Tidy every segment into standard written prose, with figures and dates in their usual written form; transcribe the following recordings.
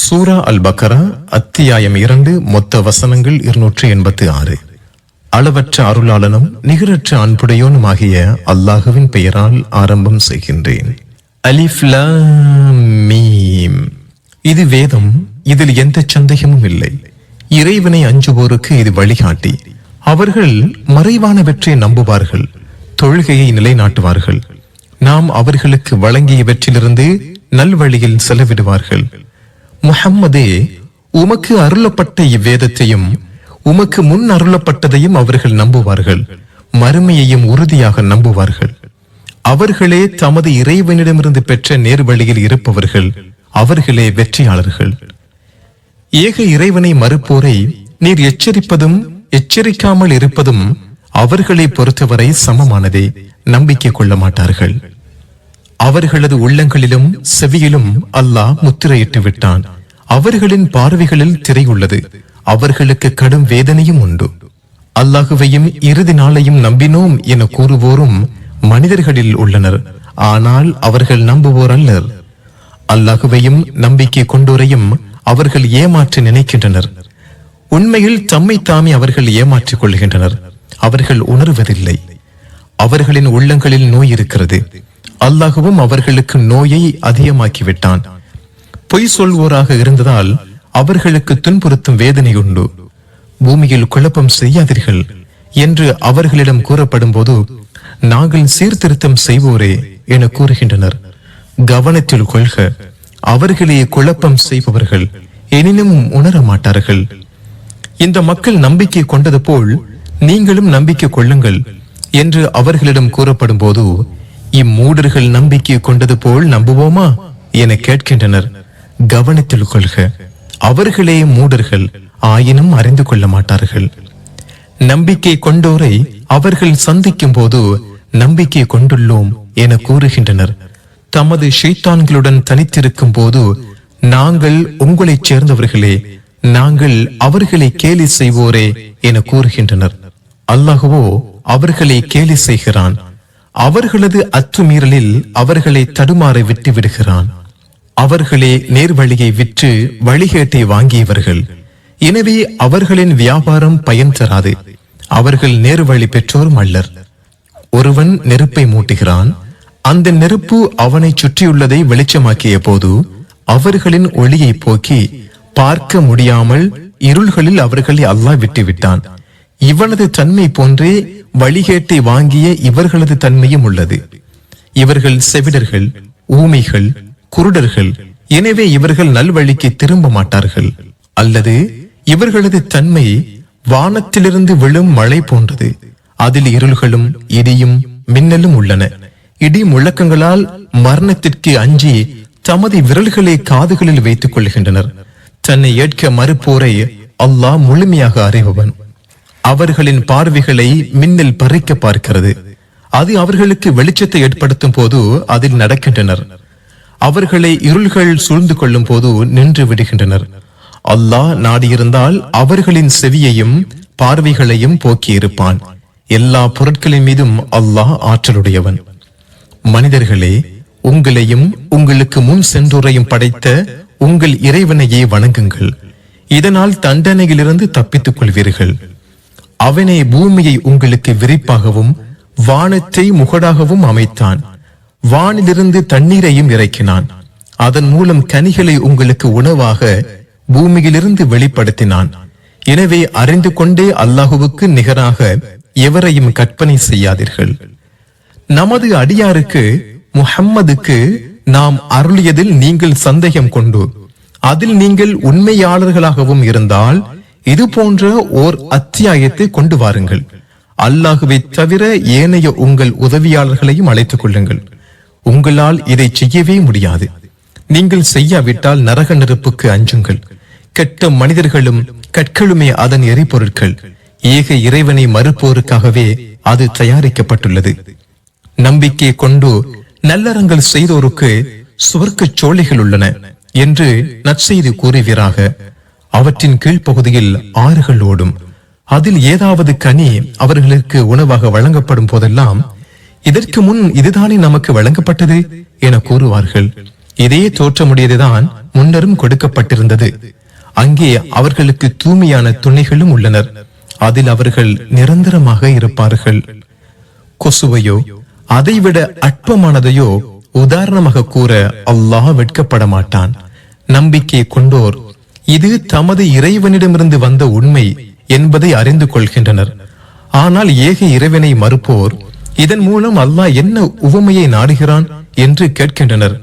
சூரா அல் பக்கரா அத்தியாயம் 2 மொத்த வசனங்கள் 286. அளவற்ற அருளாளனும் நிகரற்ற அன்புடையோனுமாகிய அல்லாஹுவின் பெயரால் ஆரம்பம் செய்கின்றேன். அலிஃப் லாம் மீம். இது வேதம், இதில் எந்த சந்தேகமும் இல்லை. இறைவனை அஞ்சுவோருக்கு இது வழிகாட்டி. அவர்கள் மறைவானவற்றை நம்புவார்கள், தொழுகையை நிலைநாட்டுவார்கள். நாம் அவர்களுக்கு வழங்கியவற்றிலிருந்து நல்வழியில் செலவிடுவார்கள். முஹம்மதே, உமக்கு அருளப்பட்ட இவ்வேதத்தையும் உமக்கு முன் அருளப்பட்டதையும் அவர்கள் நம்புவார்கள், மறுமையையும் உறுதியாக நம்புவார்கள். அவர்களே தமது இறைவனிடமிருந்து பெற்ற நேர்வழியில் இருப்பவர்கள், அவர்களே வெற்றியாளர்கள். ஏக இறைவனை மறுப்போரை நீர் எச்சரிப்பதும் எச்சரிக்காமல் இருப்பதும் அவர்களை பொறுத்தவரை சமமானதே. நம்பிக்கை கொள்ள மாட்டார்கள். அவர்களது உள்ளங்களிலும் செவியிலும் அல்லாஹ் முத்திரையிட்டு விட்டான். அவர்களின் பார்வைகளில் திரை உள்ளது. அவர்களுக்கு கடும் வேதனையும் உண்டு. அல்லாஹுவையும் இறுதி நாளையும் நம்பினோம் என கூறுவோரும் மனிதர்களில் உள்ளனர். ஆனால் அவர்கள் நம்புவோர் அல்லர். அல்லாஹுவையும் நம்பிக்கை கொண்டோரையும் அவர்கள் ஏமாற்ற நினைக்கின்றனர். உண்மையில் தம்மை தாமே அவர்கள் ஏமாற்றிக் கொள்கின்றனர். அவர்கள் உணர்வதில்லை. அவர்களின் உள்ளங்களில் நோய் இருக்கிறது. அல்லாஹுவும் அவர்களுக்கு நோயை அதிகமாக்கிவிட்டான். பொய் சொல்வோராக இருந்ததால் அவர்களுக்கு துன்புறுத்தும் வேதனை உண்டு. பூமியில் குழப்பம் செய்யாதீர்கள் என்று அவர்களிடம் கூறப்படும் போது நாங்கள் சீர்திருத்தம் செய்வோரே என கூறுகின்றனர். கவனத்தில் கொள்க, அவர்களே குழப்பம் செய்பவர்கள், எனினும் உணர மாட்டார்கள். இந்த மக்கள் நம்பிக்கை கொண்டது போல் நீங்களும் நம்பிக்கை கொள்ளுங்கள் என்று அவர்களிடம் கூறப்படும் போது இம்மூடர்கள் நம்பிக்கை கொண்டது போல் நம்புவோமா என கேட்கின்றனர். கவனத்தில் கொள்க, அவர்களே மூடர்கள், ஆயினும் அறிந்து கொள்ள மாட்டார்கள். நம்பிக்கை கொண்டோரை அவர்கள் சந்திக்கும் போது நம்பிக்கை கொண்டுள்ளோம் என கூறுகின்றனர். தமது ஷைத்தான்களுடன் தனித்திருக்கும் போது நாங்கள் உங்களைச் சேர்ந்தவர்களே, நாங்கள் அவர்களை கேலி செய்வோரே என கூறுகின்றனர். அல்லாஹுவோ அவர்களை கேலி செய்கிறான். அவர்களது அத்துமீறலில் அவர்களை தடுமாற விட்டு விடுகிறான். அவர்களே நேர்வழியை விற்று வழிகேட்டை வாங்கியவர்கள். எனவே அவர்களின் வியாபாரம் பயன் தராது. அவர்கள் நேர்வழி பெற்றோரும் அல்லர். ஒருவன் நெருப்பை மூட்டுகிறான். அந்த நெருப்பு அவனை சுற்றியுள்ளதை வெளிச்சமாக்கிய போது அவர்களின் ஒளியை போக்கி பார்க்க முடியாமல் இருள்களில் அவர்களை அல்லாஹ் விட்டுவிட்டான். இவனது தன்மை போன்றே வழிகேட்டை வாங்கிய இவர்களது தன்மையும் உள்ளது. இவர்கள் செவிடர்கள், ஊமைகள், குருடர்கள். எனவே இவர்கள் நல்வழிக்கு திரும்ப மாட்டார்கள். அல்லது இவர்களது தன்மை வானத்திலிருந்து விழும் மழை போன்றது. அதில் இருள்களும் இடியும் மின்னலும் உள்ளன. இடி முழக்கங்களால் மரணத்திற்கு அஞ்சி தமது விரல்களை காதுகளில் வைத்துக் கொள்கின்றனர். தன்னை ஏற்க மறுப்போரை அல்லாஹ் முழுமையாக அறிபவன். அவர்களின் பார்வைகளை மின்னல் பறிக்க பார்க்கிறது. அது அவர்களுக்கு வெளிச்சத்தை ஏற்படுத்தும் போது அதில் நடக்கின்றனர். அவர்களை இருள்கள் சூழ்ந்து கொள்ளும் போது நின்று விடுகின்றனர். அல்லாஹ் நாடியிருந்தால் அவர்களின் செவியையும் பார்வைகளையும் போக்கியிருப்பான். எல்லா பொருட்களின் மீதும் அல்லாஹ் ஆற்றலுடையவன். மனிதர்களே, உங்களையும் உங்களுக்கு முன் சென்றோரையும் படைத்த உங்கள் இறைவனையே வணங்குங்கள். இதனால் தண்டனையிலிருந்து தப்பித்துக் கொள்வீர்கள். அவனே பூமியை உங்களுக்கு விரிப்பாகவும் வானத்தை முகடாகவும் அமைத்தான். வானிலிருந்து தண்ணீரையும் இறக்கினான். அதன் மூலம் கனிகளை உங்களுக்கு உணவாக பூமியிலிருந்து வெளிப்படுத்தினான். எனவே அறிந்து கொண்டே அல்லாஹுவுக்கு நிகராக எவரையும் கற்பனை செய்யாதீர்கள். நமது அடியாருக்கு முஹம்மதுக்கு நாம் அருளியதில் நீங்கள் சந்தேகம் கொண்டு அதில் நீங்கள் உண்மையாளர்களாகவும் இருந்தால் இது போன்ற ஓர் அத்தியாயத்தை கொண்டு வாருங்கள். அல்லாஹுவை தவிர ஏனைய உங்கள் உதவியாளர்களையும் அழைத்துக் கொள்ளுங்கள். உங்களால் இதை செய்யவே முடியாது. நீங்கள் செய்யாவிட்டால் நரக நெருப்புக்கு அஞ்சுங்கள். கெட்ட மனிதர்களும் கற்களுமே அதன் எரிபொருட்கள். ஏக இறைவனை மறுப்போருக்காகவே அது தயாரிக்கப்பட்டுள்ளது. நம்பிக்கை கொண்டு நல்லறங்கள் செய்தோருக்கு சுவர்க்க சோலைகள் உள்ளன என்று நற்செய்தி கூறுவீராக. அவற்றின் கீழ்ப்பகுதியில் ஆறுகள் ஓடும். அதில் ஏதாவது கனி அவர்களுக்கு உணவாக வழங்கப்படும் போதெல்லாம் இதற்கு முன் இதுதானே நமக்கு வழங்கப்பட்டது என கூறுவார்கள். இதே தோற்றமுடையதுதான் முன்னரும் கொடுக்கப்பட்டிருந்தது. அங்கே அவர்களுக்கு தூய்மையான துணைகளும் உள்ளனர். அதில் அவர்கள் நிரந்தரமாக இருப்பார்கள். கொசுவையோ அதைவிட அற்பமானதையோ உதாரணமாக கூற அல்லாஹ் வெட்கப்பட மாட்டான். நம்பிக்கை கொண்டோர் இது தமது இறைவனிடமிருந்து வந்த உண்மை என்பதை அறிந்து கொள்கின்றனர். ஆனால் ஏக இறைவனை மறுப்போர் இதன் மூலம் அல்லாஹ் என்ன உவமையை நாடுகிறான் என்று கேட்கின்றனர்.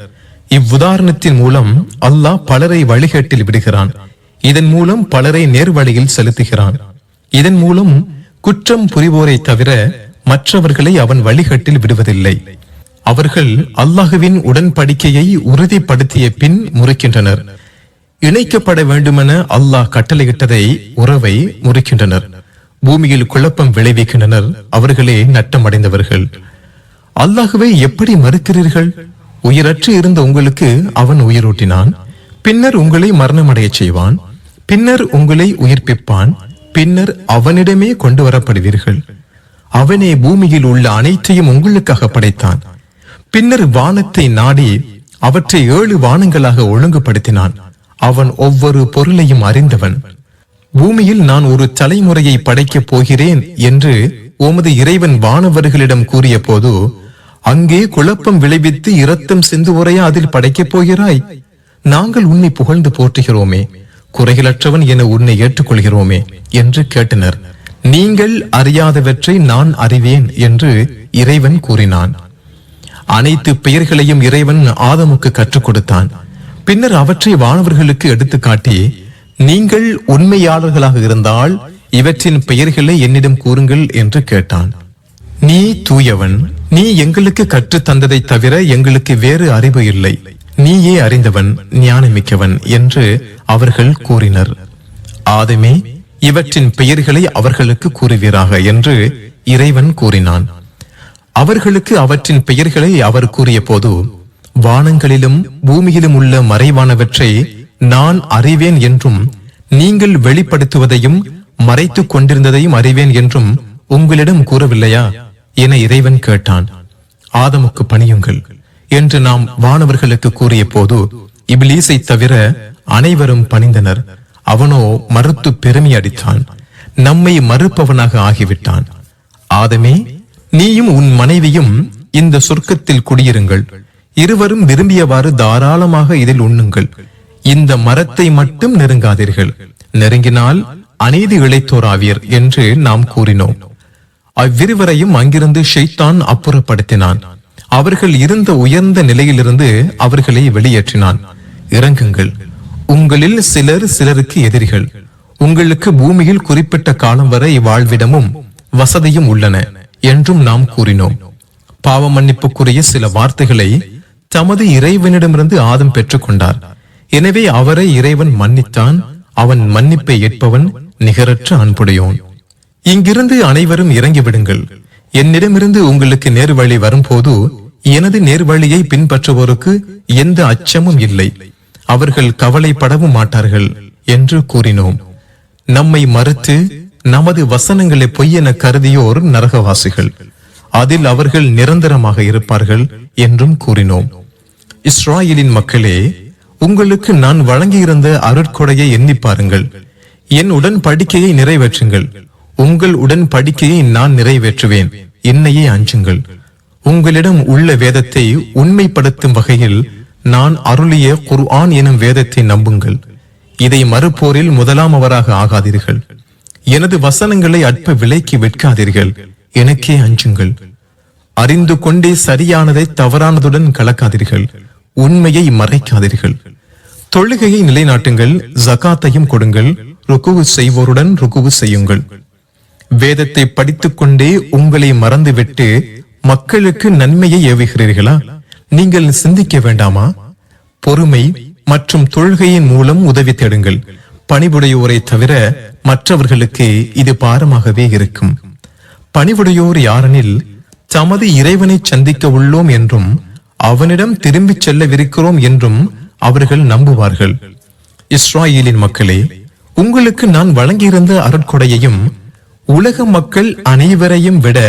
இவ்வுதாரணத்தின் மூலம் அல்லாஹ் பலரை வழிகேட்டில் விடுகிறான். இதன் மூலம் பலரை நேர்வழியில் செலுத்துகிறான். இதன் மூலம் குற்றம் புரிவோரை தவிர மற்றவர்களை அவன் வழிகட்டில் விடுவதில்லை. அவர்கள் அல்லாஹுவின் உடன்படிக்கையை உறுதிப்படுத்திய பின் முறிக்கின்றனர். இணைக்கப்பட வேண்டுமென அல்லாஹ் கட்டளையிட்டதை உறவை முறிக்கின்றனர். பூமியில் குழப்பம் விளைவிக்கின்றனர். அவர்களே நட்டமடைந்தவர்கள். அல்லாஹுவை எப்படி மறுக்கிறீர்கள்? உயிரற்று இருந்த உங்களுக்கு அவன் உயிரூட்டினான். பின்னர் உங்களை மரணமடைய செய்வான். பின்னர் உங்களை உயிர்ப்பிப்பான். பின்னர் அவனிடமே கொண்டு வரப்படுவீர்கள். அவனே பூமியில் உள்ள அனைத்தையும் உங்களுக்காக படைத்தான். பின்னர் வானத்தை நாடி அவற்றை 7 வானங்களாக ஒழுங்குபடுத்தினான். அவன் ஒவ்வொரு பொருளையும் அறிந்தவன். பூமியில் நான் ஒரு தலைமுறையை படைக்கப் போகிறேன் என்று உமது இறைவன் வானவர்களிடம் கூறிய போது, அங்கே குழப்பம் விளைவித்து இரத்தம் சிந்துவரையா அதில் படைக்கப் போகிறாய்? நாங்கள் உன்னை புகழ்ந்து போற்றுகிறோமே, குறைகளற்றவன் என உன்னை ஏற்றுக்கொள்கிறோமே என்று கேட்டனர். நீங்கள் அறியாதவற்றை நான் அறிவேன் என்று இறைவன் கூறினான். அனைத்து பெயர்களையும் இறைவன் ஆதமுக்கு கற்றுக் கொடுத்தான். பின்னர் அவற்றை வானவர்களுக்கு எடுத்து காட்டி, நீங்கள் உண்மையாளர்களாக இருந்தால் இவற்றின் பெயர்களை என்னிடம் கூறுங்கள் என்று கேட்டான். நீ தூயவன், நீ எங்களுக்கு கற்றுத் தந்ததை தவிர எங்களுக்கு வேறு அறிவு இல்லை. நீயே அறிந்தவன், ஞானமிக்கவன் என்று அவர்கள் கூறினர். ஆதமே, இவற்றின் பெயர்களை அவர்களுக்கு கூறுவீராக என்று இறைவன் கூறினான். அவர்களுக்கு அவற்றின் பெயர்களை அவர் கூறிய போது, வானங்களிலும் பூமியிலும் உள்ள மறைவானவற்றை நான் அறிவேன் என்றும், நீங்கள் வெளிப்படுத்துவதையும் மறைத்துக் கொண்டிருந்ததையும் அறிவேன் என்றும் உங்களிடம் கூறவில்லையா என இறைவன் கேட்டான். ஆதமுக்கு பணியுங்கள் என்று நாம் வானவர்களுக்கு கூறிய போது, இப்லீஸை தவிர அனைவரும் பணிந்தனர். அவனோ மறுத்து பெருமை அடித்தான். நம்மை மறுப்பவனாக ஆகிவிட்டான். ஆதமே, நீயும் உன் மனைவியும் இந்த சொர்க்கத்தில் குடியிருங்கள். இருவரும் விரும்பியவாறு தாராளமாக இதில் உண்ணுங்கள். இந்த மரத்தை மட்டும் நெருங்காதீர்கள். நெருங்கினால் அநீதி இழைத்தோராவீர் என்று நாம் கூறினோம். அவ்விருவரையும் அங்கிருந்து ஷைத்தான் அப்புறப்படுத்தினான். அவர்கள் இருந்த உயர்ந்த நிலையிலிருந்து அவர்களை வெளியேற்றினான். இறங்குங்கள், உங்களில் சிலர் சிலருக்கு எதிரிகள். உங்களுக்கு பூமியில் குறிப்பிட்ட காலம் வரை வாழ்விடமும் வசதியும் உள்ளன என்றும் நாம் கூறினோம். பாவ மன்னிப்புக்குரிய சில வார்த்தைகளை தமது இறைவனிடமிருந்து ஆதம் பெற்றுக் கொண்டார். எனவே அவரை இறைவன் மன்னித்தான். அவன் மன்னிப்பை ஏற்பவன், நிகரற்ற அன்புடையோன். இங்கிருந்து அனைவரும் இறங்கிவிடுங்கள். என்னிடமிருந்து உங்களுக்கு நேர்வழி வரும்போது எனது நேர்வழியை பின்பற்றுவோருக்கு எந்த அச்சமும் இல்லை. அவர்கள் கவலைப்படவும் மாட்டார்கள் என்று கூறினோம். நம்மை மறுத்து நமது வசனங்களை பொய்யென கருதியோர் நரகவாசிகள். அதில் அவர்கள் நிரந்தரமாக இருப்பார்கள் என்றும் கூறினோம். இஸ்ராயேலின் மக்களே, உங்களுக்கு நான் வழங்கியிருந்த அருட்கொடையை எண்ணி பாருங்கள். என் உடன்படிக்கையை நிறைவேற்றுங்கள். உங்கள் உடன்படிக்கையை நான் நிறைவேற்றுவேன். என்னையே அஞ்சுங்கள். உங்களிடம் உள்ள வேதத்தை உண்மைப்படுத்தும் வகையில் நான் அருளிய குர்ஆன் எனும் வேதத்தை நம்புங்கள். இதை மறுப்போரில் முதலாமவராக ஆகாதீர்கள். எனது வசனங்களை அற்ப விலைக்கு விற்காதீர்கள். எனக்கே அஞ்சுங்கள். அறிந்து கொண்டே சரியானதை தவறானதுடன் கலக்காதீர்கள். உண்மையை மறைக்காதீர்கள். தொழுகையை நிலைநாட்டுங்கள். ஜகாத்தையும் கொடுங்கள். ருக்குவு செய்வோருடன் ருக்குவு செய்யுங்கள். வேதத்தை படித்துக் கொண்டே உங்களை மறந்துவிட்டு மக்களுக்கு நன்மையை ஏவுகிறீர்களா? நீங்கள் சிந்திக்க வேண்டாமா? பொறுமை மற்றும் தொழுகையின் மூலம் உதவி தேடுங்கள். பணிவுடையோரை தவிர மற்றவர்களுக்கு இது பாரமாகவே இருக்கும். பணிவுடையோர் யாரெனில், தமது இறைவனை சந்திக்க உள்ளோம் என்றும் அவனிடம் திரும்பிச் செல்லவிருக்கிறோம் என்றும் அவர்கள் நம்புவார்கள். இஸ்ராயேலின் மக்களே, உங்களுக்கு நான் வழங்கியிருந்த அருட்கொடையையும் உலக மக்கள் அனைவரையும் விட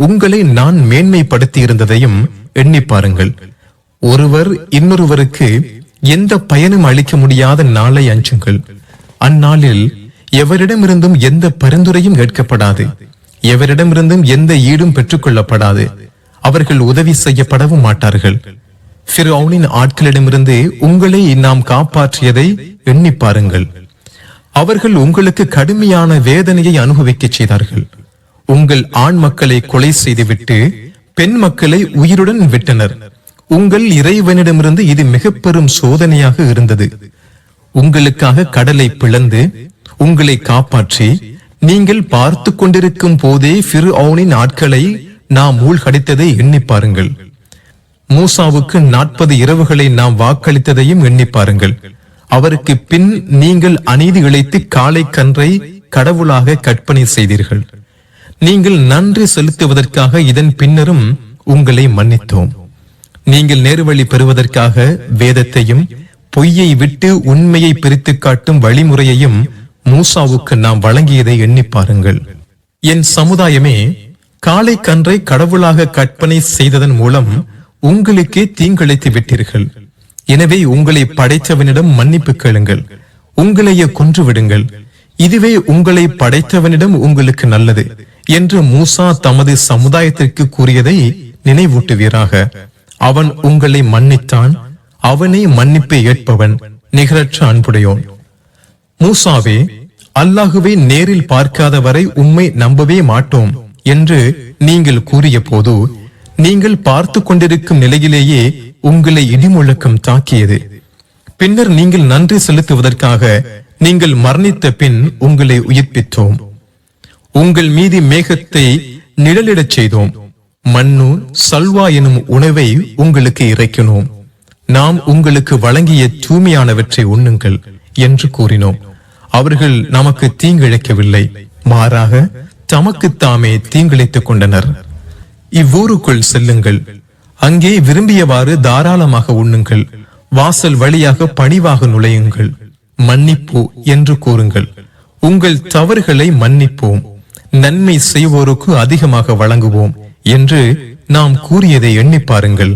உங்களை நான் மேன்மைப்படுத்தி இருந்ததையும் எண்ணி பாருங்கள். ஒருவர் இன்னொருவருக்கு எந்த பயனும் அளிக்க முடியாத நாளை அஞ்சுங்கள். அந்நாளில் எவரிடமிருந்தும் எந்த பரிந்துரையும் கேட்கப்படாது, எவரிடமிருந்தும் எந்த ஈடும் பெற்றுக் கொள்ளப்படாது. அவர்கள் உதவி செய்யப்படவும் மாட்டார்கள். ஃபிரௌனின் ஆட்களிடமிருந்து உங்களை நாம் காப்பாற்றியதை எண்ணி பாருங்கள். அவர்கள் உங்களுக்கு கடுமையான வேதனையை அனுபவிக்க செய்தார்கள். உங்கள் ஆண் மக்களை கொலை செய்துவிட்டு பெண் மக்களை உயிருடன் விட்டனர். உங்கள் இறைவனிடமிருந்து இது மிக பெரும் சோதனையாக இருந்தது. உங்களுக்காக கடலை பிளந்து உங்களை காப்பாற்றி நீங்கள் பார்த்து கொண்டிருக்கும் போதே ஃபிரௌனின் ஆட்களை நாம் மூழ்கடித்ததை எண்ணி பாருங்கள். மூசாவுக்கு 40 இரவுகளை நாம் வாக்களித்ததையும் எண்ணி பாருங்கள். அவருக்கு பின் நீங்கள் அநீதி இழைத்து காளை கன்றை கடவுளாக கற்பனை செய்தீர்கள். நீங்கள் நன்றி செலுத்துவதற்காக இதன் பின்னரும் உங்களை மன்னித்தோம். நீங்கள் நேர்வழி பெறுவதற்காக வேதத்தையும் பொய்யை விட்டு உண்மையை பிரித்து காட்டும் வழிமுறையையும் மூசாவுக்கு நாம் வழங்கியதை எண்ணி பாருங்கள். என் சமுதாயமே, காளை கன்றை கடவுளாக கற்பனை செய்ததன் மூலம் உங்களுக்கே தீங்கிழைத்து விட்டீர்கள். எனவே உங்களை படைத்தவனிடம் மன்னிப்பு கேளுங்கள், உங்களையே கொன்று விடுங்கள். இதுவே உங்களை படைத்தவனிடம் உங்களுக்கு நல்லது என்று மூசா தமது சமுதாயத்திற்கு கூறியதை நினைவூட்டுவீராக. அவன் உங்களை மன்னித்தான். அவனே மன்னிப்பை ஏற்பவன், நிகரற்ற அன்புடையோன். மூசாவே, அல்லாஹுவை நேரில் பார்க்காத வரை உம்மை நம்பவே மாட்டோம் என்று நீங்கள் கூறிய போது நீங்கள் பார்த்து கொண்டிருக்கும் நிலையிலேயே உங்களை இடிமுழக்கம் தாக்கியது. பின்னர் நீங்கள் நன்றி செலுத்துவதற்காக நீங்கள் மரணித்த பின் உங்களை உயிர்ப்பித்தோம். உங்கள் மீது மேகத்தை நிழலிடச் செய்தோம். மண்ணு சல்வா எனும் உணவை உங்களுக்கு இறைக்கினோம். நாம் உங்களுக்கு வழங்கிய தூய்மையானவற்றை உண்ணுங்கள் என்று கூறினோம். அவர்கள் நமக்கு தீங்கிழைக்கவில்லை, மாறாக தமக்கு தாமே தீங்கிழைத்துக் கொண்டனர். இவ்வூருக்குள் செல்லுங்கள், அங்கே விரும்பியவாறு தாராளமாக உண்ணுங்கள். வாசல் வழியாக பணிவாக நுழையுங்கள். மன்னிப்பு என்று கூறுங்கள். உங்கள் தவறுகளை மன்னிப்போம், நன்மை செய்வோருக்கு அதிகமாக வழங்குவோம் என்று நாம் கூறியதை எண்ணி பாருங்கள்.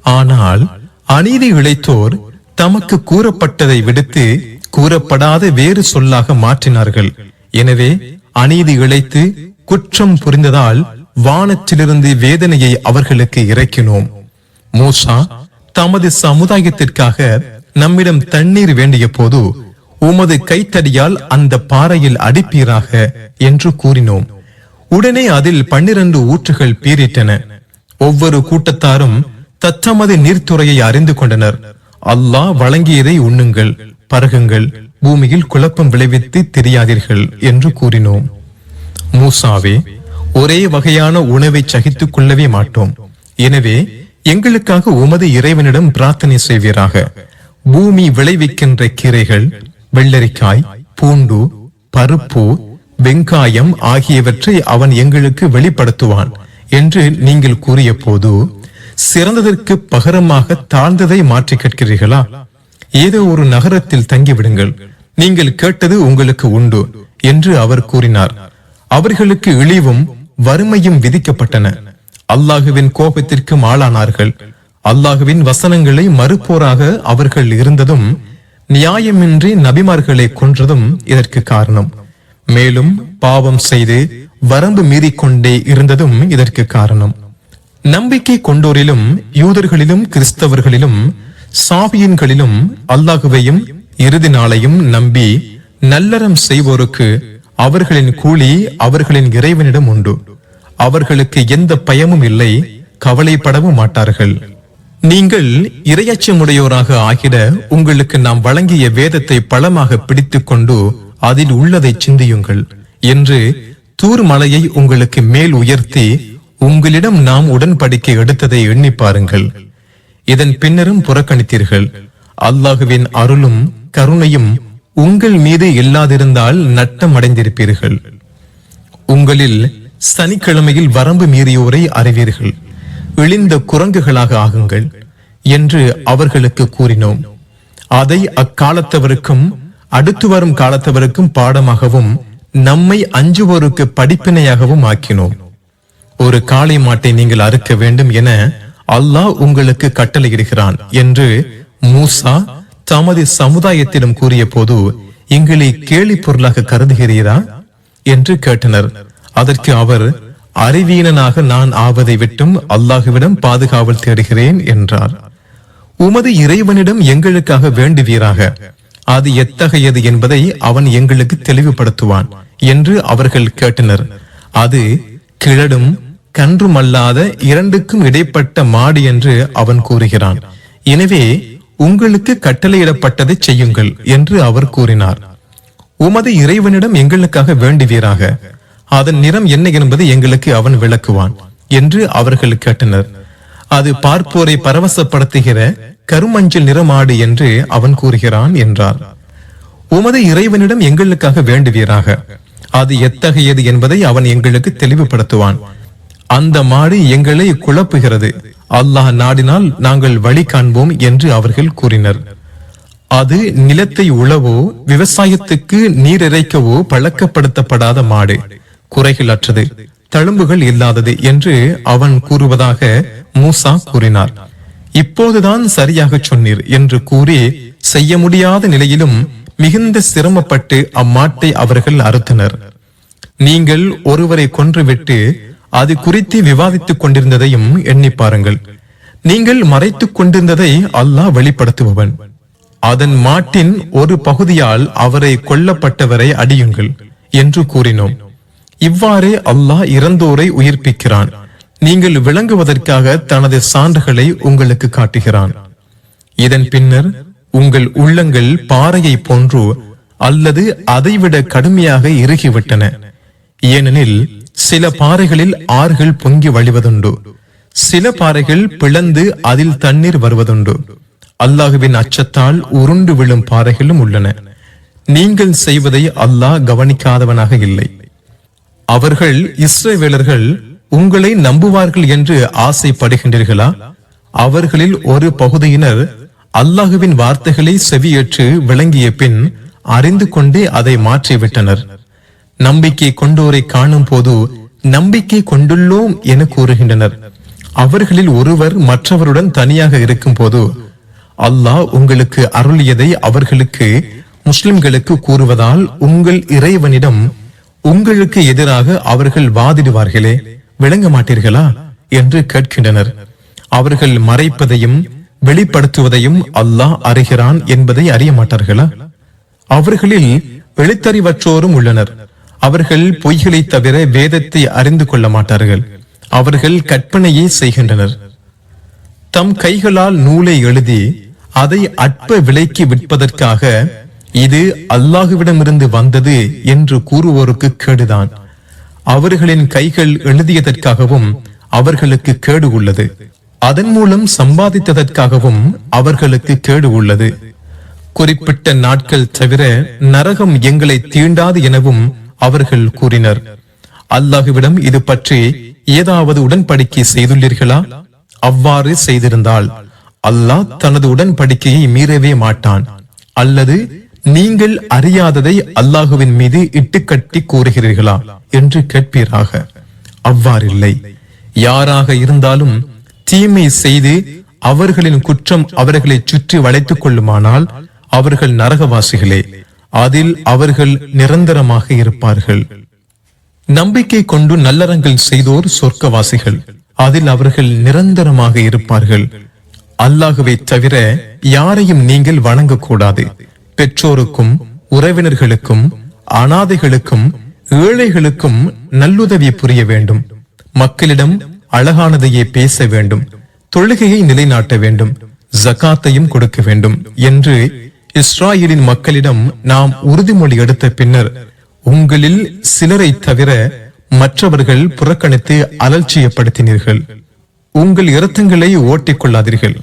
ஆனால் அநீதி இழைத்தோர் தமக்கு கூறப்பட்டதை விடுத்து கூறப்படாத வேறு சொல்லாக மாற்றினார்கள். எனவே அநீதி இழைத்து குற்றம் புரிந்ததால் வானத்திலிருந்து வேதனையை அவர்களுக்கு இறக்கினோம். மூசா தமது சமுதாயத்திற்காக நம்மிடம் தண்ணீர் வேண்டிய போது உமது கைத்தடியால் அந்த பாறையில் அடிப்பீராக என்று கூறினோம். உடனே அதில் 12 ஊற்றுகள் பீரிட்டன. ஒவ்வொரு கூட்டத்தாரும் தத்தமது நீர்த்துறையை அறிந்து கொண்டனர். அல்லாஹ் வழங்கியதை உண்ணுங்கள், பருகுங்கள், பூமியில் குழப்பம் விளைவித்து தெரியாதீர்கள் என்று கூறினோம். மூசாவே, ஒரே வகையான உணவை சகித்துக் கொள்ளவே மாட்டோம். எனவே எங்களுக்காக உமது இறைவனிடம் பிரார்த்தனை செய்வீராக. பூமி விளைவிக்கின்ற கீரைகள், வெள்ளரிக்காய், பூண்டு, பருப்பு, வெங்காயம் ஆகியவற்றை அவன் எங்களுக்கு வெளிப்படுத்துவான் என்று நீங்கள் கூறிய போது சிறந்ததற்கு பகரமாக தாழ்ந்ததை மாற்றி கேட்கிறீர்களா? ஏதோ ஒரு நகரத்தில் தங்கிவிடுங்கள், நீங்கள் கேட்டது உங்களுக்கு உண்டு என்று அவர் கூறினார். அவர்களுக்கு இழிவும் வறுமையும் விதிக்கப்பட்டன. அல்லாஹுவின் கோபத்திற்கும் ஆளானார்கள். அல்லாஹுவின் வசனங்களை மறுப்போராக அவர்கள் இருந்ததும் நியாயமின்றி நபிமார்களை கொன்றதும் இதற்கு காரணம். மேலும் பாவம் செய்து வரம்பு மீறிக்கொண்டே இருந்ததும் இதற்கு காரணம். நம்பிக்கை கொண்டோரிலும் யூதர்களிலும் கிறிஸ்தவர்களிலும் சாபியன்களிலும் அல்லாஹுவையும் இறுதி நாளையும் நம்பி நல்லறம் செய்வோருக்கு அவர்களின் கூலி அவர்களின் இறைவனிடம் உண்டு. அவர்களுக்கு எந்த பயமும் இல்லை, கவலைப்படவும் மாட்டார்கள். நீங்கள் இரையச்சமுடையோராக ஆகிட உங்களுக்கு நாம் வழங்கிய வேதத்தை பலமாக பிடித்துக் கொண்டு அதில் உள்ளதை சிந்தியுங்கள் என்று தூர் மலையை உங்களுக்கு மேல் உயர்த்தி உங்களிடம் நாம் உடன்படிக்கை எடுத்ததை எண்ணி பாருங்கள். இதன் பின்னரும் புறக்கணித்தீர்கள். அல்லாஹுவின் அருளும் கருணையும் உங்கள் மீது இல்லாதிருந்தால் நட்டம் அடைந்திருப்பீர்கள். உங்களில் சனிக்கிழமையில் வரம்பு மீறியோரை அறிவீர்கள். இழிந்த குரங்குகளாக ஆகுங்கள் என்று அவர்களுக்கு கூறினோம். அதை அக்காலத்தவருக்கும் அடுத்து வரும் காலத்தவருக்கும் பாடமாகவும் நம்மை அஞ்சுவோருக்கு படிப்பினையாகவும் ஆக்கினோம். ஒரு காளை மாட்டை நீங்கள் அறுக்க வேண்டும் என அல்லாஹ் உங்களுக்கு கட்டளையிடுகிறான் என்று மூசா தமது சமுதாயத்திடம் கூறிய போது எங்களை கேலி பொருளாக கருதுகிறீரா என்று கேட்டனர். அதற்கு அவர், அறிவீனனாக நான் ஆவதை விட்டும் அல்லாஹுவிடம் பாதுகாவல் தேடுகிறேன் என்றார். உமது இறைவனிடம் எங்களுக்காக வேண்டுவீராக, அது எத்தகையது என்பதை அவன் எங்களுக்கு தெளிவுபடுத்துவான் என்று அவர்கள் கேட்டனர். அது கிழடும் கன்றுமல்லாத இரண்டுக்கும் இடைப்பட்ட மாடு என்று அவன் கூறுகிறான். எனவே உங்களுக்கு கட்டளையிடப்பட்டதை செய்யுங்கள் என்று அவர் கூறினார். உமது இறைவனிடம் எங்களுக்காக வேண்டுவீராக, அதன் நிறம் என்ன என்பதை எங்களுக்கு அவன் விளக்குவான் என்று அவர்கள் கேட்டனர். அது பார்ப்போரை பரவசப்படுத்துகிற கருமஞ்சள் நிறமாடு என்று அவன் கூறுகிறான் என்றார். உமது இறைவனிடம் எங்களுக்காக வேண்டுவீராக, அது எத்தகையது என்பதை அவன் எங்களுக்கு தெளிவுபடுத்துவான். அந்த மாடு எங்களை குழப்புகிறது, அல்லாஹ் நாடினால் நாங்கள் வழி காண்போம் என்று அவர்கள் கூறினர். அது நிலத்தை உழவோ விவசாயத்துக்கு நீர் இறைக்கவோ பழக்கப்படுத்தப்படாத மாடு, குறைகள் அற்றது, தழும்புகள் இல்லாதது என்று அவன் கூறுவதாக மூசா கூறினார். இப்போதுதான் சரியாக சொன்னீர் என்று கூறி செய்ய முடியாத நிலையிலும் மிகுந்த சிரமப்பட்டு அம்மாட்டை அவர்கள் அறுத்தனர். நீங்கள் ஒருவரை கொன்றுவிட்டு அது குறித்து விவாதித்துக் கொண்டிருந்ததையும் எண்ணி பாருங்கள். நீங்கள் மறைத்துக் கொண்டிருந்ததை அல்லாஹ் வெளிப்படுத்துபவன். அதன் மாட்டின் ஒரு பகுதியால் அவரை கொல்லப்பட்டவரை அடியுங்கள் என்று கூறினோம். இவ்வாறே அல்லாஹ் இறந்தோரை உயிர்ப்பிக்கிறான். நீங்கள் விளங்குவதற்காக தனது சான்றுகளை உங்களுக்கு காட்டுகிறான். இதன் பின்னர் உங்கள் உள்ளங்கள் பாறையை போன்று அல்லது அதைவிட கடுமையாக இறுகிவிட்டன. ஏனெனில் சில பாறைகளில் ஆறுகள் பொங்கி வழிவதுண்டு, சில பாறைகள் பிளந்து அதில் தண்ணீர் வருவதுண்டு. அல்லாஹுவின் அச்சத்தால் உருண்டு விழும் பாறைகளும் உள்ளன. நீங்கள் செய்வதை அல்லாஹ் கவனிக்காதவனாக இல்லை. அவர்கள் இஸ்ரவேலர்கள் உங்களை நம்புவார்கள் என்று ஆசைப்படுகின்றீர்களா? அவர்களில் ஒரு பகுதியினர் அல்லாஹுவின் வார்த்தைகளை செவியேற்று விளங்கிய பின் அறிந்து கொண்டே அதை மாற்றிவிட்டனர். நம்பிக்கை கொண்டோரை காணும் போது நம்பிக்கை கொண்டுள்ளோம் என கூறுகின்றனர். அவர்களில் ஒருவர் மற்றவருடன் தனியாக இருக்கும் போது அல்லாஹ் உங்களுக்கு அருளியதை அவர்களுக்கு முஸ்லிம்களுக்கு கூறுவதால் உங்கள் இறைவனிடம் உங்களுக்கு எதிராக அவர்கள் வாதிடுவார்களே, விளங்க மாட்டீர்களா என்று கேட்கின்றனர். அவர்கள் மறைப்பதையும் வெளிப்படுத்துவதையும் அல்லாஹ் அறிகிறான் என்பதை அறிய மாட்டார்களா? அவர்களில் எழுத்தறிவற்றோரும் உள்ளனர். அவர்கள் பொய்களை தவிர வேதத்தை அறிந்து கொள்ள மாட்டார்கள். அவர்கள் கற்பனையை செய்கின்றனர். தம் கைகளால் நூலை எழுதி அதை அற்ப விலைக்கு விற்பதற்காக இது அல்லாஹுவிடமிருந்து வந்தது என்று கூறுவோருக்கு கேடுதான். அவர்களின் கைகள் எழுதியதற்காகவும் அவர்களுக்கு கேடு உள்ளது. அதன் மூலம் சம்பாதித்ததற்காகவும் அவர்களுக்கு கேடு உள்ளது. குறிப்பிட்ட நாட்கள் தவிர நரகம் எங்களை தீண்டாது எனவும் அவர்கள் கூறினர். அல்லாஹுவிடம் இது பற்றி ஏதாவது உடன்படிக்கை செய்துள்ளீர்களா? அவ்வாறு செய்திருந்தால் அல்லாஹ் தனது உடன்படிக்கையை மீறவே மாட்டான். அல்லது நீங்கள் அறியாததை அல்லாஹுவின் மீது இட்டுக்கட்டி கூறுகிறீர்களா என்று கேட்பீராக. அவ்வாறில்லை. யாராக இருந்தாலும் தீமை செய்து அவர்களின் குற்றம் அவர்களை சுற்றி வளைத்துக் கொள்ளுமானால் அவர்கள் நரகவாசிகளே, அதில் அவர்கள் நிரந்தரமாக இருப்பார்கள். நம்பிக்கை கொண்டு நல்லறங்கள் செய்தோர் சொர்க்கவாசிகள், அதில் அவர்கள் நிரந்தரமாக இருப்பார்கள். அல்லாஹுவை தவிர யாரையும் நீங்கள் வணங்கக்கூடாது. பெற்றோருக்கும் உறவினர்களுக்கும் அனாதைகளுக்கும் ஏழைகளுக்கும் நல்லுதவி புரிய வேண்டும். மக்களிடம் அழகானதையே பேச வேண்டும். தொழுகையை நிலைநாட்ட வேண்டும். ஜகாத்தையும் கொடுக்க வேண்டும் என்று இஸ்ராயலின் மக்களிடம் நாம் உறுதிமொழி எடுத்த பின்னர் உங்களில் சிலரை தவிர மற்றவர்கள் புறக்கணித்து அலட்சியப்படுத்தினீர்கள். உங்கள் இரத்தங்களை ஓட்டிக் கொள்ளாதீர்கள்.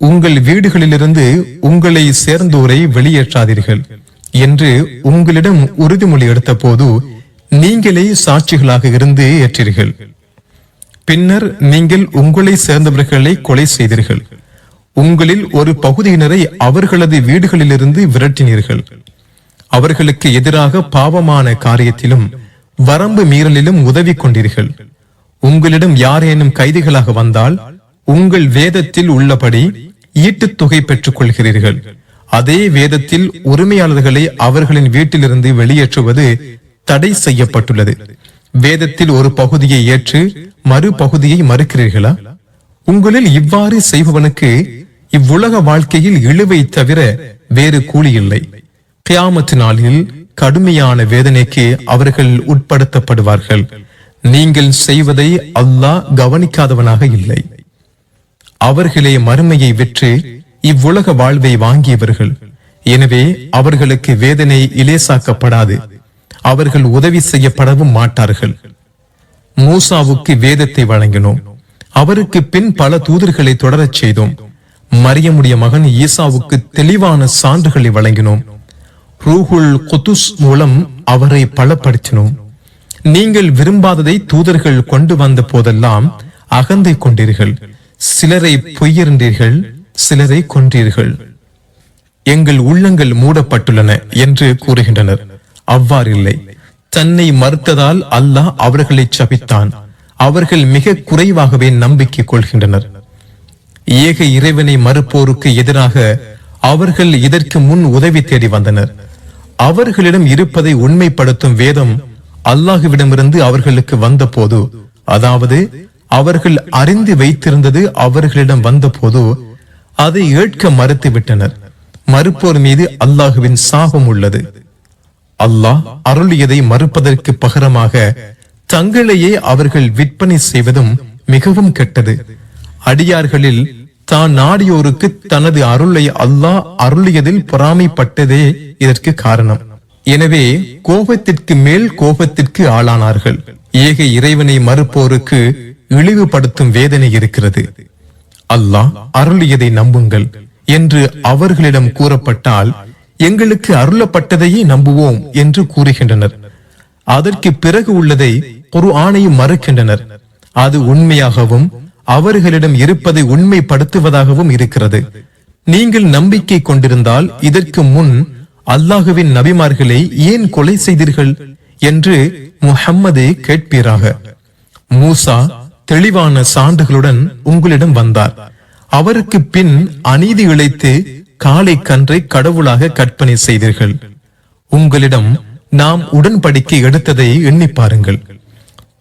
உங்கள் வீடுகளிலிருந்து உங்களை சேர்ந்தோரை வெளியேற்றாதீர்கள் என்று உங்களிடம் உறுதிமொழி எடுத்த போது நீங்களே சாட்சிகளாக இருந்து ஏற்றீர்கள். பின்னர் நீங்கள் உங்களை சேர்ந்தவர்களை கொலை செய்தீர்கள். உங்களில் ஒரு பகுதியினரை அவர்களது வீடுகளிலிருந்து விரட்டினீர்கள். அவர்களுக்கு எதிராக பாவமான காரியத்திலும் வரம்பு மீறலிலும் உதவி கொண்டீர்கள். உங்களிடம் யாரேனும் கைதிகளாக வந்தால் உங்கள் வேதத்தில் உள்ளபடி ஈட்டுத் தொகை பெற்றுக் கொள்கிறீர்கள். அதே வேதத்தில் உரிமையாளர்களை அவர்களின் வீட்டிலிருந்து வெளியேற்றுவது தடை செய்யப்பட்டுள்ளது. வேதத்தில் ஒரு பகுதியை ஏற்று மறுபகுதியை மறுக்கிறீர்களா? உங்களில் இவ்வாறு செய்பவனுக்கு இவ்வுலக வாழ்க்கையில் இழுவை தவிர வேறு கூலி இல்லை. கியாமத் நாளில் கடுமையான வேதனைக்கு அவர்கள் உட்படுத்தப்படுவார்கள். நீங்கள் செய்வதை அல்லாஹ் கவனிக்காதவனாக இல்லை. அவர்களே மறுமையை விற்று இவ்வுலக வாழ்வை வாங்கியவர்கள். எனவே அவர்களுக்கு வேதனை இலேசாக்கப்படாது. அவர்கள் உதவி செய்யப்படவும் மாட்டார்கள். மூசாவுக்கு வேதத்தை வழங்கினோம். அவருக்கு பின் பல தூதர்களை தொடரச் செய்தோம். மரியமுடைய மகன் ஈசாவுக்கு தெளிவான சான்றுகளை வழங்கினோம். ரூஹுல் குதுஸ் மூலம் அவரை பலப்படுத்தினோம். நீங்கள் விரும்பாததை தூதர்கள் கொண்டு வந்த போதெல்லாம் அகந்தை கொண்டீர்கள். சிலரை பொய்யர்ந்தீர்கள், சிலரை கொன்றீர்கள். எங்கள் உள்ளங்கள் மூடப்பட்டுள்ளன என்று கூறுகின்றனர். அவ்வாறில்லை. தன்னை மறுத்ததால் அல்லாஹ் அவர்களை சபித்தான். அவர்கள் மிக குறைவாகவே நம்பிக்கை கொள்கின்றனர். ஏக இறைவனை மறுப்போருக்கு எதிராக அவர்கள் இதற்கு முன் உதவி தேடி வந்தனர். அவர்களிடம் இருப்பதை உண்மைப்படுத்தும் வேதம் அல்லாஹுவிடமிருந்து அவர்களுக்கு வந்த போது, அதாவது அவர்கள் அறிந்து வைத்திருந்தது அவர்களிடம் வந்த போது அதை ஏற்க மறுத்து விட்டனர். மறுப்போர் மீது அல்லாஹுவின் சாபம் உள்ளது. அல்லாஹ் அருளியதை மறுப்பதற்கு பகரமாக தங்களையே அவர்கள் விற்பனை செய்வதும் மிகவும் கெட்டது. அடியார்களில் தான் நாடியோருக்கு தனது அருளை அல்லாஹ் அருளியதில் பொறாமைப்பட்டதே இதற்கு காரணம். எனவே கோபத்திற்கு மேல் கோபத்திற்கு ஆளானார்கள். ஏக இறைவனை மறுப்போருக்கு இழிவுபடுத்தும் வேதனை இருக்கிறது. அல்லாஹ் அருளியதை நம்புங்கள் என்று அவர்களிடம் கூறப்பட்டால் எங்களுக்கு அருளப்பட்டதையே நம்புவோம் என்று கூறுகின்றனர். அதற்கு பிறகு உள்ளதை குர்ஆனையும் மறுக்கின்றனர். அது உண்மையாகவும் அவர்களிடம் இருப்பதை உண்மைப்படுத்துவதாகவும் இருக்கிறது. நீங்கள் நம்பிக்கை கொண்டிருந்தால் இதற்கு முன் அல்லாஹுவின் நபிமார்களை ஏன் கொலை செய்தீர்கள் என்று முஹம்மதே கேட்பீராக. மூசா தெளிவான சான்றுகளுடன் உங்களிடம் வந்தார். அவருக்கு பின் அநீதி இழைத்து காளை கன்றை கடவுளாக கற்பனை செய்தீர்கள். உங்களிடம் நாம் உடன்படிக்கை எடுத்ததை எண்ணி பாருங்கள்.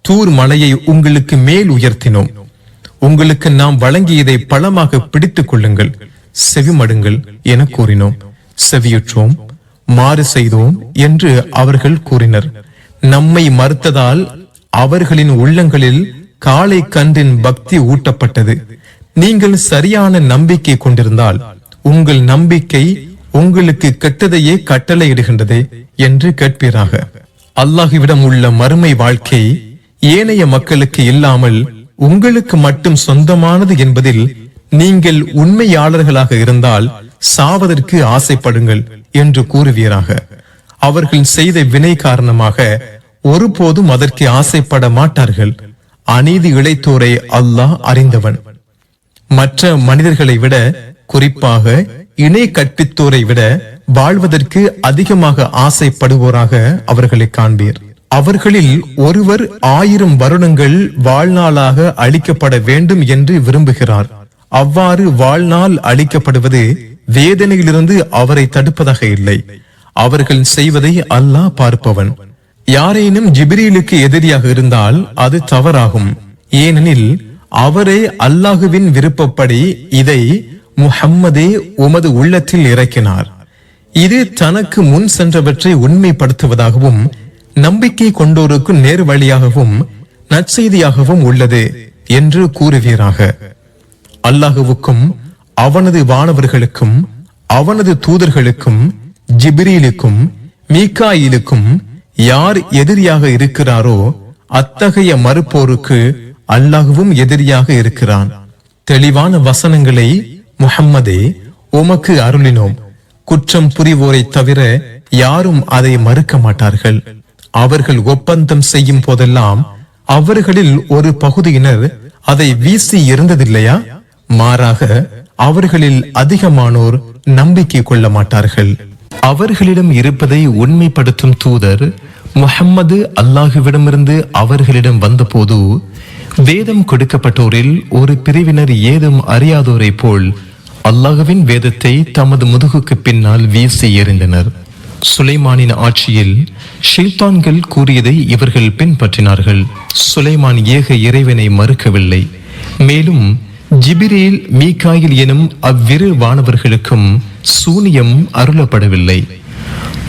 தூர் மலையை உங்களுக்கு மேல் உயர்த்தினோம். உங்களுக்கு நாம் வழங்கியதை பலமாக பிடித்துக் கொள்ளுங்கள், செவிமடுங்கள் என கூறினோம். செவியுற்றோம், மாறு செய்தோம் என்று அவர்கள் கூறினர். நம்மை மறுத்ததால் அவர்களின் உள்ளங்களில் காளை கன்றின் பக்தி ஊட்டப்பட்டது. நீங்கள் சரியான நம்பிக்கை கொண்டிருந்தால் உங்கள் நம்பிக்கை உங்களுக்கு கெட்டதையே கட்டளையிடுகின்றதே என்று கேட்பீராக. அல்லாஹுவிடம் உள்ள மறுமை வாழ்க்கை ஏனைய மக்களுக்கு இல்லாமல் உங்களுக்கு மட்டும் சொந்தமானது என்பதில் நீங்கள் உண்மையாளர்களாக இருந்தால் சாவதற்கு ஆசைப்படுங்கள் என்று கூறுவீராக. அவர்கள் செய்த வினை காரணமாக ஒருபோதும் அதற்கு ஆசைப்பட மாட்டார்கள். அநீதி இழைத்தோரை அல்லாஹ் அறிந்தவன். மற்ற மனிதர்களை விட, குறிப்பாக இணை கற்பித்தோரை விட வாழ்வதற்கு அதிகமாக ஆசைப்படுவோராக அவர்களை காண்பீர். அவர்களில் ஒருவர் 1000 வருடங்கள் வாழ்நாளாக அளிக்கப்பட வேண்டும் என்று விரும்புகிறார். அவ்வாறு வாழ்நாள் அளிக்கப்படுவது வேதனையிலிருந்து அவரை தடுப்பதாக இல்லை. அவர்கள் செய்வதை அல்லாஹ் பார்ப்பவன். யாரேனும் ஜிப்ரீலுக்கு எதிரியாக இருந்தால் அது தவறாகும். ஏனெனில் அவரே அல்லாஹுவின் விருப்பப்படி இதை முஹம்மதே உமது உள்ளத்தில் இறக்கினார். இது தனக்கு முன் சென்றவற்றை உண்மைப்படுத்துவதாகவும் நம்பிக்கை கொண்டோருக்கு நேர் வழியாகவும் நற்செய்தியாகவும் உள்ளது என்று கூறுவீராக. அல்லாஹுவுக்கும் அவனது வானவர்களுக்கும் அவனது தூதர்களுக்கும் ஜிப்ரீலுக்கும் மீகாயிலுக்கும் யார் எதிரியாக இருக்கிறாரோ அத்தகைய மறுப்போருக்கு அல்லாஹுவும் எதிரியாக இருக்கிறான். தெளிவான வசனங்களை முஹம்மதே உமக்கு அருளினோம். குற்றம் புரிவோரை தவிர யாரும் அதை மறுக்க மாட்டார்கள். அவர்கள் ஒப்பந்தம் செய்யும் போதெல்லாம் அவர்களில் ஒரு பகுதியினர் அதை வீசி எறிந்ததில்லையா? மாறாக அவர்களில் அதிகமானோர் நம்பிக்கை கொள்ள மாட்டார்கள். அவர்களிடம் இருப்பதை உண்மைப்படுத்தும் தூதர் முஹம்மது அல்லாஹுவிடமிருந்து அவர்களிடம் வந்தபோது வேதம் கொடுக்கப்பட்டோரில் ஒரு பிரிவினர் ஏதும் அறியாதோரை போல் அல்லாஹ்வின் வேதத்தை தமது முதுகுக்கு பின்னால் வீசி எறிந்தனர். சுலைமானின் ஆட்சியில் ஷைத்தான்கள் கூறியதை இவர்கள் பின்பற்றினார்கள். சுலைமான் ஏக இறைவனை மறுக்கவில்லை. மேலும் ஜிபிரீல், மீகாயில் எனும் அவ்விரு வானவர்களுக்கும் சூனியம் அருளப்படவில்லை.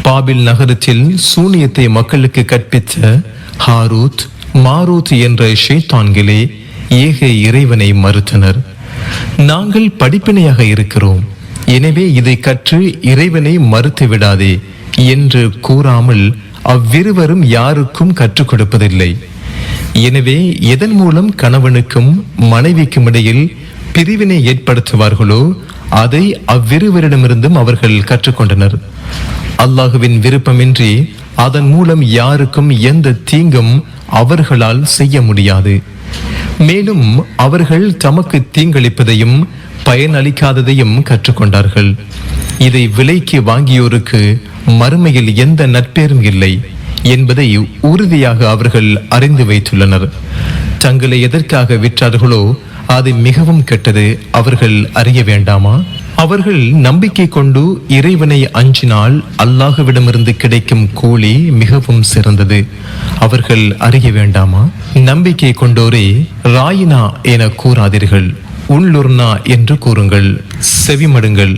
பாபில் நகரத்தில் சூனியத்தை மக்களுக்கு கற்பித்த ஹாரூத், மாரூத் என்ற ஷைத்தான்களே ஏக இறைவனை மறுத்தனர். நாங்கள் படிப்பினையாக இருக்கிறோம், எனவே இதை கற்று இறைவனை மறுத்து விடாதே என்று கூறாமல் அவ்விருவரும் யாருக்கும் கற்றுக் கொடுப்பதில்லை. எனவே எதன் மூலம் கணவனுக்கும் மனைவிக்கும் இடையில் பிரிவினை ஏற்படுத்துவார்களோ அதை அவ்விருவரிடமிருந்தும் அவர்கள் கற்றுக்கொண்டனர். அல்லாஹுவின் விருப்பமின்றி அதன் மூலம் யாருக்கும் எந்த தீங்கும் அவர்களால் செய்ய முடியாது. மேலும் அவர்கள் தமக்கு தீங்களிப்பதையும் பயனளிக்காததையும் கற்றுக்கொண்டார்கள். இதை விலைக்கு வாங்கியோருக்கு மறுமையில் எந்த நற்பேரும் இல்லை என்பதை உறுதியாக அவர்கள் அறிந்து வைத்துள்ளனர். தங்களை எதற்காக விற்றார்களோ அது மிகவும் கெட்டது, அவர்கள் அறிய வேண்டாமா? அவர்கள் நம்பிக்கை கொண்டு இறைவனை அஞ்சினால் அல்லாஹ்விடமிருந்து கிடைக்கும் கூலி மிகவும் சிறந்தது, அவர்கள் அறிய வேண்டாமா? நம்பிக்கை கொண்டோரே ராயினா என கூறாதீர்கள், உள்ளுர்னா என்று கூறுங்கள். செவிமடுங்கள்.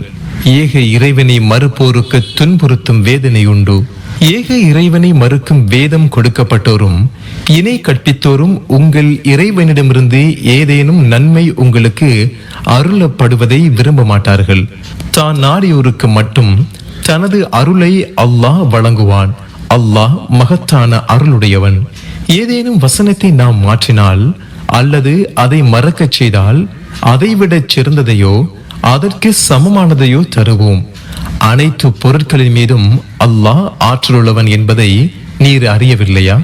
ஏக இறைவனை மறுப்போருக்கு துன்புறுத்தும் வேதனை உண்டு. ஏக இறைவனை மறுக்கும் வேதம் கொடுக்கப்பட்டோரும் இணை கற்பித்தோரும் உங்கள் இறைவனிடமிருந்து ஏதேனும் நன்மை உங்களுக்கு அருளப்படுவதை விரும்ப மாட்டார்கள். தான் நாடியோருக்கு மட்டும் தனது அருளை அல்லாஹ் வழங்குவான். அல்லாஹ் மகத்தான அருளுடையவன். ஏதேனும் வசனத்தை நாம் மாற்றினால் அல்லது அதை மறக்கச் செய்தால் அதைவிட சிறந்ததையோ அதற்கு சமமானதையோ தருவோம். அனைத்து பொருட்களின் மீதும் அல்லாஹ் ஆற்றலுள்ளவன் என்பதை நீர் அறியவில்லையா?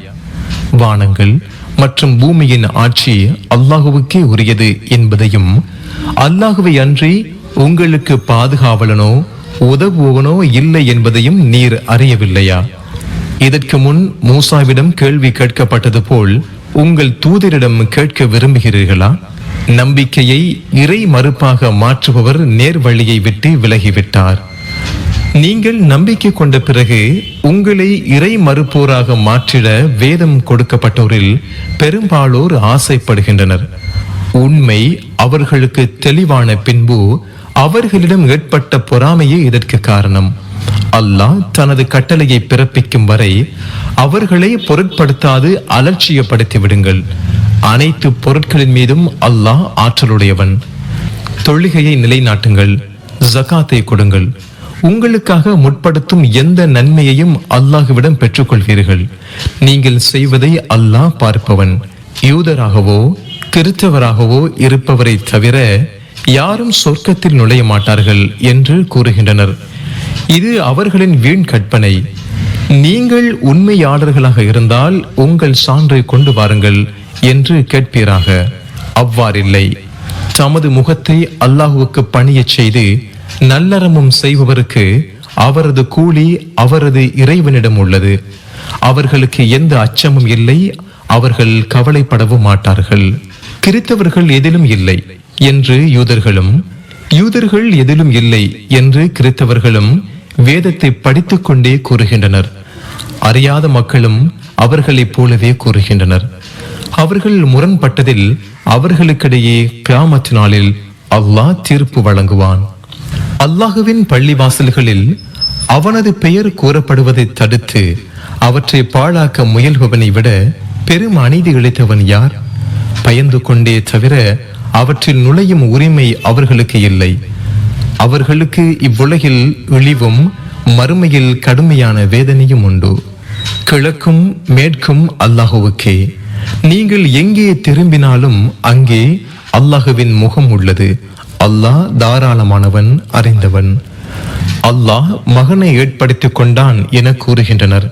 வானங்கள் மற்றும் பூமியின் ஆட்சி அல்லாஹுவுக்கே உரியது என்பதையும், அல்லாஹுவை அன்றி உங்களுக்கு பாதுகாவலனோ உதவுவனோ இல்லை என்பதையும் நீர் அறியவில்லையா? இதற்கு முன் மூசாவிடம் கேள்வி கேட்கப்பட்டது போல் உங்கள் தூதரிடம் கேட்க விரும்புகிறீர்களா? நம்பிக்கையை இறை மறுப்பாக மாற்றுபவர் நேர் வழியை விட்டு விலகிவிட்டார். நீங்கள் நம்பிக்கை கொண்ட பிறகு உங்களை இறை மறுப்போராக மாற்றிட வேதம் கொடுக்கப்பட்டோரில் பெரும்பாலோர் ஆசைப்படுகின்றனர். உண்மை அவர்களுக்கு தெளிவான பின்பு அவர்களிடம் ஏற்பட்ட பொறாமையே இதற்கு காரணம். அல்லாஹ் தனது கட்டளையை பிறப்பிக்கும் வரை அவர்களை பொருட்படுத்தாது அலட்சியப்படுத்தி விடுங்கள். அனைத்து பொருட்களின் மீதும் அல்லாஹ் ஆற்றலுடையவன். தொழுகையை நிலைநாட்டுங்கள், ஜகாத்தை கொடுங்கள். உங்களுக்காக முற்படுத்தும் எந்த நன்மையையும் அல்லாஹ்விடம் பெற்றுக்கொள்வீர்கள். நீங்கள் செய்வதை அல்லாஹ் பார்ப்பவன். யூதராகவோ கிறிஸ்தவராகவோ இருப்பவரை தவிர யாரும் சொர்க்கத்தில் நுழைய மாட்டார்கள் என்று கூறுகின்றனர். இது அவர்களின் வீண் கற்பனை. நீங்கள் உண்மையாளர்களாக இருந்தால் உங்கள் சான்றை கொண்டு வாருங்கள் என்று கேட்பீராக. அவ்வாறில்லை. தமது முகத்தை அல்லாஹுவுக்கு பணியச் செய்து நல்லறமும் செய்பவருக்கு அவரது கூலி அவரது இறைவனிடம் உள்ளது. அவர்களுக்கு எந்த அச்சமும் இல்லை, அவர்கள் கவலைப்படவும் மாட்டார்கள். கிறித்தவர்கள் எதிலும் இல்லை என்று யூதர்களும், யூதர்கள் எதிலும் இல்லை என்று கிறித்தவர்களும் வேதத்தை படித்துக் கொண்டே கூறுகின்றனர். அறியாத மக்களும் அவர்களைப் போலவே கூறுகின்றனர். அவர்கள் முரண்பட்டதில் அவர்களுக்கிடையே கியாமத் நாளில் அல்லாஹ் தீர்ப்பு வழங்குவான். அல்லாஹுவின் பள்ளிவாசல்களில் அவனது பெயர் கூறப்படுவதை தடுத்து அவற்றை பாழாக்க முயல்பவனை விட பெரும் அநீதி இழைத்தவன் யார்? பயந்து கொண்டே தவிர அவற்றில் நுழையும் உரிமை அவர்களுக்கு இல்லை. அவர்களுக்கு இவ்வுலகில் இழிவும் மறுமையில் கடுமையான வேதனையும் உண்டு. கிழக்கும் மேற்கும் அல்லாஹுவுக்கே. நீங்கள் எங்கே திரும்பினாலும் அங்கே அல்லாஹுவின் முகம் உள்ளது. அல்லாஹ் தாராளமானவன், அறிந்தவன். அல்லாஹ் மகனை ஏற்படுத்திக் கொண்டான் என கூறுகின்றனர்.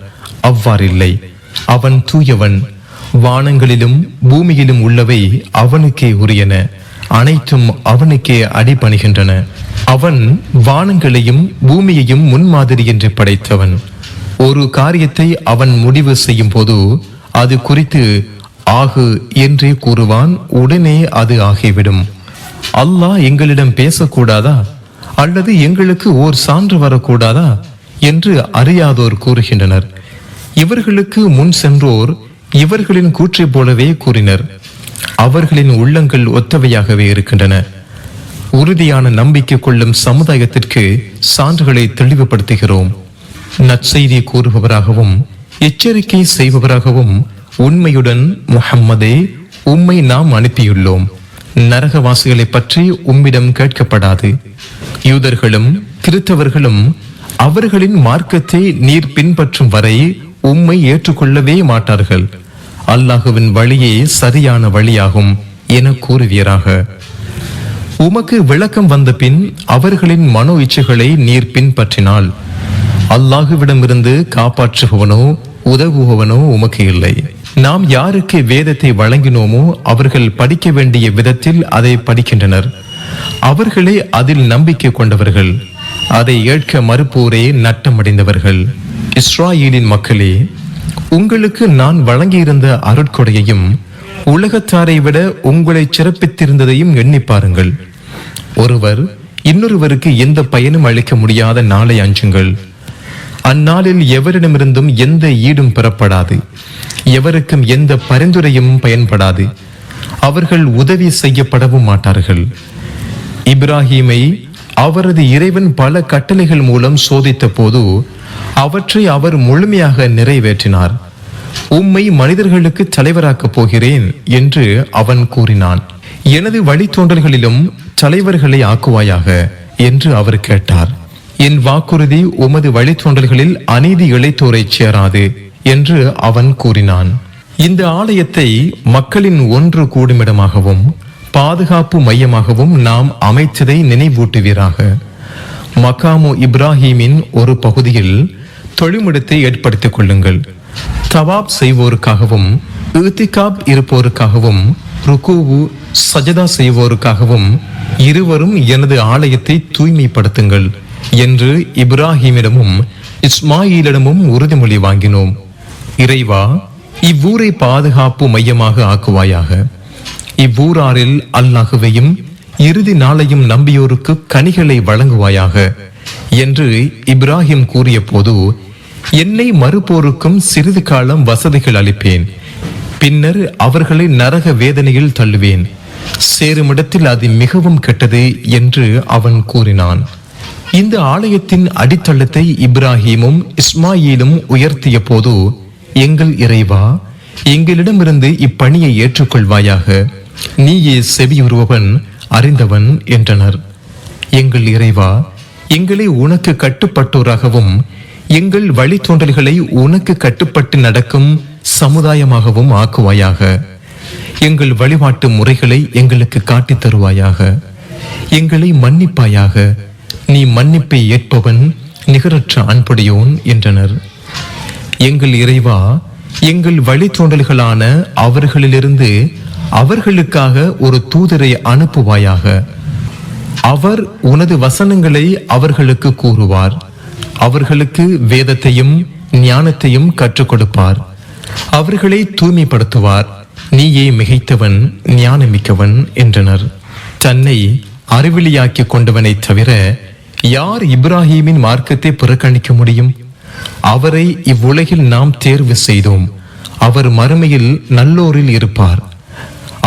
அவ்வாறில்லை. அவன் தூயவன். வானங்களிலும் பூமியிலும் உள்ளவை அவனுக்கே உரியன. அனைத்தும் அவனுக்கே அடிபணிகின்றன. அவன் வானங்களையும் பூமியையும் முன்மாதிரி என்று படைத்தவன். ஒரு காரியத்தை அவன் முடிவு செய்யும் போது அது குறித்து ஆகு என்றே கூறுவான், உடனே அது ஆகிவிடும். அல்லாஹ் எங்களிடம் பேசக்கூடாதா அல்லது எங்களுக்கு ஓர் சான்று வரக்கூடாதா என்று அறியாதோர் கூறுகின்றனர். இவர்களுக்கு முன் சென்றோர் இவர்களின் கூற்றை போலவே கூறினர். அவர்களின் உள்ளங்கள் ஒத்தவையாகவே இருக்கின்றன. உறுதியான நம்பிக்கை கொள்ளும் சமுதாயத்திற்கு சான்றுகளை தெளிவுபடுத்துகிறோம். நற்செய்தி கூறுபவராகவும் எச்சரிக்கை செய்பவராகவும் உண்மையுடன் முஹம்மதே உம்மை நாம் அனுப்பியுள்ளோம். நரகவாசிகளை பற்றி உம்மிடம் கேட்கப்படாது. யூதர்களும் கிறித்தவர்களும் அவர்களின் மார்க்கத்தை நீர் பின்பற்றும் வரை உம்மை ஏற்றுக்கொள்ளவே மாட்டார்கள். அல்லாஹுவின் வழியே சரியான வழியாகும் என கூறுவீராக. உமக்கு விளக்கம் வந்த பின் அவர்களின் மனோ இச்சைகளை நீர் பின்பற்றினால் அல்லாஹுவிடமிருந்து காப்பாற்றுபவனோ உதவுபவனோ உமக்கு இல்லை. நாம் யாருக்கு வேதத்தை வழங்கினோமோ அவர்கள் படிக்க வேண்டிய விதத்தில் அதை படிக்கின்றனர். அவர்களே அதில் நம்பிக்கை கொண்டவர்கள். அதை ஏற்க மறுப்போரே நட்டமடைந்தவர்கள். இஸ்ராயேலின் மக்களே, உங்களுக்கு நான் வழங்கியிருந்த அருட்கொடையையும் உலகத்தாரை விட உங்களை சிறப்பித்திருந்ததையும் எண்ணி பாருங்கள். ஒருவர் இன்னொருவருக்கு எந்த பயனும் அளிக்க முடியாத நாளை அஞ்சுங்கள். அந்நாளில் எவரிடமிருந்தும் எந்த ஈடும் பெறப்படாது, எவருக்கும் எந்த பரிந்துரையும் பயன்படாது. அவர்கள் உதவி செய்யப்படவும் மாட்டார்கள். இப்ராஹீமை அவரது இறைவன் பல கட்டளைகள் மூலம் சோதித்த போது அவற்றை அவர் முழுமையாக நிறைவேற்றினார். உம்மை மனிதர்களுக்கு தலைவராக்கப் போகிறேன் என்று அவன் கூறினான். எனது வழித்தோன்றல்களிலும் தலைவர்களை ஆக்குவாயாக என்று அவர் கேட்டார். என் வாக்குறுதி உமது வழித்தோன்றல்களில் அநீதி இழைத்தோரை சேராது என்று அவன் கூறினான். இந்த ஆலயத்தை மக்களின் ஒன்று கூடுமிடமாகவும் பாதுகாப்பு மையமாகவும் நாம் அமைத்ததை நினைவூட்டுவீராக. மகாமு இப்ராஹீமின் ஒரு பகுதியில் தொழில்முடத்தை ஏற்படுத்திக் கொள்ளுங்கள். தவாப் செய்வோருக்காகவும் இத்திகாப் இருப்போருக்காகவும் ருக்கூவு சஜதா செய்வோருக்காகவும் இருவரும் எனது ஆலயத்தை தூய்மைப்படுத்துங்கள் என்று இப்ராஹீமிடமும் இஸ்மாயிலிடமும் உறுதிமொழி வாங்கினோம். இறைவா, இவ்வூரை பாதுகாப்பு மையமாக ஆக்குவாயாக. இவ்வூராரில் அல்லாஹுவையும் இறுதி நாளையும் நம்பியோருக்கு கனிகளை வழங்குவாயாக என்று இப்ராஹிம் கூறிய போது, என்னை மறுப்போருக்கும் சிறிது காலம் வசதிகள் அளிப்பேன், பின்னர் அவர்களை நரக வேதனையில் தள்ளுவேன், சேருமிடத்தில் அது மிகவும் கெட்டது என்று அவன் கூறினான். இந்த ஆலயத்தின் அடித்தளத்தை இப்ராஹீமும் இஸ்மாயிலும் உயர்த்திய போது, எங்கள் இறைவா, எங்களிடமிருந்து இப்பணியை ஏற்றுக்கொள்வாயாக, நீயே செவியுறுபவன் அறிந்தவன் என்றனர். எங்கள் இறைவா, எங்களை உனக்கு கட்டுப்பட்டோராகவும் எங்கள் வழித்தோன்றல்களை உனக்கு கட்டுப்பட்டு நடக்கும் சமுதாயமாகவும் ஆக்குவாயாக. எங்கள் வழிபாட்டு முறைகளை எங்களுக்கு காட்டித் தருவாயாக. எங்களை மன்னிப்பாயாக, நீ மன்னிப்பை ஏற்பவன், நிகரற்ற அன்புடையோன் என்றனர். எங்கள் இறைவா, எங்கள் வழித்தோன்றல்களான அவர்களிலிருந்து அவர்களுக்காக ஒரு தூதரை அனுப்புவாயாக. அவர் உனது வசனங்களை அவர்களுக்கு கூறுவார், அவர்களுக்கு வேதத்தையும் ஞானத்தையும் கற்றுக் கொடுப்பார், அவர்களை தூய்மைப்படுத்துவார், நீயே மிகைத்தவன், ஞானமிக்கவன் என்றனர். தன்னை அறிவிலியாக்கி கொண்டவனை தவிர யார் இப்ராஹீமின் மார்க்கத்தை புறக்கணிக்க முடியும்? அவரை இவ்வுலகில் நாம் தேர்வு செய்தோம். அவர் மறுமையில் நல்லோரில் இருப்பார்.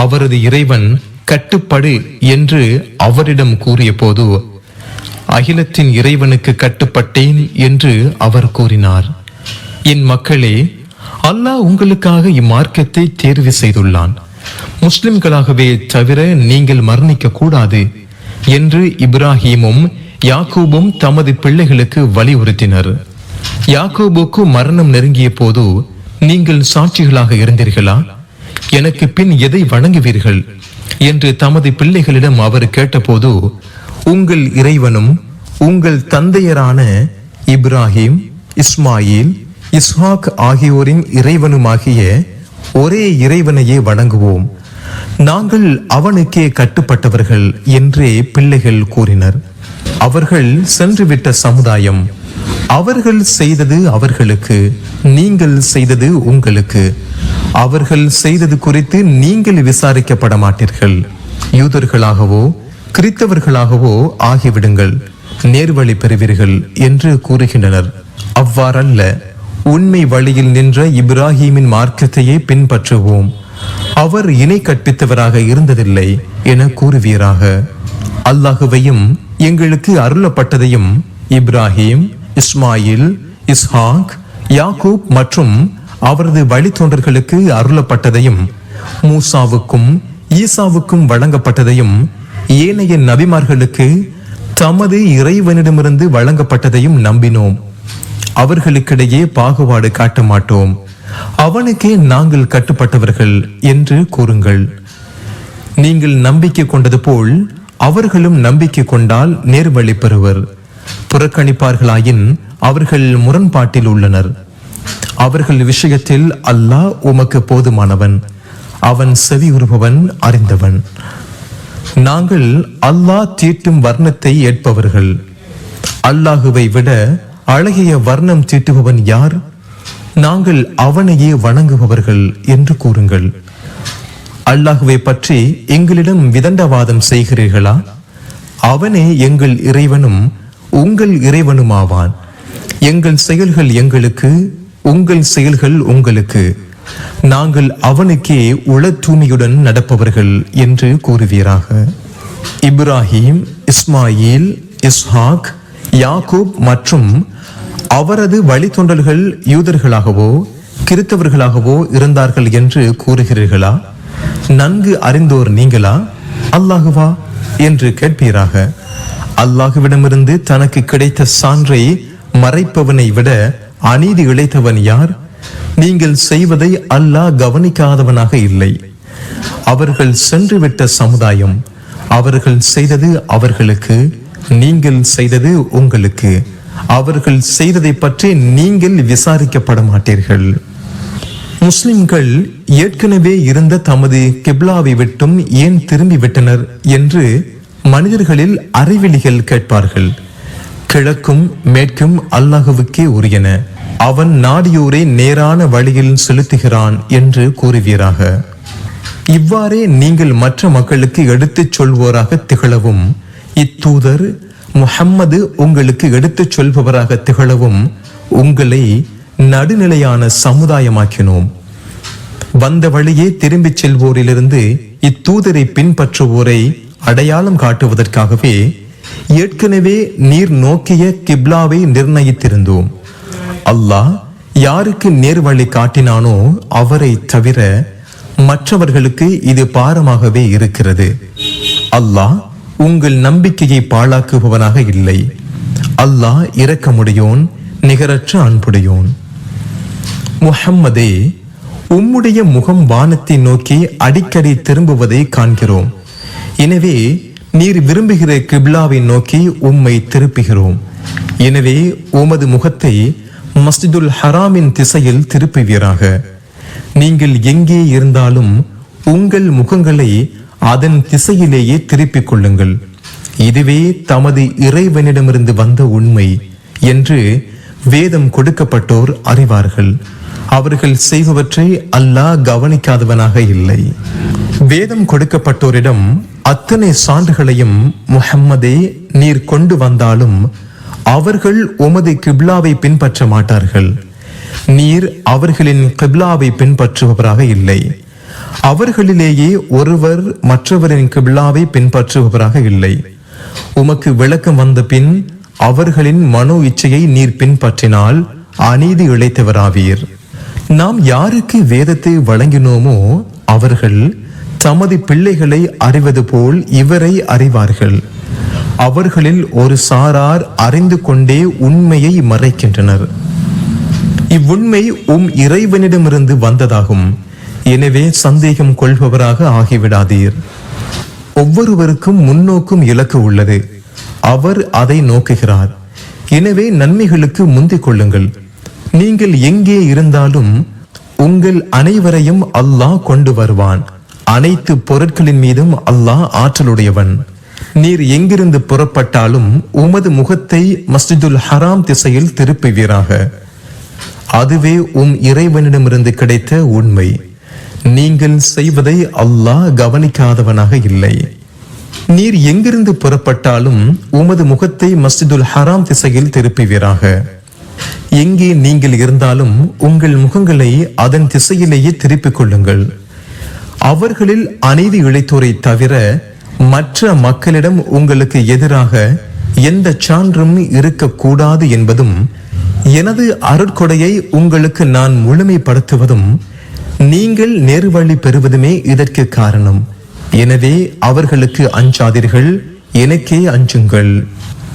அவரது இறைவன் கட்டுப்படு என்று அவரிடம் கூறிய போது, அகிலத்தின் இறைவனுக்கு கட்டுப்பட்டேன் என்று அவர் கூறினார். என் மக்களே, அல்லாஹ் உங்களுக்காக இம்மார்க்கத்தை தேர்வு செய்துள்ளான். முஸ்லிம்களாகவே தவிர நீங்கள் மரணிக்க கூடாது என்று இப்ராஹீமும் யாக்கூபும் தமது பிள்ளைகளுக்கு வலியுறுத்தினர். யாக்கூபுக்கு மரணம் நெருங்கிய போது, நீங்கள் சாட்சிகளாக இருந்தீர்களா? எனக்கு பின் எதை வணங்குவீர்கள் என்று தமது பிள்ளைகளிடம் அவர் கேட்டபோது, உங்கள் இறைவனும் உங்கள் தந்தையரான இப்ராஹிம், இஸ்மாயில், இஸ்ஹாக் ஆகியோரின் இறைவனுமாகிய ஒரே இறைவனையே வணங்குவோம், நாங்கள் அவனுக்கே கட்டுப்பட்டவர்கள் என்றே பிள்ளைகள் கூறினர். அவர்கள் சென்றுவிட்ட சமுதாயம், அவர்கள் செய்தது அவர்களுக்கு, நீங்கள் செய்தது உங்களுக்கு. அவர்கள் செய்தது குறித்து நீங்கள் விசாரிக்கப்பட மாட்டீர்கள். யூதர்களாகவோ கிறித்தவர்களாகவோ ஆகிவிடுங்கள், நேர்வழி பெறுவீர்கள் என்று கூறுகின்றனர். அவ்வாறல்ல, உண்மை வழியில் நின்ற இப்ராஹீமின் மார்க்கத்தையே பின்பற்றுவோம், அவர் இணை கற்பித்தவராக இருந்ததில்லை என கூறுவீராக. அல்லாஹுவையும் எங்களுக்கு அருளப்பட்டதையும் இப்ராஹிம், இஸ்மாயில், இஸ்ஹாக், யாக்கூப் மற்றும் அவரது வழித்தோன்றர்களுக்கு அருளப்பட்டதையும் மூசாவுக்கும் ஈசாவுக்கும் வழங்கப்பட்டதையும் ஏனைய நபிமார்களுக்கு தமது இறைவனிடமிருந்து வழங்கப்பட்டதையும் நம்பினோம். அவர்களுக்கிடையே பாகுபாடு காட்ட மாட்டோம், அவனுக்கே நாங்கள் கட்டுப்பட்டவர்கள் என்று கூறுங்கள். நீங்கள் நம்பிக்கை கொண்டது போல் அவர்களும் நம்பிக்கை கொண்டால் நேர்வழி பெறுவர். புறக்கணிப்பார்களாயின் அவர்கள் முரண்பாட்டில் உள்ளனர். அவர்கள் விஷயத்தில் அல்லாஹ் உமக்கு போதுமானவன், அவன் செவியுறுபவன், அறிந்தவன். நாங்கள் அல்லாஹ் தீட்டும் வர்ணத்தை ஏற்பவர்கள். அல்லாஹுவை விட அழகிய வர்ணம் தீட்டுபவன் யார்? நாங்கள் அவனையே வணங்குபவர்கள் என்று கூறுங்கள். அல்லாஹுவை பற்றி எங்களிடம் விதண்டவாதம் செய்கிறீர்களா? அவனே எங்கள் இறைவனும் உங்கள் இறைவனுமாவான். எங்கள் செயல்கள் எங்களுக்கு, உங்கள் செயல்கள் உங்களுக்கு. நாங்கள் அவனுக்கே உள தூய்மையுடன் நடப்பவர்கள் என்று கூறுவீராக. இப்ராஹிம், இஸ்மாயில், இஸ்ஹாக், யாக்கூப் மற்றும் அவரது வழித்தோன்றல்கள் யூதர்களாகவோ கிறித்தவர்களாகவோ இருந்தார்கள் என்று கூறுகிறீர்களா? நன்கு அறிந்தோர் நீங்களா, அல்லாஹுவா என்று கேட்பீராக. அல்லாஹுவிடமிருந்து தனக்கு கிடைத்த சான்றை மறைப்பவனை விட அநீதி இழைத்தவன் யார்? நீங்கள் செய்வதை அல்லாஹ் கவனிக்காதவனாக இல்லை. அவர்கள் சென்றுவிட்ட சமுதாயம், அவர்கள் செய்தது அவர்களுக்கு, நீங்கள் செய்தது உங்களுக்கு. அவர்கள் செய்ததை பற்றி நீங்கள் விசாரிக்கப்பட மாட்டீர்கள். முஸ்லிம்கள் ஏற்கனவே இருந்த தமது கிப்லாவை விட்டும் ஏன் திரும்பி விட்டனர் என்று மனிதர்களில் அறிவிலிகள் கேட்பார்கள். கிழக்கும் மேற்கும் அல்லாஹுவுக்கே உரியன, அவன் நாடியோரை நேரான வழியில் செலுத்துகிறான் என்று கூறுவீராக. இவ்வாறே நீங்கள் மற்ற மக்களுக்கு எடுத்துச் சொல்வோராக திகழவும், இத்தூதர் முஹம்மது உங்களுக்கு எடுத்துச் சொல்பவராக திகழவும் உங்களை நடுநிலையான சமுதாயமாக்கினோம். வந்த வழியே திரும்பிச் செல்வோரிலிருந்து இத்தூதரை பின்பற்றுவோரை அடையாளம் காட்டுவதற்காகவே ஏற்கனவே நீர் நோக்கிய கிப்லாவை நிர்ணயித்திருந்தோம். அல்லாஹ் யாருக்கு நேர்வழி காட்டினானோ அவரை தவிர மற்றவர்களுக்கு இது பாரமாகவே இருக்கிறது. அல்லாஹ் உங்கள் நம்பிக்கையை பாழாக்குபவனாக இல்லை. அல்லாஹ் இரக்கமுடையோன், நிகரற்ற அன்புடையோன். முஹம்மதே, உம்முடைய முகம் வானத்தை நோக்கி அடிக்கடி திரும்புவதை காண்கிறோம். எனவே நீர் விரும்புகிற கிப்லாவை நோக்கி உம்மை திருப்புகிறோம். எனவே உமது முகத்தை மஸ்ஜிதுல் ஹராமின் திசையில் திருப்புவீராக. நீங்கள் எங்கே இருந்தாலும் உங்கள் முகங்களை அதன் திசையிலேயே திருப்பிக் கொள்ளுங்கள். இதுவே தமது இறைவனிடமிருந்து வந்த உண்மை என்று வேதம் கொடுக்கப்பட்டோர் அறிவார்கள். அவர்கள் செய்பவற்றை அல்லாஹ் கவனிக்காதவனாக இல்லை. வேதம் கொடுக்கப்பட்டோரிடம் அத்தனை சான்றுகளையும் முஹம்மதே நீர் கொண்டு வந்தாலும் அவர்கள் உமது கிப்லாவை பின்பற்ற மாட்டார்கள். நீர் அவர்களின் கிப்லாவை பின்பற்றுபவராக இல்லை. அவர்களிலேயே ஒருவர் மற்றவரின் கிப்லாவை பின்பற்றுபவராக இல்லை. உமக்கு விளக்கம் வந்த பின் அவர்களின் மனோ இச்சையை நீர் பின்பற்றினால் அநீதி இழைத்தவராவீர். நாம் யாருக்கு வேதத்தை வழங்கினோமோ அவர்கள் தமது பிள்ளைகளை அறிவது போல் இவரை அறிவார்கள். அவர்களில் ஒரு சாரார் அறிந்து கொண்டே உண்மையை மறைக்கின்றனர். இவ்வுண்மை இறைவனிடமிருந்து வந்ததாகும். எனவே சந்தேகம் கொள்பவராக ஆகிவிடாதீர். ஒவ்வொருவருக்கும் முன்னோக்கும் இலக்கு உள்ளது. அவர் அதை நோக்குகிறார். எனவே நன்மைகளுக்கு முந்திக் கொள்ளுங்கள். நீங்கள் எங்கே இருந்தாலும் உங்கள் அனைவரையும் அல்லாஹ் கொண்டு வருவான். அனைத்து பொருட்களின் மீதும் அல்லாஹ் ஆற்றலுடையவன். நீர் எங்கிருந்து புறப்பட்டாலும் உமது முகத்தை மஸ்ஜிதுல் ஹராம் திசையில் திருப்புவீராக. அதுவே இறைவனிடமிருந்து கிடைத்த உண்மை. நீங்கள் செய்வதை அல்லாஹ் கவனிக்காதவனாக இல்லை. நீர் எங்கிருந்து புறப்பட்டாலும் உமது முகத்தை மஸ்ஜிதுல் ஹராம் திசையில் திருப்புவீராக. எங்கே நீங்கள் இருந்தாலும் உங்கள் முகங்களை அதன் திசையிலேயே திருப்பிக் கொள்ளுங்கள். அவர்களில் அநீதி இழைத்தோரை தவிர மற்ற மக்களிடம் உங்களுக்கு எதிராக எந்த சான்றும் இருக்கக்கூடாது என்பதும், எனது அருட்கொடையை உங்களுக்கு நான் முழுமைப்படுத்துவதும், நீங்கள் நேர்வழி பெறுவதுமே இதற்கு காரணம். எனவே அவர்களுக்கு அஞ்சாதீர்கள், எனக்கே அஞ்சுங்கள்.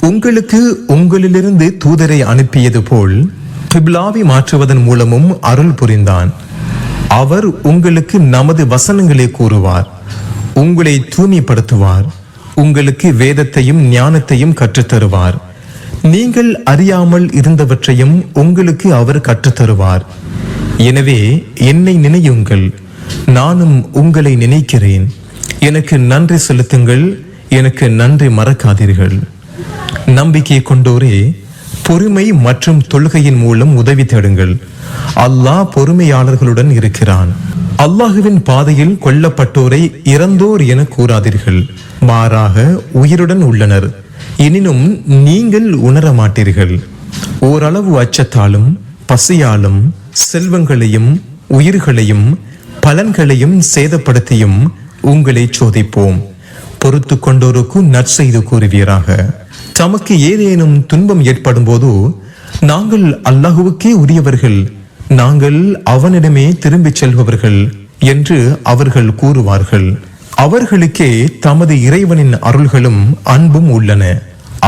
உங்களுக்கு உங்களிலிருந்து தூதரை அனுப்பியது போல் கிப்லாவை மாற்றுவதன் மூலமும் அருள் புரிந்தான். அவர் உங்களுக்கு நமது வசனங்களை கூறுவார், உங்களை தூய்மைப்படுத்துவார், உங்களுக்கு வேதத்தையும் ஞானத்தையும் கற்றுத்தருவார். நீங்கள் அறியாமல் இருந்தவற்றையும் உங்களுக்கு அவர் கற்றுத்தருவார். எனவே என்னை நினையுங்கள், நானும் உங்களை நினைக்கிறேன். எனக்கு நன்றி செலுத்துங்கள், எனக்கு நன்றி மறக்காதீர்கள். நம்பிக்கை கொண்டோரே, பொறுமை மற்றும் தொழுகையின் மூலம் உதவி தேடுங்கள். அல்லாஹ் பொறுமையாளர்களுடன் இருக்கிறான். அல்லாஹுவின் பாதையில் கொல்லப்பட்டோரை இறந்தோர் என கூறாதீர்கள், மாறாக உயிருடன் உள்ளனர். எனினும் நீங்கள் உணர மாட்டீர்கள். ஓரளவு அச்சத்தாலும் பசியாலும் செல்வங்களையும் உயிர்களையும் பலன்களையும் சேதப்படுத்தியும் உங்களை சோதிப்போம். பொறுத்து கொண்டோருக்கு நற்செய்து கூறுவீராக. தமக்கு ஏதேனும் துன்பம் ஏற்படும் போது நாங்கள் அல்லாஹுவுக்கே உரியவர்கள், நாங்கள் அவனிடமே திரும்பிச் செல்பவர்கள் என்று அவர்கள் கூறுவார்கள். அவர்களுக்கே தமது இறைவனின் அருள்களும் அன்பும் உள்ளன.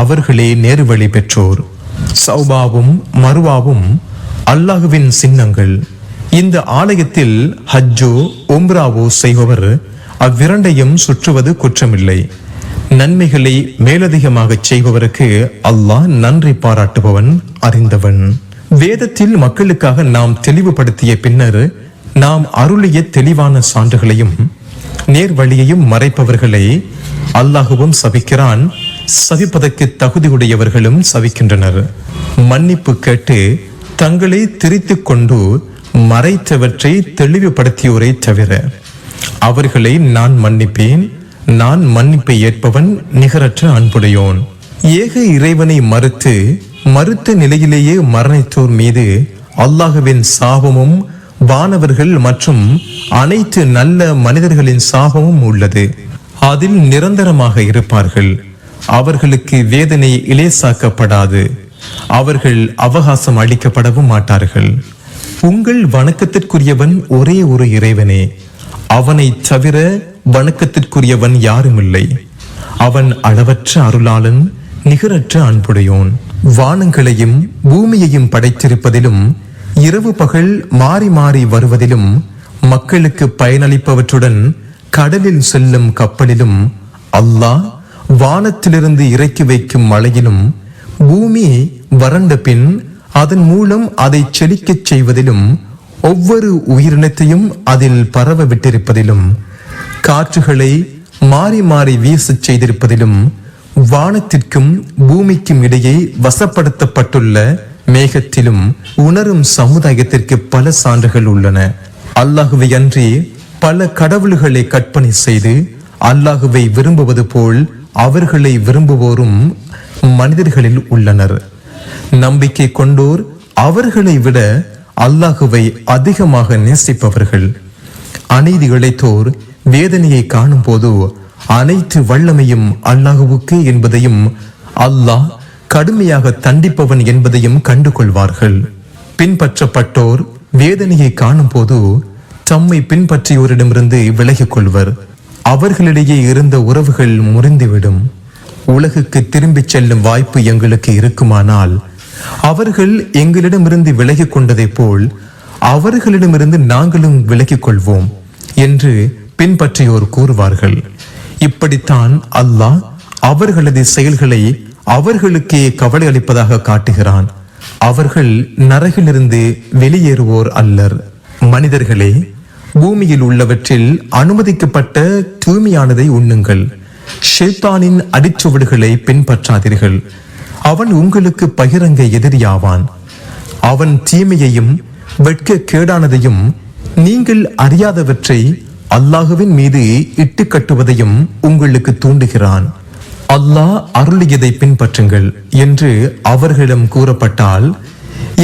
அவர்களே நேர்வழி பெற்றோர். சௌபாவும் மருவாவும் அல்லாஹுவின் சின்னங்கள். இந்த ஆலயத்தில் ஹஜ்ஜோ உம்ராவோ செய்பவர் அவ்விரண்டையும் சுற்றுவது குற்றமில்லை. நன்மைகளை மேலதிகமாக செய்பவருக்கு அல்லாஹ் நன்றி பாராட்டுபவன், அறிந்தவன். வேதத்தில் மக்களுக்காக நாம் தெளிவுபடுத்திய பின்னர் நாம் அருளிய தெளிவான சான்றுகளையும் நேர்வழியையும் மறைப்பவர்களை அல்லாஹுவும் சபிக்கிறான். சபிப்பதற்கு தகுதியுடையவர்களும் சபிக்கின்றனர். மன்னிப்பு கேட்டு தங்களை திரித்துக் கொண்டு மறைத்தவற்றை தெளிவுபடுத்தியோரை தவிர அவர்களை நான் மன்னிப்பேன். நான் மன்னிப்பை ஏற்பவன், நிகரற்ற அன்புடையோன். ஏக இறைவனை மறுத்த நிலையிலேயே மரணித்தோர் மீது அல்லாஹுவின் சாபமும் வானவர்கள் மற்றும் அனைத்து நல்ல மனிதர்களின் சாபமும் உள்ளது. அதில் நிரந்தரமாக இருப்பார்கள். அவர்களுக்கு வேதனை இலேசாக்கப்படாது. அவர்கள் அவகாசம் அளிக்கப்படவும் மாட்டார்கள். உங்கள் வணக்கத்திற்குரியவன் ஒரே ஒரு இறைவனே. அவனை தவிர வணக்கத்திற்குரியவன் யாருமில்லை. அவன் அளவற்ற அருளாளன், நிகரற்ற அன்புடையோன். வானங்களையும் பூமியையும் படைத்திருப்பதிலும் இரவு பகல் மாறி மாறி வருவதிலும் மக்களுக்கு பயனளிப்பவற்றுடன் கடலில் செல்லும் கப்பலிலும் அல்லாஹ் வானத்திலிருந்து இறக்கி வைக்கும் மழையிலும் பூமி வறண்ட பின் அதன் மூலம் அதை செழிக்கச் செய்வதிலும் ஒவ்வொரு உயிரினத்தையும் அதில் பரவ விட்டிருப்பதிலும் காற்றுகளை மாறி மாறி வீசச் செய்திருப்பதிலும் வானத்திற்கும் பூமிக்கும் இடையே வசப்படுத்தப்பட்டுள்ள மேகத்திலும் உணரும் சமுதாயத்திற்கு பல சான்றுகள் உள்ளன. அல்லாஹுவை அன்றி பல கடவுள்களை கற்பனை செய்து அல்லாஹுவை விரும்புவது போல் அவர்களை விரும்புவோரும் மனிதர்களில் உள்ளனர். நம்பிக்கை கொண்டோர் அவர்களை விட அல்லாஹுவை அதிகமாக நேசிப்பவர்கள். அநீதி இழைத்தோர் வேதனையை காணும் போது அனைத்து வல்லமையும் அல்லாஹுவுக்கு என்பதையும் அல்லாஹ் கடுமையாக தண்டிப்பவன் என்பதையும் கண்டு கொள்வார்கள். பின்பற்றப்பட்டோர் வேதனையை காணும் போது தம்மை பின்பற்றியோரிடமிருந்து விலகிக் கொள்வர். அவர்களிடையே இருந்த உறவுகள் முறிந்துவிடும். உலகுக்கு திரும்பிச் செல்லும் வாய்ப்பு எங்களுக்கு இருக்குமானால் அவர்கள் எங்களிடமிருந்து விலகிக் கொண்டதை போல் அவர்களிடமிருந்து நாங்களும் விலகிக் கொள்வோம் என்று பின்பற்றியோர் கூறுவார்கள். இப்படித்தான் அல்லாஹ் அவர்களது செயல்களை அவர்களுக்கே கவலை அளிப்பதாக காட்டுகிறான். அவர்கள் நரகிலிருந்து வெளியேறுவோர் அல்லர். மனிதர்களே, பூமியில் உள்ளவற்றில் அனுமதிக்கப்பட்ட தூய்மையானதை உண்ணுங்கள். ஷைத்தானின் அடிச்சுவடுகளை பின்பற்றாதீர்கள். அவன் உங்களுக்கு பகிரங்க எதிரியாவான். அவன் தீமையையும் வெட்க கேடானதையும் நீங்கள் அறியாதவற்றை அல்லாஹ்வின் மீது இட்டு கட்டுவதையும் உங்களுக்கு தூண்டுகிறான். அல்லாஹ் அருளியதை பின்பற்றுங்கள் என்று அவர்களிடம் கூறப்பட்டால்,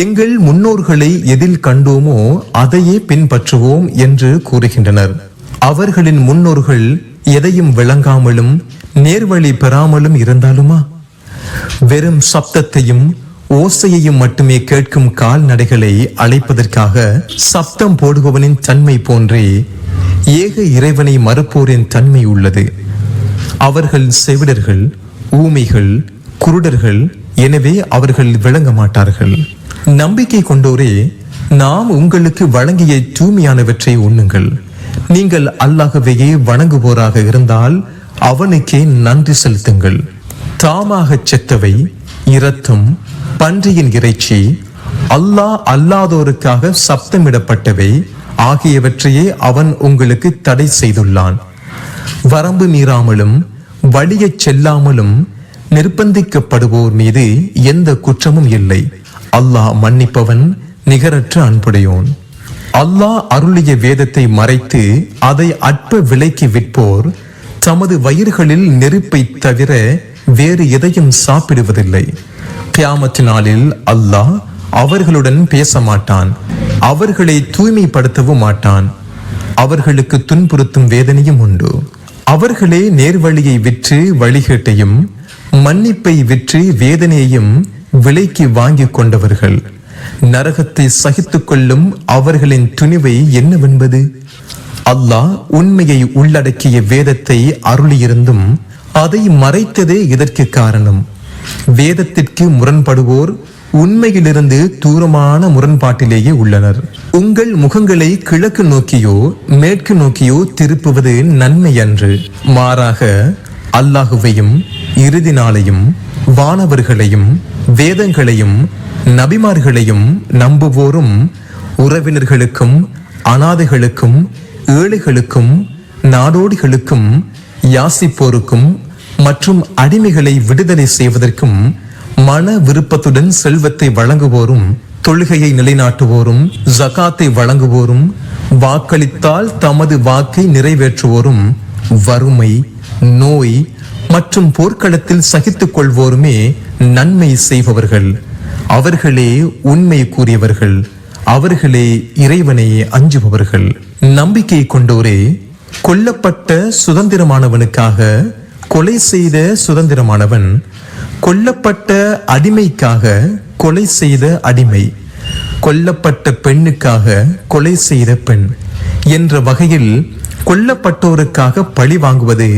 எங்கள் முன்னோர்களை எதில் கண்டோமோ அதையே பின்பற்றுவோம் என்று கூறுகின்றனர். அவர்களின் முன்னோர்கள் எதையும் விளங்காமலும் நேர்வழி பெறாமலும் இருந்தாலுமா? வெறும் சப்தத்தையும் ஓசையையும் மட்டுமே கேட்கும் கால்நடைகளை அழைப்பதற்காக சப்தம் போடுபவனின் தன்மை போன்றே ஏக இறைவனை மறுப்போரின் தன்மை உள்ளது. அவர்கள் செவிடர்கள், ஊமைகள், குருடர்கள், எனவே அவர்கள் விளங்க மாட்டார்கள். நம்பிக்கை கொண்டோரே, நாம் உங்களுக்கு வழங்கிய தூய்மையானவற்றை உண்ணுங்கள். நீங்கள் அல்லாஹ்வையே வணங்குவோராக இருந்தால் அவனுக்கே நன்றி செலுத்துங்கள். தாமாக செத்தவை, இரத்தம், பன்றியின் இறைச்சி, அல்லாஹ் அல்லாதோருக்காக சப்தமிடப்பட்டவை ஆகியவற்றையே அவன் உங்களுக்கு தடை செய்துள்ளான். வரம்பு மீறாமலும் வழியச் செல்லாமலும் நிர்பந்திக்கப்படுவோர் மீது எந்த குற்றமும் இல்லை. அல்லாஹ் மன்னிப்பவன், நிகரற்ற அன்புடையோன். அல்லாஹ் அருளிய வேதத்தை மறைத்து அதை அற்ப விலைக்கு விற்போர் தமது வயிறுகளில் நெருப்பை தவிர வேறு எதையும் சாப்பிடுவதில்லை. கியாமத் நாளில் அல்லாஹ் அவர்களுடன் பேச மாட்டான், அவர்களை தூய்மைப்படுத்தவும் மாட்டான். அவர்களுக்கு துன்புறுத்தும் வேதனையும் உண்டு. அவர்களே நேர்வழியை விற்று வழிகேட்டையும் மன்னிப்பை விற்று வேதனையையும் விலைக்கு வாங்கி கொண்டவர்கள். நரகத்தை சகித்துக் கொள்ளும் அவர்களின் துணிவை என்னவென்பது? அல்லாஹ் உண்மையை உள்ளடக்கிய வேதத்தை அருளியிருந்தும் அதை மறைத்ததே இதற்கு காரணம். வேதத்திற்கு முரண்படுவோர் உண்மையிலிருந்து தூரமான முரண்பாட்டிலேயே உள்ளனர். உங்கள் முகங்களை கிழக்கு நோக்கியோ மேற்கு நோக்கியோ திருப்புவது நன்மை அன்று. மாறாக அல்லாஹுவையும் இறுதி நாளையும் வானவர்களையும் வேதங்களையும் நபிமார்களையும் நம்புவோரும் உறவினர்களுக்கும் அனாதைகளுக்கும் ஏழைகளுக்கும் நாடோடிகளுக்கும் யாசிப்போருக்கும் மற்றும் அடிமைகளை விடுதலை செய்வதற்கும் மன விருப்பத்துடன் செல்வத்தை வழங்குவோரும் தொழுகையை நிலைநாட்டுவோரும் ஜகாத்தை வழங்குவோரும் வாக்களித்தால் தமது வாக்கை நிறைவேற்றுவோரும் வறுமை, நோய் மற்றும் போர்க்களத்தில் சகித்துக் கொள்வோருமே நன்மை செய்பவர்கள். அவர்களே உண்மை கூறியவர்கள், அவர்களே இறைவனை அஞ்சுபவர்கள். நம்பிக்கை கொண்டோரே, கொல்லப்பட்ட சுதந்திரமானவனுக்காக கொலை செய்த சுதந்திரமானவன், கொல்லப்பட்ட அடிமைக்காக கொலை செய்த அடிமை, கொல்லப்பட்ட பெண்ணுக்காக கொலை செய்த பெண் என்ற வகையில் கொல்லப்பட்டோருக்காக பழி வாங்குவது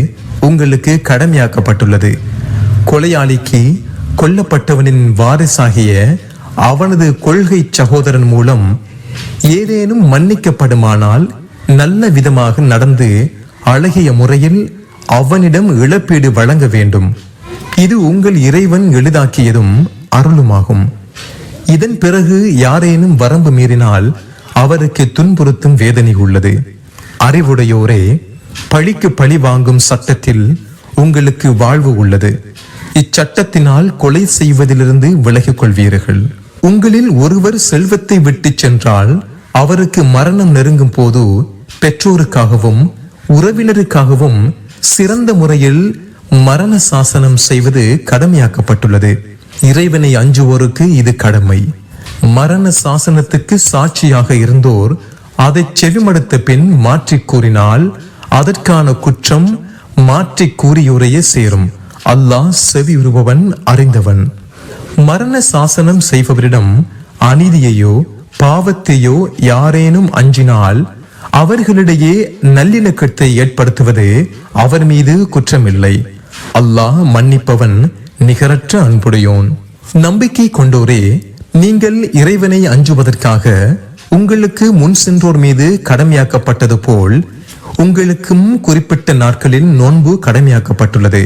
உங்களுக்கு கடமையாக்கப்பட்டுள்ளது. கொலையாளிக்கு கொல்லப்பட்டவனின் வாரிசாகிய அவனது கொள்கை சகோதரன் மூலம் ஏதேனும் மன்னிக்கப்படுமானால் நல்ல விதமாக நடந்து அழகிய முறையில் அவனிடம் இழப்பீடு வழங்க வேண்டும். இது உங்கள் இறைவன் எளிதாக்கியதும் அருளுமாகும். இதன் பிறகு யாரேனும் வரம்பு மீறினால் அவருக்கு துன்புறுத்தும் வேதனை உள்ளது. அறிவுடையோரே, பழிக்கு பழி வாங்கும் சட்டத்தில் உங்களுக்கு வாழ்வு உள்ளது. இச்சட்டத்தினால் கொலை செய்வதிலிருந்து விலகிக் கொள்வீர்கள். உங்களில் ஒருவர் செல்வத்தை விட்டு சென்றால் அவருக்கு மரணம் நெருங்கும் போது பெற்றோருக்காகவும் உறவினருக்காகவும் சிறந்த முறையில் மரண சாசனம் செய்வது கடமையாக்கப்பட்டுள்ளது. இறைவனை அஞ்சுவோருக்கு இது கடமை. மரண சாசனத்துக்கு சாட்சியாக இருந்தோர் அதை செவிமடுத்த பின் மாற்றி கூறினால் அதற்கான குற்றம் மாற்றி கூறியோரையே சேரும். அல்லாஹ் செவியுறுபவன், அறிந்தவன். மரண சாசனம் செய்பவரிடம் அநீதியையோ பாவத்தையோ யாரேனும் அஞ்சினால் அவர்களிடையே நல்லிணக்கத்தை ஏற்படுத்துவது அவர் மீது குற்றமில்லை. அல்லாஹ் மன்னிப்பவன், நிகரற்ற அன்புடையோன். நம்பிக்கை கொண்டோரே, நீங்கள் இறைவனை அஞ்சுவதற்காக உங்களுக்கு முன் சென்றோர் மீது கடமையாக்கப்பட்டது போல் உங்களுக்கும் குறிப்பிட்ட நாட்களில் நோன்பு கடமையாக்கப்பட்டுள்ளது.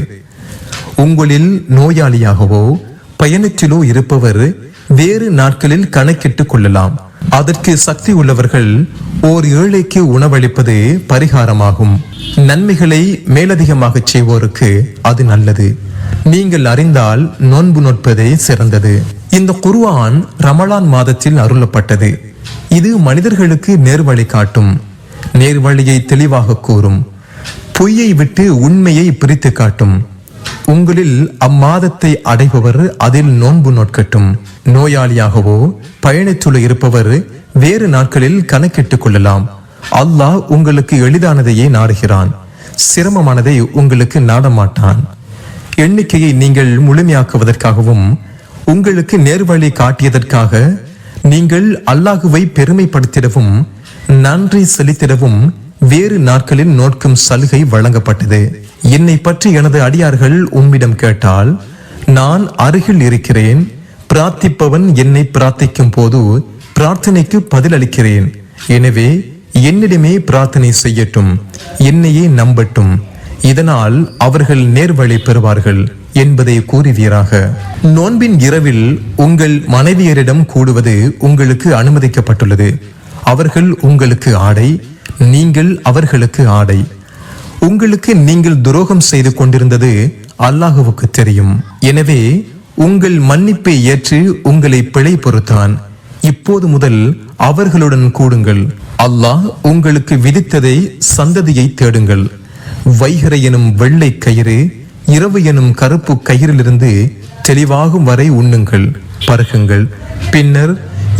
உங்களில் நோயாளியாகவோ பயணத்திலோ இருப்பவர் வேறு நாட்களில் கணக்கிட்டுக் கொள்ளலாம். அதற்கு சக்தி உள்ளவர்கள் ஓர் ஏழைக்கு உணவளிப்பது பரிகாரமாகும். நன்மைகளை மேலதிகமாக செய்வோருக்கு அது நல்லது. நீங்கள் அறிந்தால் நோன்பு நோட்பதே சிறந்தது. இந்த குர்ஆன் ரமலான் மாதத்தில் அருளப்பட்டது. இது மனிதர்களுக்கு நேர்வழி காட்டும், நேர்வழியை தெளிவாக கூறும், பொய்யை விட்டு உண்மையை பிரித்து காட்டும். உங்களில் அம்மாதத்தை அடைபவர் அதில் நோன்பு நோட்கட்டும். நோயாளியாகவோ பயணத்துள்ள இருப்பவர் வேறு நாட்களில் கணக்கிட்டுக் கொள்ளலாம். அல்லாஹ் உங்களுக்கு எளிதானதையே நாடுகிறான், சிரமமானதை உங்களுக்கு நாடமாட்டான். எண்ணிக்கையை நீங்கள் முழுமையாக்குவதற்காகவும் உங்களுக்கு நேர்வழி காட்டியதற்காக நீங்கள் அல்லாஹுவை பெருமைப்படுத்திடவும் நன்றி செலுத்திடவும் வேறு நாட்களில் நோட்கும் சலுகை வழங்கப்பட்டது. என்னை பற்றி எனது அடியார்கள் உம்மிடம் கேட்டால் நான் அருகில் இருக்கிறேன், பிரார்த்திப்பவன் என்னை பிரார்த்திக்கும் போது பிரார்த்தனைக்கு பதிலளிக்கிறேன். எனவே என்னிடமே பிரார்த்தனை செய்யட்டும், என்னையே நம்பட்டும், இதனால் அவர்கள் நேர்வழி பெறுவார்கள் என்பதை கூறுவீராக. நோன்பின் இரவில் உங்கள் மனைவியரிடம் கூடுவது உங்களுக்கு அனுமதிக்கப்பட்டுள்ளது. அவர்கள் உங்களுக்கு ஆடை, நீங்கள் அவர்களுக்கு ஆடை. உங்களுக்கு நீங்கள் துரோகம் செய்து கொண்டிருந்தது அல்லாஹுவுக்கு தெரியும். எனவே உங்கள் மன்னிப்பை ஏற்று உங்களை பிழை பொறுத்தான். இப்போது முதல் அவர்களுடன் கூடுங்கள். அல்லாஹ் உங்களுக்கு விதித்ததை சந்ததியை தேடுங்கள். வைகரை எனும் வெள்ளை கயிறு இரவு எனும் கருப்பு கயிறிலிருந்து தெளிவாகும் வரை உண்ணுங்கள், பருகுங்கள். பின்னர்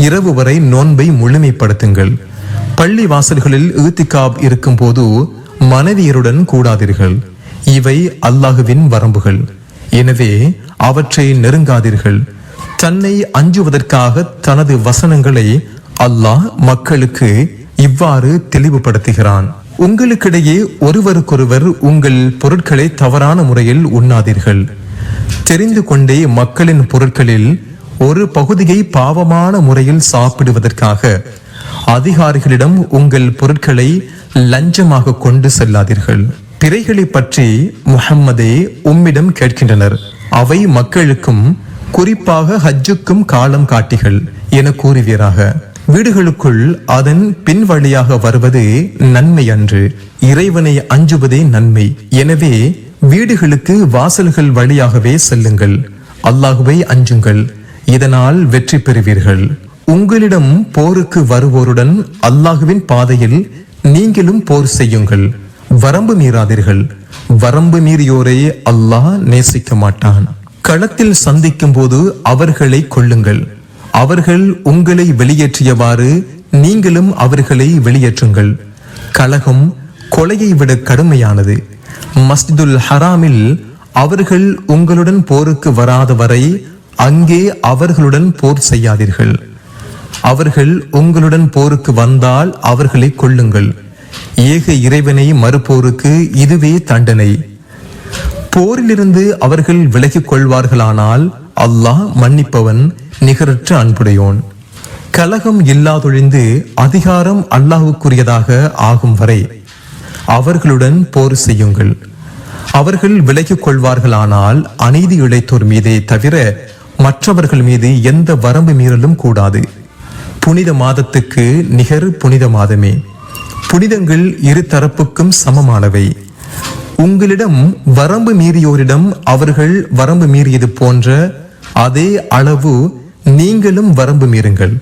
இரவு வரை நோன்பை முழுமைப்படுத்துங்கள். பள்ளி வாசல்களில் இத்திகாப் இருக்கும் போது மனைவியருடன் கூடாதீர்கள். இவை அல்லாஹுவின் வரம்புகள், எனவே அவற்றை நெருங்காதீர்கள். தன்னை அஞ்சுவதற்காக தனது வசனங்களை அல்லாஹ் மக்களுக்கு இவ்வாறு தெளிவுபடுத்துகிறான். உங்களுக்கிடையே ஒருவருக்கொருவர் உங்கள் பொருட்களை தவறான முறையில் உண்ணாதீர்கள். தெரிந்து கொண்டே மக்களின் பொருட்களில் ஒரு பகுதியை பாவமான முறையில் சாப்பிடுவதற்காக அதிகாரிகளிடம் உங்கள் பொருட்களை லஞ்சமாக கொண்டு செல்லாதீர்கள். பிறைகளை பற்றி முஹம்மதே உம்மிடம் கேட்கின்றனர். அவை மக்களுக்கும் குறிப்பாக ஹஜ்ஜுக்கும் காலம் காட்டிகள் என கூறுவீராக. வீடுகளுக்குள் அதன் பின் வழியாக வருவது நன்மை அன்று, இறைவனை அஞ்சுவதே நன்மை. எனவே வீடுகளுக்கு வாசல்கள் வழியாகவே செல்லுங்கள். அல்லாஹுவை அஞ்சுங்கள், இதனால் வெற்றி பெறுவீர்கள். உங்களிடம் போருக்கு வருவோருடன் அல்லாஹுவின் பாதையில் நீங்களும் போர் செய்யுங்கள். வரம்பு மீறாதீர்கள். வரம்பு மீறியோரை அல்லாஹ் நேசிக்க மாட்டான். களத்தில் சந்திக்கும் போது அவர்களை கொல்லுங்கள். அவர்கள் உங்களை வெளியேற்றியவாறு நீங்களும் அவர்களை வெளியேற்றுங்கள். கலகம் கொலையை விட கடுமையானது. மஸ்ஜிதுல் ஹராமில் அவர்கள் உங்களுடன் போருக்கு வராத வரை அங்கே அவர்களுடன் போர் செய்யாதீர்கள். அவர்கள் உங்களுடன் போருக்கு வந்தால் அவர்களை கொல்லுங்கள். ஏக இறைவனை மறுப்போருக்கு இதுவே தண்டனை. போரிலிருந்து அவர்கள் விலகிக் கொள்வார்களானால் அல்லாஹ் மன்னிப்பவன், நிகரற்ற அன்புடையோன். கலகம் இல்லாதொழிந்து அதிகாரம் அல்லாஹுக்குரியதாக ஆகும் வரை அவர்களுடன் போர் செய்யுங்கள். அவர்கள் விலகிக் கொள்வார்களானால் அநீதி இழைத்தோர் மீதே தவிர மற்றவர்கள் மீது எந்த வரம்பு மீறலும் கூடாது. புனித மாதத்துக்கு நிகர் புனித மாதமே. புனிதங்கள் இரு தரப்புக்கும் சமமானவை. உங்களிடம் வரம்பு மீறியோரிடம் அவர்கள் வரம்பு மீறியது போன்ற அதே அளவு நீங்களும் வரம்பு மீறுங்கள்.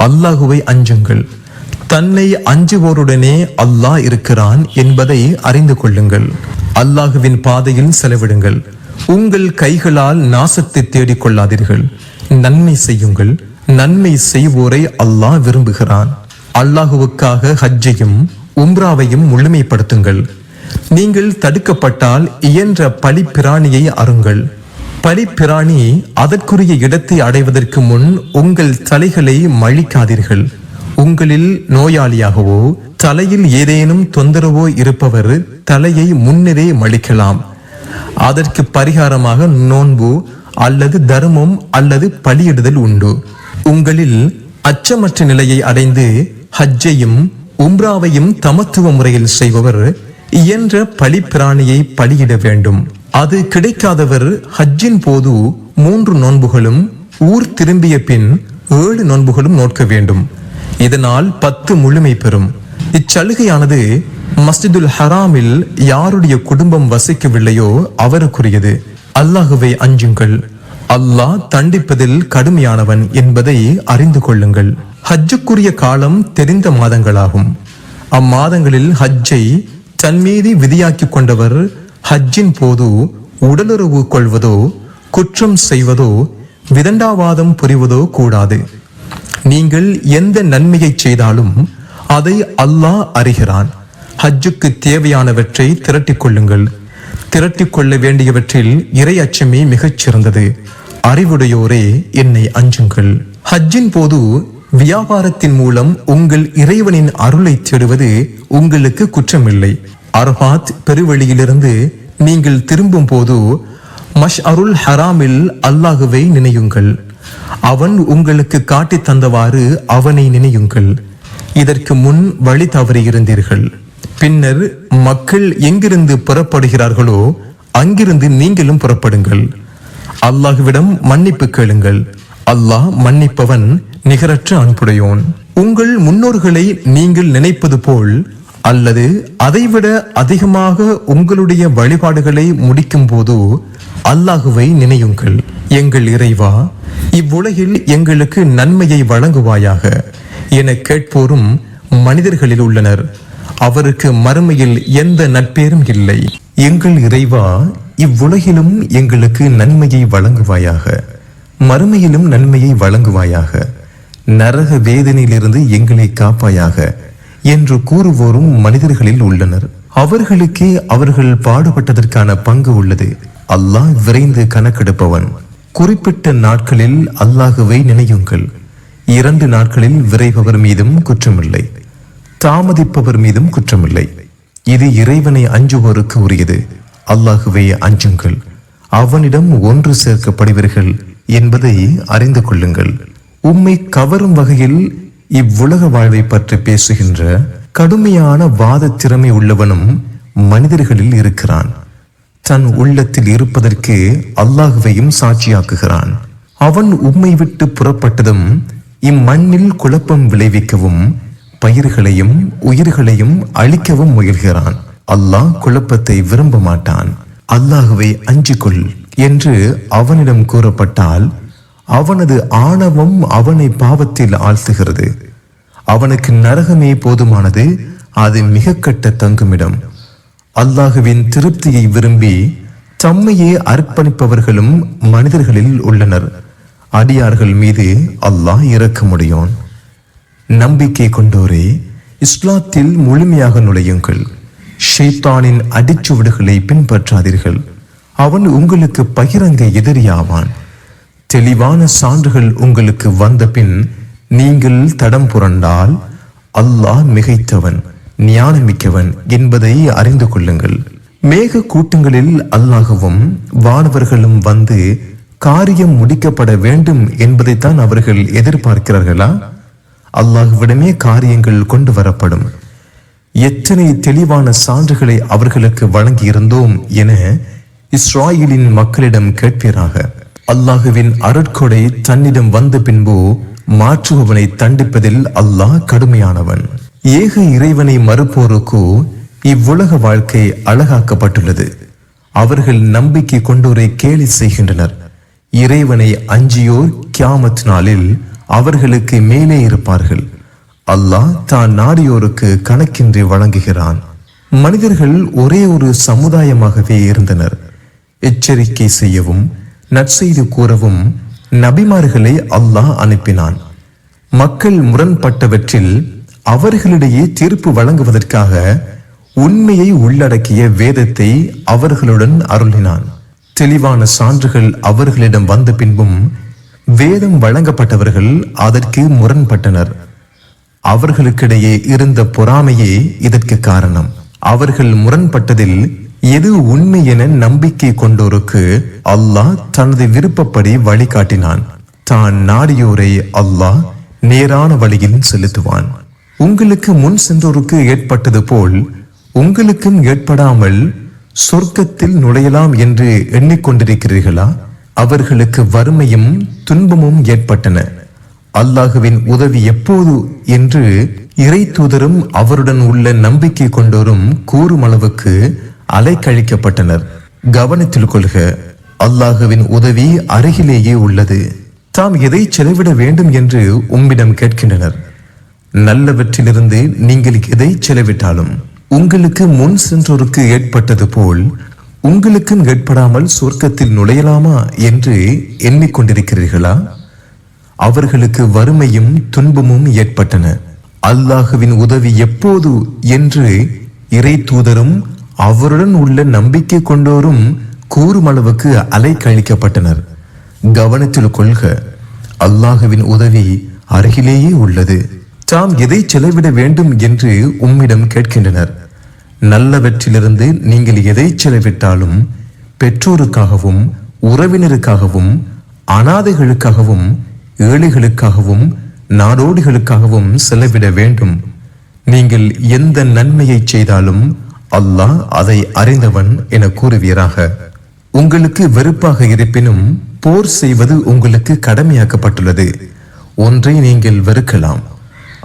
அல்லாஹுவை அஞ்சுங்கள். தன்னை அஞ்சுவோருடனே அல்லாஹ் இருக்கிறான் என்பதை அறிந்து கொள்ளுங்கள். அல்லாஹுவின் பாதையில் செலவிடுங்கள். உங்கள் கைகளால் நாசத்தை தேடிக் கொள்ளாதீர்கள். நன்மை செய்யுங்கள். நன்மை செய்வோரை அல்லாஹ் விரும்புகிறான். அல்லாஹுவுக்காக ஹஜ்ஜையும் உம்ராவையும் முழுமைப்படுத்துங்கள். நீங்கள் தடுக்கப்பட்டால் இயன்ற பலிப்பிராணியை அருங்கள். பலிப்பிராணி அதற்குரிய இடத்தை அடைவதற்கு முன் உங்கள் தலைகளை மழிக்காதீர்கள். உங்களில் நோயாளியாகவோ தலையில் ஏதேனும் தொந்தரவோ இருப்பவர் தலையை முன்னரே மழிக்கலாம். அதற்கு பரிகாரமாக நோன்பு அல்லது தர்மம் அல்லது பலியிடுதல் உண்டு. உங்களில் அச்சமற்ற நிலையை அடைந்து ஹஜ்ஜையும் உம்ராவையும் தமத்துவ முறையில் செய்பவர் இயன்ற பலிப்பிராணியை பலியிட வேண்டும். அது கிடைக்காதவர் ஹஜ்ஜின் போது 3 நோன்புகளும் ஊர் திரும்பிய பின் 7 நோன்புகளும் நோக்க வேண்டும். இதனால் 10 முழுமை பெறும். இச்சலுகையானது மஸ்ஜிதுல் ஹராமில் யாருடைய குடும்பம் வசிக்கவில்லையோ அவருக்குரியது. அல்லாஹுவை அஞ்சுங்கள். அல்லாஹ் தண்டிப்பதில் கடுமையானவன் என்பதை அறிந்து கொள்ளுங்கள். ஹஜ்ஜுக்குரிய காலம் தெரிந்த மாதங்களாகும். அம்மாதங்களில் ஹஜ்ஜை தன் மீது விதியாக்கி கொண்டவர் ஹஜ்ஜின் போது உடலுறவு கொள்வதோ குற்றம் செய்வதோ விதண்டாவாதம் புரிவதோ கூடாது. நீங்கள் எந்த நன்மையை செய்தாலும் அதை அல்லாஹ் அறிகிறான். ஹஜ்ஜுக்கு தேவையானவற்றை திரட்டிக் கொள்ளுங்கள். திரட்டிக் கொள்ள வேண்டியவற்றில் இறை அச்சமே மிகச் சிறந்தது. அறிவுடையோரே என்னை அஞ்சுங்கள். ஹஜ்ஜின் போது வியாபாரத்தின் மூலம் உங்கள் இறைவனின் அருளை தேடுவது உங்களுக்கு குற்றமில்லை. அரபாத் பெருவெளியிலிருந்து நீங்கள் திரும்பும் போது மஷ்அருல் ஹராமில் அல்லாஹுவை நினையுங்கள். அவன் உங்களுக்கு காட்டி தந்தவாறு அவனை நினையுங்கள். இதற்கு முன் வழி தவறி இருந்தீர்கள். பின்னர் மக்கள் எங்கிருந்து புறப்படுகிறார்களோ அங்கிருந்து நீங்களும் புறப்படுங்கள். அல்லாஹுவிடம் மன்னிப்பு கேளுங்கள். அல்லாஹ் மன்னிப்பவன், நிகரற்ற அன்புடையோன். உங்கள் முன்னோர்களை நீங்கள் நினைப்பது போல் அல்லது அதைவிட அதிகமாக உங்களுடைய வழிபாடுகளை முடிக்கும் போது அல்லாஹுவை நினையுங்கள். எங்கள் இறைவா, இவ்வுலகில் எங்களுக்கு நன்மையை வழங்குவாயாக என கேட்போரும் மனிதர்களில் உள்ளனர். அவருக்கு மறுமையில் எந்த நட்பேரும் இல்லை. எங்கள் இறைவா, இவ்வுலகிலும் எங்களுக்கு நன்மையை வழங்குவாயாக, மறுமையிலும் நன்மையை வழங்குவாயாக, நரக வேதனையிலிருந்து எங்களை காப்பாயாக என்று கூறுவோரும் மனிதர்களில் உள்ளனர். அவர்களுக்கே அவர்கள் பாடுபட்டதற்கான பங்கு உள்ளது. அல்லாஹ் விரைந்து கணக்கெடுப்பவன். குறிப்பிட்ட நாட்களில் அல்லாஹுவை நினையுங்கள். 2 நாட்களில் விரைபவர் மீதும் குற்றமில்லை, தாமதிப்பவர் மீதும் குற்றமில்லை. இது இறைவனை அஞ்சுவோருக்கு உரியது. அல்லாஹுவை அஞ்சுங்கள், அவனிடம் ஒன்று சேர்க்கப்படுவீர்கள் என்பதை அறிந்து கொள்ளுங்கள். உம்மை கவரும் வகையில் இவ்வுலக வாழ்வை பற்றி பேசுகின்ற கடுமையான வாத திறமை உள்ளவனும் மனிதர்களில் இருக்கிறான். தன் உள்ளத்தில் இருப்பதற்கு அல்லாஹுவையும் சாட்சியாக்குகிறான். அவன் உம்மை விட்டு புறப்பட்டதும் இம்மண்ணில் குழப்பம் விளைவிக்கவும் பயிர்களையும் உயிர்களையும் அழிக்கவும் முயல்கிறான். அல்லாஹ் குழப்பத்தை விரும்ப மாட்டான். அல்லாஹுவை அஞ்சிக்கொள் என்று அவனிடம் கூறப்பட்டால் அவனது ஆணவம் அவனை பாவத்தில் ஆழ்த்துகிறது. அவனுக்கு நரகமே போதுமானது. அது மிக கெட்ட தங்குமிடம். அல்லாஹுவின் திருப்தியை விரும்பி தம்மையே அர்ப்பணிப்பவர்களும் மனிதர்களில் உள்ளனர். அடியார்கள் மீது அல்லாஹ் இரக்கமுடையோன். நம்பிக்கை கொண்டோரே, இஸ்லாத்தில் முழுமையாக நுழையுங்கள். ஷைத்தானின் அடிச்சுவடுகளை பின்பற்றாதீர்கள். அவன் உங்களுக்கு பகிரங்க எதிரியாவான். தெளிவான சான்றுகள் உங்களுக்கு வந்த பின் நீங்கள் தடம் புரண்டால் அல்லாஹ் மிகைத்தவன், ஞானமிக்கவன் என்பதை அறிந்து கொள்ளுங்கள். மேக கூட்டங்களில் அல்லாஹுவும் வானவர்களும் வந்து காரியம் முடிக்கப்பட வேண்டும் என்பதைத்தான் அவர்கள் எதிர்பார்க்கிறார்களா? அல்லாஹுவிடமே காரியங்கள் கொண்டு வரப்படும். எத்தனை தெளிவான சான்றுகளை அவர்களுக்கு வழங்கி இருந்தோம் என இஸ்ராயலின் மக்களிடம் கேட்பீராக. அல்லாஹுவின் அருட்கொடை தன்னிடம் வந்த பின்பு மாற்றுபவனை தண்டிப்பதில் அல்லாஹ் கடுமையானவன். ஏக இறைவனை மறுப்போருக்கு இவ்வுலக வாழ்க்கை அழகாக்கப்பட்டுள்ளது. அவர்கள் நம்பிக்கை கொண்டோரை கேலி செய்கின்றனர். இறைவனை அஞ்சியோர் கியாமத் நாளில் அவர்களுக்கு மேலே இருப்பார்கள். அல்லாஹ் தான் நாடியோருக்கு கணக்கின்றி வழங்குகிறான். மனிதர்கள் ஒரே ஒரு சமுதாயமாகவே இருந்தனர். எச்சரிக்கை செய்யவும் நற்செய்தி கூறவும் நபிமார்களை அல்லாஹ் அனுப்பினான். மக்கள் முரண்பட்டவற்றில் அவர்களிடையே தீர்ப்பு வழங்குவதற்காக உண்மையை உள்ளடக்கிய வேதத்தை அவர்களுடன் அருளினான். தெளிவான சான்றுகள் அவர்களிடம் வந்த பின்பும் வேதம் வழங்கப்பட்டவர்கள் அதற்கு முரண்பட்டனர். அவர்களுக்கிடையே இருந்த பொறாமையே இதற்கு காரணம். அவர்கள் முரண்பட்டதில் எது உண்மை என நம்பிக்கை கொண்டோருக்கு அல்லாஹ் தனது விருப்பப்படி வழிகாட்டினான். தான் நாடியோரை அல்லாஹ் நேரான வழியில் செலுத்துவான். உங்களுக்கு முன் சென்றோருக்கு ஏற்பட்டது போல் உங்களுக்கும் ஏற்படாமல் சொர்க்கத்தில் நுழையலாம் என்று எண்ணிக்கொண்டிருக்கிறீர்களா? அவர்களுக்கு வறுமையும் துன்பமும் ஏற்பட்டன. அல்லாஹுவின் உதவி எப்போது என்று இறை தூதரும் அவருடன் உள்ள நம்பிக்கை கொண்டோரும் கூறும் அளவுக்கு அலைக்கழிக்கப்பட்டனர். கவனத்தில் கொள்க, அல்லாஹுவின் உதவி அருகிலேயே உள்ளது. தாம் எதை செலவிட வேண்டும் என்று உம்மிடம் கேட்கின்றனர். நல்லவற்றிலிருந்து நீங்கள் எதை செலவிட்டாலும் உங்களுக்கு முன் சென்றோருக்கு ஏற்பட்டது போல் உங்களுக்கும் ஏற்படாமல் சொர்க்கத்தில் நுழையலாமா என்று எண்ணிக்கொண்டிருக்கிறீர்களா? அவர்களுக்கு வறுமையும் துன்பமும் ஏற்பட்டன. அல்லாஹுவின் உதவி எப்போது என்று இறை தூதரும் அவருடன் உள்ள நம்பிக்கை கொண்டோரும் கூறும் அளவுக்கு அலைக்கழிக்கப்பட்டனர். கவனத்தில் கொள்க, அல்லாஹுவின் உதவி அருகிலேயே உள்ளது. தாம் எதை செலவிட வேண்டும் என்று உம்மிடம் கேட்கின்றனர். நல்லவற்றிலிருந்து நீங்கள் எதை செலவிட்டாலும் பெற்றோருக்காகவும் உறவினருக்காகவும் அனாதைகளுக்காகவும் ஏழைகளுக்காகவும் நாடோடிகளுக்காகவும் செலவிட வேண்டும். நீங்கள் எந்த நன்மையை செய்தாலும் அல்லாஹ் அதை அறிந்தவன் என கூறுவீராக. உங்களுக்கு வெறுப்பாக இருப்பினும் போர் செய்வது உங்களுக்கு கடமையாக்கப்பட்டுள்ளது. ஒன்றை நீங்கள் வெறுக்கலாம்,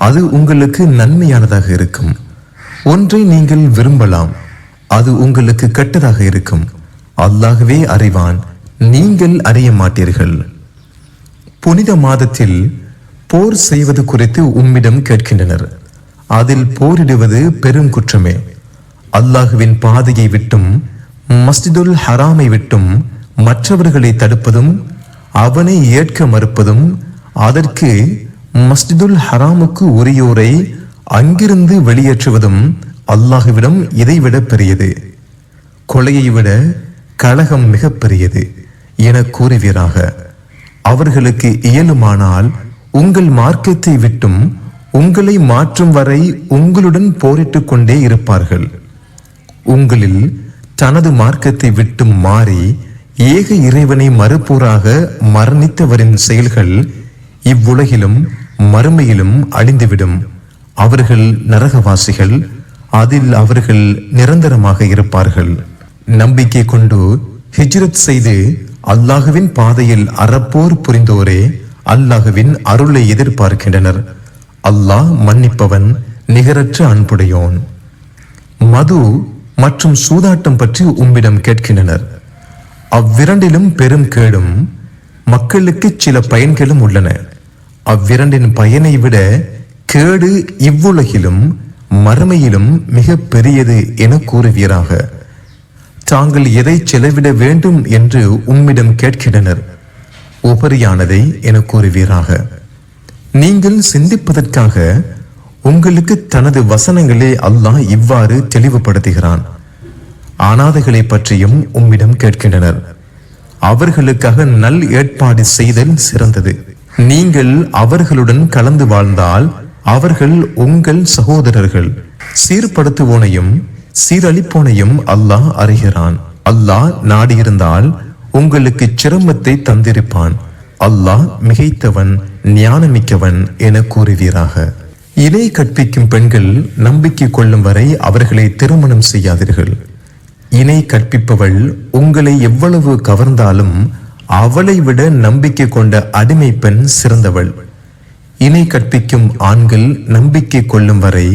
அது உங்களுக்கு நன்மையானதாக இருக்கும். ஒன்றை நீங்கள் விரும்பலாம், அது உங்களுக்கு கெட்டதாக இருக்கும். அல்லாஹ்வே அறிவான், நீங்கள் அறிய மாட்டீர்கள். புனித மாதத்தில் போர் செய்வது குறித்து உம்மிடம் கேட்கின்றனர். அதில் போரிடுவது பெரும் குற்றமே. அல்லாஹுவின் பாதையை விட்டும் மஸ்ஜிதுல் ஹராமை விட்டும் மற்றவர்களை தடுப்பதும் அவனை ஏற்க மறுப்பதும் அதற்கு மஸ்ஜிதுல் ஹராமுக்கு உரியோரை அங்கிருந்து வெளியேற்றுவதும் அல்லாஹுவிடம் இதைவிட பெரியது. கொலையை விட கலகம் மிக பெரியது என கூறுவீராக. அவர்களுக்கு இயலுமானால் உங்கள் மார்க்கத்தை விட்டும் உங்களை மாற்றும் வரை உங்களுடன் போரிட்டுக் கொண்டே இருப்பார்கள். உங்களில் தனது மார்க்கத்தை விட்டும் மாறி ஏக இறைவனை மறுப்போராக மரணித்தவரின் செயல்கள் இவ்வுலகிலும் மறுமையிலும் அழிந்துவிடும். அவர்கள் நரகவாசிகள், அதில் அவர்கள் நிரந்தரமாக இருப்பார்கள். நம்பிக்கை கொண்டு ஹிஜ்ரத் செய்து அல்லாஹுவின் பாதையில் அறப்போர் புரிந்தோரே அல்லாஹுவின் அருளை எதிர்பார்க்கின்றனர். அல்லாஹ் மன்னிப்பவன், நிகரற்ற அன்புடையோன். மது மற்றும் சூதாட்டம் பற்றி உம்மிடம் கேட்கின்றனர். அவ்விரண்டிலும் பெரும் கேடும் மக்களுக்கு சில பயன்களும் உள்ளன. அவ்விரண்டின் பயனை விட கேடு இவ்வுலகிலும் மறுமையிலும் மிக பெரியது என கூறுவீராக. தாங்கள் எதை செலவிட வேண்டும் என்று உம்மிடம் கேட்கின்றனர். உபரியானதை என கூறுவீராக. நீங்கள் சிந்திப்பதற்காக உங்களுக்கு தனது வசனங்களே அல்லாஹ் இவ்வாறு தெளிவுபடுத்துகிறான். அனாதைகளை பற்றியும் உம்மிடம் கேட்கின்றனர். அவர்களுக்காக நல் ஏற்பாடு செய்தல் சிறந்தது. நீங்கள் அவர்களுடன் கலந்து வாழ்ந்தால் அவர்கள் உங்கள் சகோதரர்கள். சீர்படுத்துவோனையும் சீரழிப்போனையும் அல்லாஹ் அறிகிறான். அல்லாஹ் நாடியிருந்தால் உங்களுக்கு சிரமத்தை தந்திருப்பான். அல்லாஹ் மிகைத்தவன், ஞானமிக்கவன் என கூறுவீராக. இணை கற்பிக்கும் பெண்கள் நம்பிக்கை கொள்ளும் வரை அவர்களை திருமணம் செய்யாதீர்கள். இணை கற்பிப்பவள் உங்களை எவ்வளவு கவர்ந்தாலும் அவளை விட நம்பிக்கை கொண்ட அடிமை பெண் சிறந்தவள். இணை கற்பிக்கும் ஆண்கள் நம்பிக்கை கொள்ளும் வரை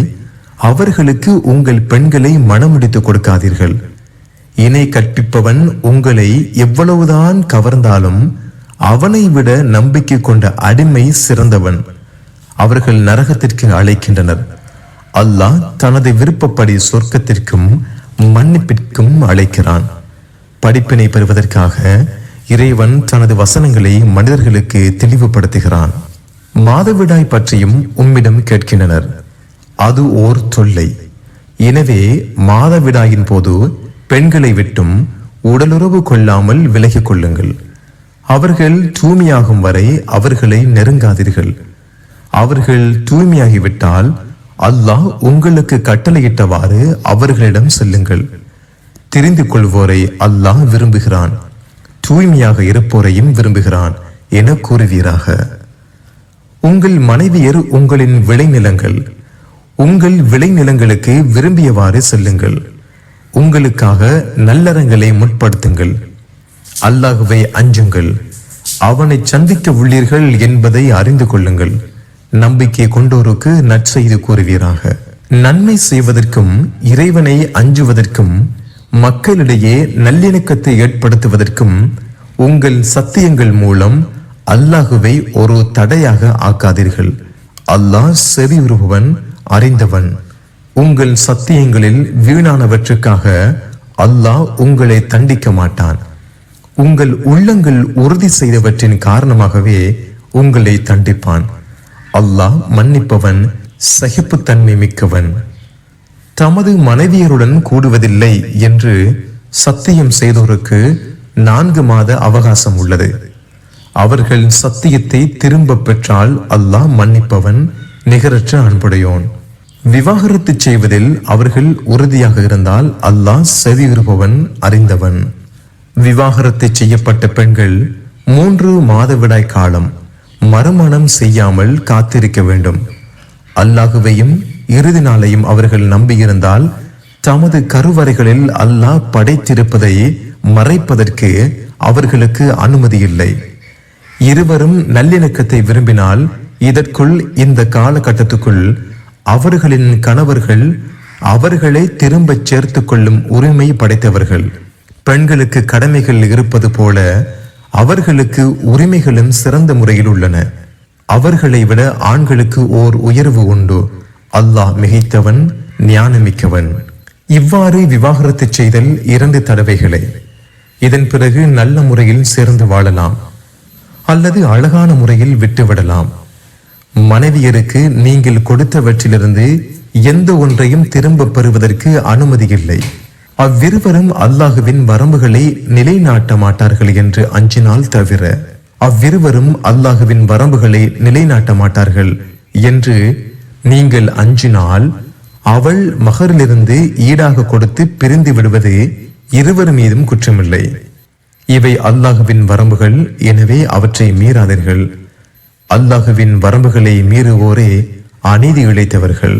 அவர்களுக்கு உங்கள் பெண்களை மணமுடித்து கொடுக்காதீர்கள். இணை கற்பிப்பவன் உங்களை எவ்வளவுதான் கவர்ந்தாலும் அவனை விட நம்பிக்கை கொண்ட அடிமை சிறந்தவன். அவர்கள் நரகத்திற்கு அழைக்கின்றனர். அல்லாஹ் தனது விருப்பப்படி சொர்க்கத்திற்கும் மன்னிப்பிற்கும் அழைக்கிறான். படிப்பினை பெறுவதற்காக இறைவன் தனது வசனங்களை மனிதர்களுக்கு தெளிவுபடுத்துகிறான். மாதவிடாய் பற்றியும் உம்மிடம் கேட்கின்றனர். அது ஓர் தொல்லை. எனவே மாதவிடாயின் போது பெண்களை விட்டும் உடலுறவு கொள்ளாமல் விலகிக் கொள்ளுங்கள். அவர்கள் தூய்மையாகும் வரை அவர்களை நெருங்காதீர்கள். அவர்கள் தூய்மையாகிவிட்டால் அல்லாஹ் உங்களுக்கு கட்டளையிட்டவாறு அவர்களிடம் செல்லுங்கள். தெரிந்து கொள்வோரை அல்லாஹ் விரும்புகிறான், தூய்மையாக இருப்போரையும் விரும்புகிறான் என கூறுவீராக. உங்கள் மனைவியர் உங்களின் விளைநிலங்கள். உங்கள் விளைநிலங்களுக்கு விரும்பியவாறு செல்லுங்கள். உங்களுக்காக நல்லறங்களை முற்படுத்துங்கள். அல்லாஹ்வை அஞ்சுங்கள், அவனை சந்திக்க உள்ளீர்கள் என்பதை அறிந்து கொள்ளுங்கள். நம்பிக்கை கொண்டோருக்கு நற்செய்தி கூறுவீராக. நன்மை செய்வதற்கும் இறைவனை அஞ்சுவதற்கும் மக்களிடையே நல்லிணக்கத்தை ஏற்படுத்துவதற்கும் உங்கள் சத்தியங்கள் மூலம் அல்லாஹுவை ஒரு தடையாக ஆக்காதீர்கள். அல்லாஹ் செவியுறுபவன், அறிந்தவன். உங்கள் சத்தியங்களில் வீணானவற்றுக்காக அல்லாஹ் உங்களை தண்டிக்க மாட்டான். உங்கள் உள்ளங்கள் உறுதி செய்தவற்றின் காரணமாகவே உங்களை தண்டிப்பான். அல்லாஹ் மன்னிப்பவன், சகிப்புத்தன்மை மிக்கவன். தமது மனைவியருடன் கூடுவதில்லை என்று சத்தியம் செய்தோருக்கு 4 மாத அவகாசம் உள்ளது. அவர்கள் சத்தியத்தை திரும்ப பெற்றால் அல்லாஹ் மன்னிப்பவன், நிகரற்ற அன்புடையோன். விவாகரத்து செய்வதில் அவர்கள் உறுதியாக இருந்தால் அல்லாஹ் செவியுறுபவன், அறிந்தவன். விவாகரத்து செய்யப்பட்ட பெண்கள் 3 மாதவிடாய் காலம் மறுமணம் செய்யாமல் காத்திருக்க வேண்டும். அல்லாஹுவையும் இறுதி நாளையும் அவர்கள் நம்பியிருந்தால் தமது கருவறைகளில் அல்லாஹ் படைத்திருப்பதை மறைப்பதற்கு அவர்களுக்கு அனுமதி இல்லை. இருவரும் நல்லிணக்கத்தை விரும்பினால் இதற்குள், இந்த காலகட்டத்துக்குள் அவர்களின் கணவர்கள் அவர்களை திரும்ப சேர்த்து கொள்ளும் உரிமை படைத்தவர்கள். பெண்களுக்கு கடமைகள் இருப்பது போல அவர்களுக்கு உரிமைகளும் சிறந்த முறையில் உள்ளன. அவர்களை விட ஆண்களுக்கு ஓர் உயர்வு உண்டு. அல்லாஹ் மிகைத்தவன், ஞானமிக்கவன். இவ்வாறு விவாகரத்து செய்தல் 2 தடவைகளே. இதன் பிறகு நல்ல முறையில் சேர்ந்து வாழலாம் அல்லது அழகான முறையில் விட்டுவிடலாம். மனைவியருக்கு நீங்கள் கொடுத்தவற்றிலிருந்து எந்த ஒன்றையும் திரும்ப பெறுவதற்கு அனுமதி இல்லை. அவ்விருவரும் அல்லாஹுவின் வரம்புகளை நிலைநாட்ட மாட்டார்கள் என்று அஞ்சினால் தவிர. அவ்விருவரும் அல்லாஹுவின் வரம்புகளை நிலைநாட்ட மாட்டார்கள் என்று நீங்கள் அஞ்சினால் அவள் மகரிலிருந்து ஈடாக கொடுத்து பிரிந்து விடுவது இருவர் மீதும் குற்றமில்லை. இவை அல்லாஹுவின் வரம்புகள், எனவே அவற்றை மீறாதீர்கள். அல்லாஹுவின் வரம்புகளை மீறுவோரே அநீதி இழைத்தவர்கள்.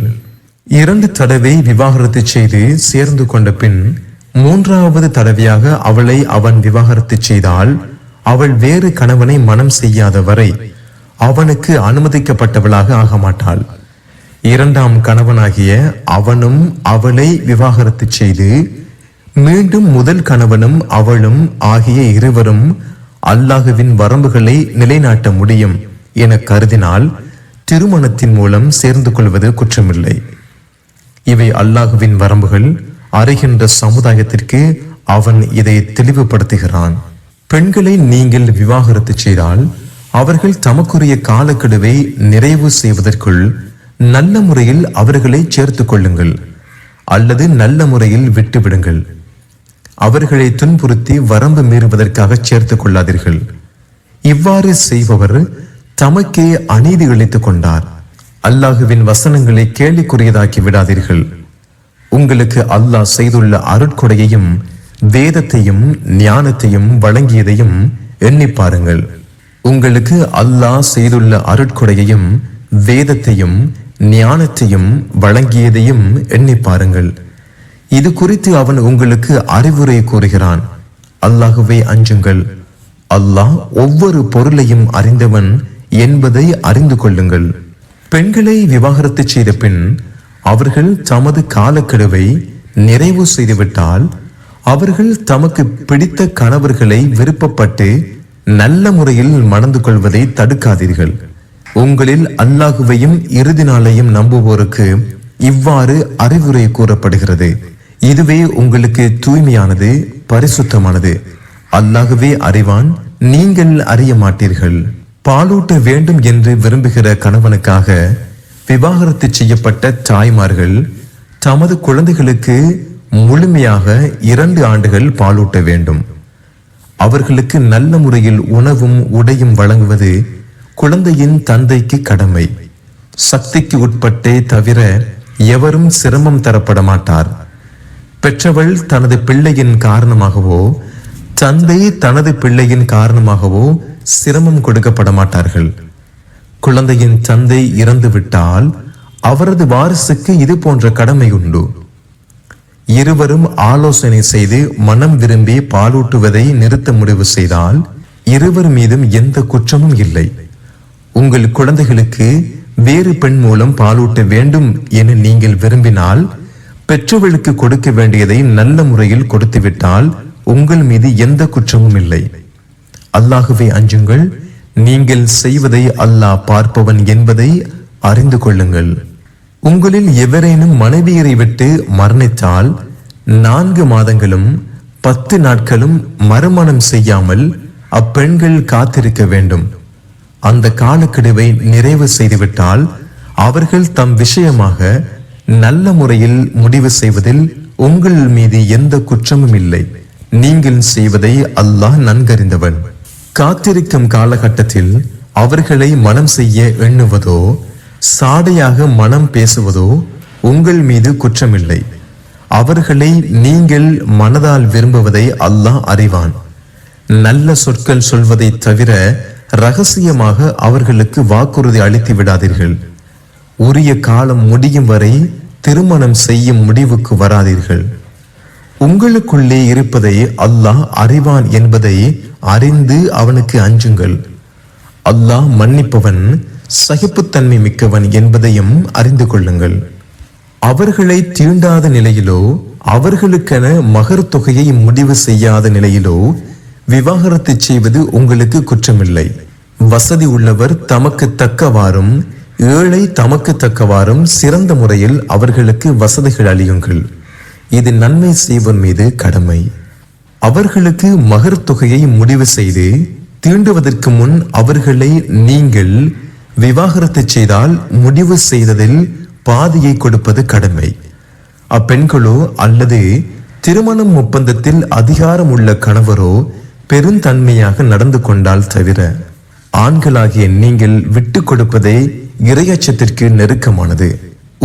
2 தடவை விவாகரத்து செய்து சேர்ந்து கொண்ட பின் 3வது தடவையாக அவளை அவன் விவாகரத்து செய்தால் அவள் வேறு கணவனை மனம் செய்யாத வரை அவனுக்கு அனுமதிக்கப்பட்டவளாக ஆக மாட்டாள். 2ஆம் கணவனாகிய அவனும் அவளை விவாகரத்து செய்து மீண்டும் முதல் கணவனும் அவளும் ஆகிய இருவரும் அல்லாஹுவின் வரம்புகளை நிலைநாட்ட முடியும் என கருதினால் திருமணத்தின் மூலம் சேர்ந்து கொள்வது குற்றமில்லை. இவை அல்லாஹுவின் வரம்புகள். அறிகின்ற சமுதாயத்திற்கு அவன் இதை தெளிவுபடுத்துகிறான். பெண்களை நீங்கள் விவாகரத்து செய்தால் அவர்கள் தமக்குரிய காலக்கெடுவை நிறைவு செய்வதற்குள் நல்ல முறையில் அவர்களை சேர்த்து கொள்ளுங்கள் அல்லது நல்ல முறையில் விட்டுவிடுங்கள். அவர்களை துன்புறுத்தி வரம்பு மீறுவதற்காக சேர்த்து கொள்ளாதீர்கள். இவ்வாறு செய்பவர் தமக்கே அநீதி இழைத்துக் கொண்டார். அல்லாஹுவின் வசனங்களை கேலிக்குரியதாக்கி விடாதீர்கள். உங்களுக்கு அல்லாஹ் செய்துள்ள அருட்கொடையையும் வேதத்தையும் ஞானத்தையும் வழங்கியதையும் எண்ணி பாருங்கள். உங்களுக்கு அல்லாஹ் செய்துள்ள அருட்கொடையையும் வேதத்தையும் ஞானத்தையும் வழங்கியதையும் எண்ணி பாருங்கள். இது குறித்து அவன் உங்களுக்கு அறிவுரை கூறுகிறான். அல்லாஹுவை அஞ்சுங்கள். அல்லாஹ் ஒவ்வொரு பொருளையும் அறிந்தவன் என்பதை அறிந்து கொள்ளுங்கள். பெண்களை விவாகரத்து செய்த பின் அவர்கள் தமது காலக்கெடுவை நிறைவு செய்துவிட்டால் அவர்கள் தமக்கு பிடித்த கணவர்களை விருப்பப்பட்டு நல்ல முறையில் மணந்து கொள்வதை தடுக்காதீர்கள். உங்களில் அல்லாஹுவையும் இறுதி நாளையும் நம்புவோருக்கு இவ்வாறு அறிவுரை கூறப்படுகிறது. இதுவே உங்களுக்கு தூய்மையானது, பரிசுத்தமானது. அல்லாஹுவே அறிவான், நீங்கள் அறிய மாட்டீர்கள். பாலூட்ட வேண்டும் என்று விரும்புகிற கணவனுக்காக விவாகரத்து செய்யப்பட்ட தாய்மார்கள் தமது குழந்தைகளுக்கு முழுமையாக 2 ஆண்டுகள் பாலூட்ட வேண்டும். அவர்களுக்கு நல்ல முறையில் உணவும் உடையும் வழங்குவது குழந்தையின் தந்தைக்கு கடமை. சக்திக்கு உட்பட்டே தவிர எவரும் சிரமம் தரப்பட மாட்டார். பெற்றவள் தனது பிள்ளையின் காரணமாகவோ தந்தை தனது பிள்ளையின் காரணமாகவோ சிரமம் கொடுக்கப்பட மாட்டார்கள். குழந்தையின் தந்தை இறந்துவிட்டால் அவரது வாரிசுக்கு இது போன்ற கடமை உண்டு. இருவரும் ஆலோசனை செய்து மனம் விரும்பி பாலூட்டுவதை நிறுத்த முடிவு செய்தால் இருவர் மீதும் எந்த குற்றமும் இல்லை. உங்கள் குழந்தைகளுக்கு வேறு பெண் மூலம் பாலூட்ட வேண்டும் என நீங்கள் விரும்பினால் பெற்றவளுக்கு கொடுக்க வேண்டியதை நல்ல முறையில் கொடுத்துவிட்டால் உங்கள் மீது எந்த குற்றமும் இல்லை. அல்லாஹுவை அஞ்சுங்கள், நீங்கள் செய்வதை அல்லாஹ் பார்ப்பவன் என்பதை அறிந்து கொள்ளுங்கள். உங்களில் எவரேனும் மனைவியரை விட்டு மரணித்தால் 4 மாதங்களும் 10 நாட்களும் மறுமணம் செய்யாமல் அப்பெண்கள் காத்திருக்க வேண்டும். அந்த காலக்கெடுவை நிறைவு செய்துவிட்டால் அவர்கள் தம் விஷயமாக நல்ல முறையில் முடிவு செய்வதில் உங்கள் மீது எந்த குற்றமும் இல்லை. நீங்கள் செய்வதை அல்லாஹ் நன்கறிந்தவன். காத்திருக்கும் காலகட்டத்தில் அவர்களை மனம் செய்ய எண்ணுவதோ சாடையாக மனம் பேசுவதோ உங்கள் மீது குற்றமில்லை. அவர்களை நீங்கள் மனதால் விரும்புவதை அல்லாஹ் அறிவான். நல்ல சொற்கள் சொல்வதை தவிர ரகசியமாக அவர்களுக்கு வாக்குறுதி அளித்து விடாதீர்கள். உரிய காலம் முடியும் வரை திருமணம் செய்யும் முடிவுக்கு வராதீர்கள். உங்களுக்குள்ளே இருப்பதை அல்லாஹ் அறிவான் என்பதை அறிந்து அவனுக்கு அஞ்சுங்கள். அல்லாஹ் மன்னிப்பவன், சகிப்புத்தன்மை மிக்கவன் என்பதையும் அறிந்து கொள்ளுங்கள். அவர்களை தீண்டாத நிலையிலோ அவர்களுக்கென மகர் தொகையை முடிவு செய்யாத நிலையிலோ விவாகரத்து செய்வது உங்களுக்கு குற்றமில்லை. வசதி உள்ளவர் தமக்கு தக்கவாறும் ஏழை தமக்கு தக்கவாறும் சிறந்த முறையில் அவர்களுக்கு வசதிகள் அளியுங்கள். இது நன்மை செய்வோர் மீது கடமை. அவர்களுக்கு மகர் தொகையை முடிவு செய்து தீண்டுவதற்கு முன் அவர்களை நீங்கள் விவாகரத்து செய்தால் முடிவு செய்ததில் பாதியை கொடுப்பது கடமை. அப்பெண்களோ அல்லது திருமணம் ஒப்பந்தத்தில் அதிகாரம் உள்ள கணவரோ பெருந்தன்மையாக நடந்து கொண்டால் தவிர ஆண்களாகிய நீங்கள் விட்டு கொடுப்பதே இறையச்சத்திற்கு நெருக்கமானது.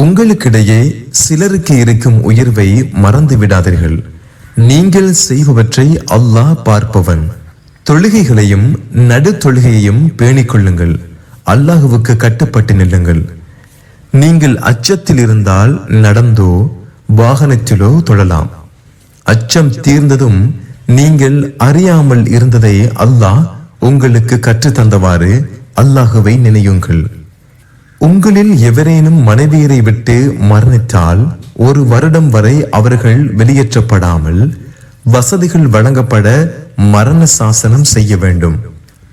உங்களுக்கிடையே சிலருக்கு இருக்கும் உயர்வை மறந்து விடாதீர்கள். நீங்கள் செய்பவற்றை அல்லாஹ் பார்ப்பவன். தொழுகைகளையும் நடு தொழுகையையும் பேணிக் கொள்ளுங்கள். அல்லாஹுவுக்கு கட்டுப்பட்டு நில்லுங்கள். நீங்கள் அச்சத்தில் இருந்தால் நடந்தோ வாகனத்திலோ தொழலாம். அச்சம் தீர்ந்ததும் நீங்கள் அறியாமல் இருந்ததை அல்லாஹ் உங்களுக்கு கற்றுத்தந்தவாறு அல்லாஹுவை நினையுங்கள். உங்களில் எவரேனும் மனைவியரை விட்டு மரணித்தால் 1 வருடம் வரை அவர்கள் வெளியேற்றப்படாமல் வசதிகள் வழங்கப்பட மரண சாசனம் செய்ய வேண்டும்.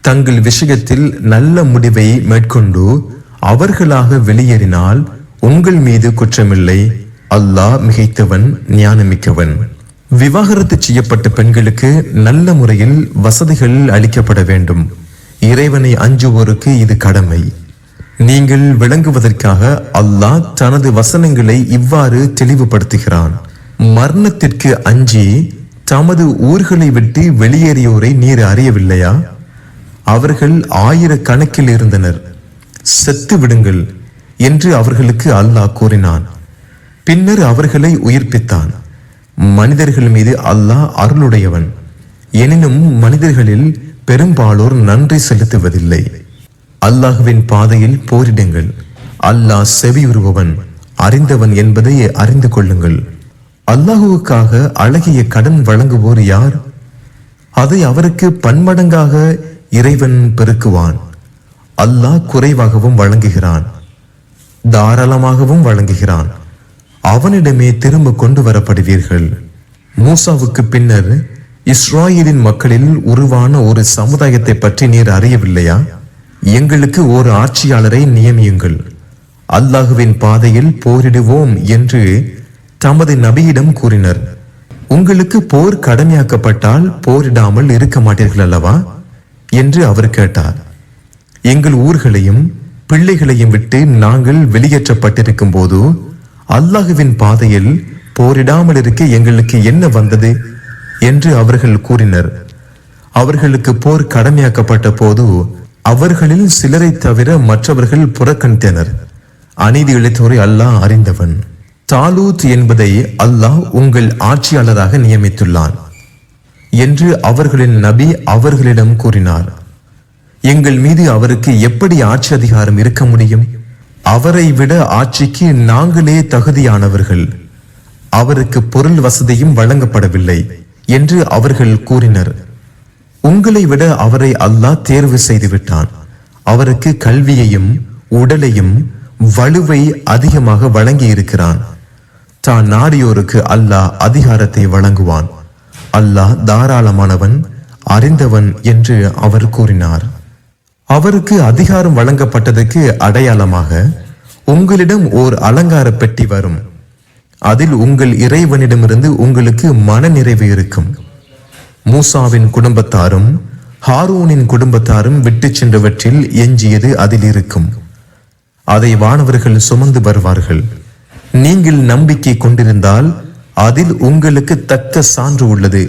தங்கள் விஷயத்தில் நல்ல முடிவை மேற்கொண்டு அவர்களாக வெளியேறினால் உங்கள் மீது குற்றமில்லை. அல்லாஹ் மிகைத்தவன், ஞானமிக்கவன். விவாகரத்து செய்யப்பட்ட பெண்களுக்கு நல்ல முறையில் வசதிகள் அளிக்கப்பட வேண்டும். இறைவனை அஞ்சுவோருக்கு இது கடமை. நீங்கள் விளங்குவதற்காக அல்லாஹ் தனது வசனங்களை இவ்வாறு தெளிவுபடுத்துகிறான். மரணத்திற்கு அஞ்சி தமது ஊர்களை விட்டு வெளியேறியோரை நீர் அறியவில்லையா? அவர்கள் 1000 கணக்கில் இருந்தனர். செத்து விடுங்கள் என்று அவர்களுக்கு அல்லாஹ் கூறினான். பின்னர் அவர்களை உயிர்ப்பித்தான். மனிதர்கள் மீது அல்லாஹ் அருளுடையவன். எனினும் மனிதர்களில் பெரும்பாலோர் நன்றி செலுத்துவதில்லை. அல்லாஹுவின் பாதையில் போரிடுங்கள். அல்லாஹ் செவியுறுபவன், அறிந்தவன் என்பதை அறிந்து கொள்ளுங்கள். அல்லாஹுவுக்காக அழகிய கடன் வழங்குவோர் யார்? அதை அவருக்கு பன்மடங்காக இறைவன் பெருக்குவான். அல்லாஹ் குறைவாகவும் வழங்குகிறான், தாராளமாகவும் வழங்குகிறான். அவனிடமே திரும்ப கொண்டு வரப்படுவீர்கள். மூசாவுக்கு பின்னர் இஸ்ராயேலின் மக்களில் உருவான ஒரு சமுதாயத்தை பற்றி நீர் அறியவில்லையா? எங்களுக்கு ஒரு ஆட்சியாளரை நியமியுங்கள். அல்லாஹுவின் பாதையில் போரிடுவோம் என்று தமது நபியிடம் கூறினர். உங்களுக்கு போர் கடமையாக்கப்பட்டால் போரிடாமல் இருக்க மாட்டீர்கள் அல்லவா என்று அவர் கேட்டார். எங்கள் ஊர்களையும் பிள்ளைகளையும் விட்டு நாங்கள் வெளியேற்றப்பட்டிருக்கும் போது அல்லாஹுவின் பாதையில் போரிடாமல் இருக்க எங்களுக்கு என்ன வந்தது என்று அவர்கள் கூறினர். அவர்களுக்கு போர் கடமையாக்கப்பட்ட போது அவர்களில் சிலரை தவிர மற்றவர்கள் புறக்கணித்தனர். அநீதி இழைத்தோரை அல்லாஹ் அறிந்தவன். தாலூத் என்பதை அல்லாஹ் உங்கள் ஆட்சியாளராக நியமித்துள்ளான் என்று அவர்களின் நபி அவர்களிடம் கூறினார். எங்கள் மீது அவருக்கு எப்படி ஆட்சி அதிகாரம் இருக்க முடியும்? அவரை விட ஆட்சிக்கு நாங்களே தகுதியானவர்கள். அவருக்கு பொருள் வசதியும் வழங்கப்படவில்லை என்று அவர்கள் கூறினர். உங்களை விட அவரை அல்லாஹ் தேர்வு செய்து விட்டான். அவருக்கு கல்வியையும் உடலையும் வலுவை அதிகமாக வழங்கி இருக்கிறான். தான் நாடியோருக்கு அல்லாஹ் அதிகாரத்தை வழங்குவான். அல்லாஹ் தாராளமானவன், அறிந்தவன் என்று அவர் கூறினார். அவருக்கு அதிகாரம் வழங்கப்பட்டதற்கு அடையாளமாக உங்களிடம் ஓர் அலங்கார பெட்டி வரும். அதில் உங்கள் இறைவனிடமிருந்து உங்களுக்கு மன நிறைவு இருக்கும். மூசாவின் குடும்பத்தாரும் ஹாரூனின் குடும்பத்தாரும் விட்டு சென்றவற்றில் எஞ்சியது அதில் இருக்கும். அதை வானவர்கள் சுமந்து வருவார்கள். நீங்கள் நம்பிக்கை கொண்டிருந்தால் அதில் உங்களுக்கு தக்க சான்று உள்ளது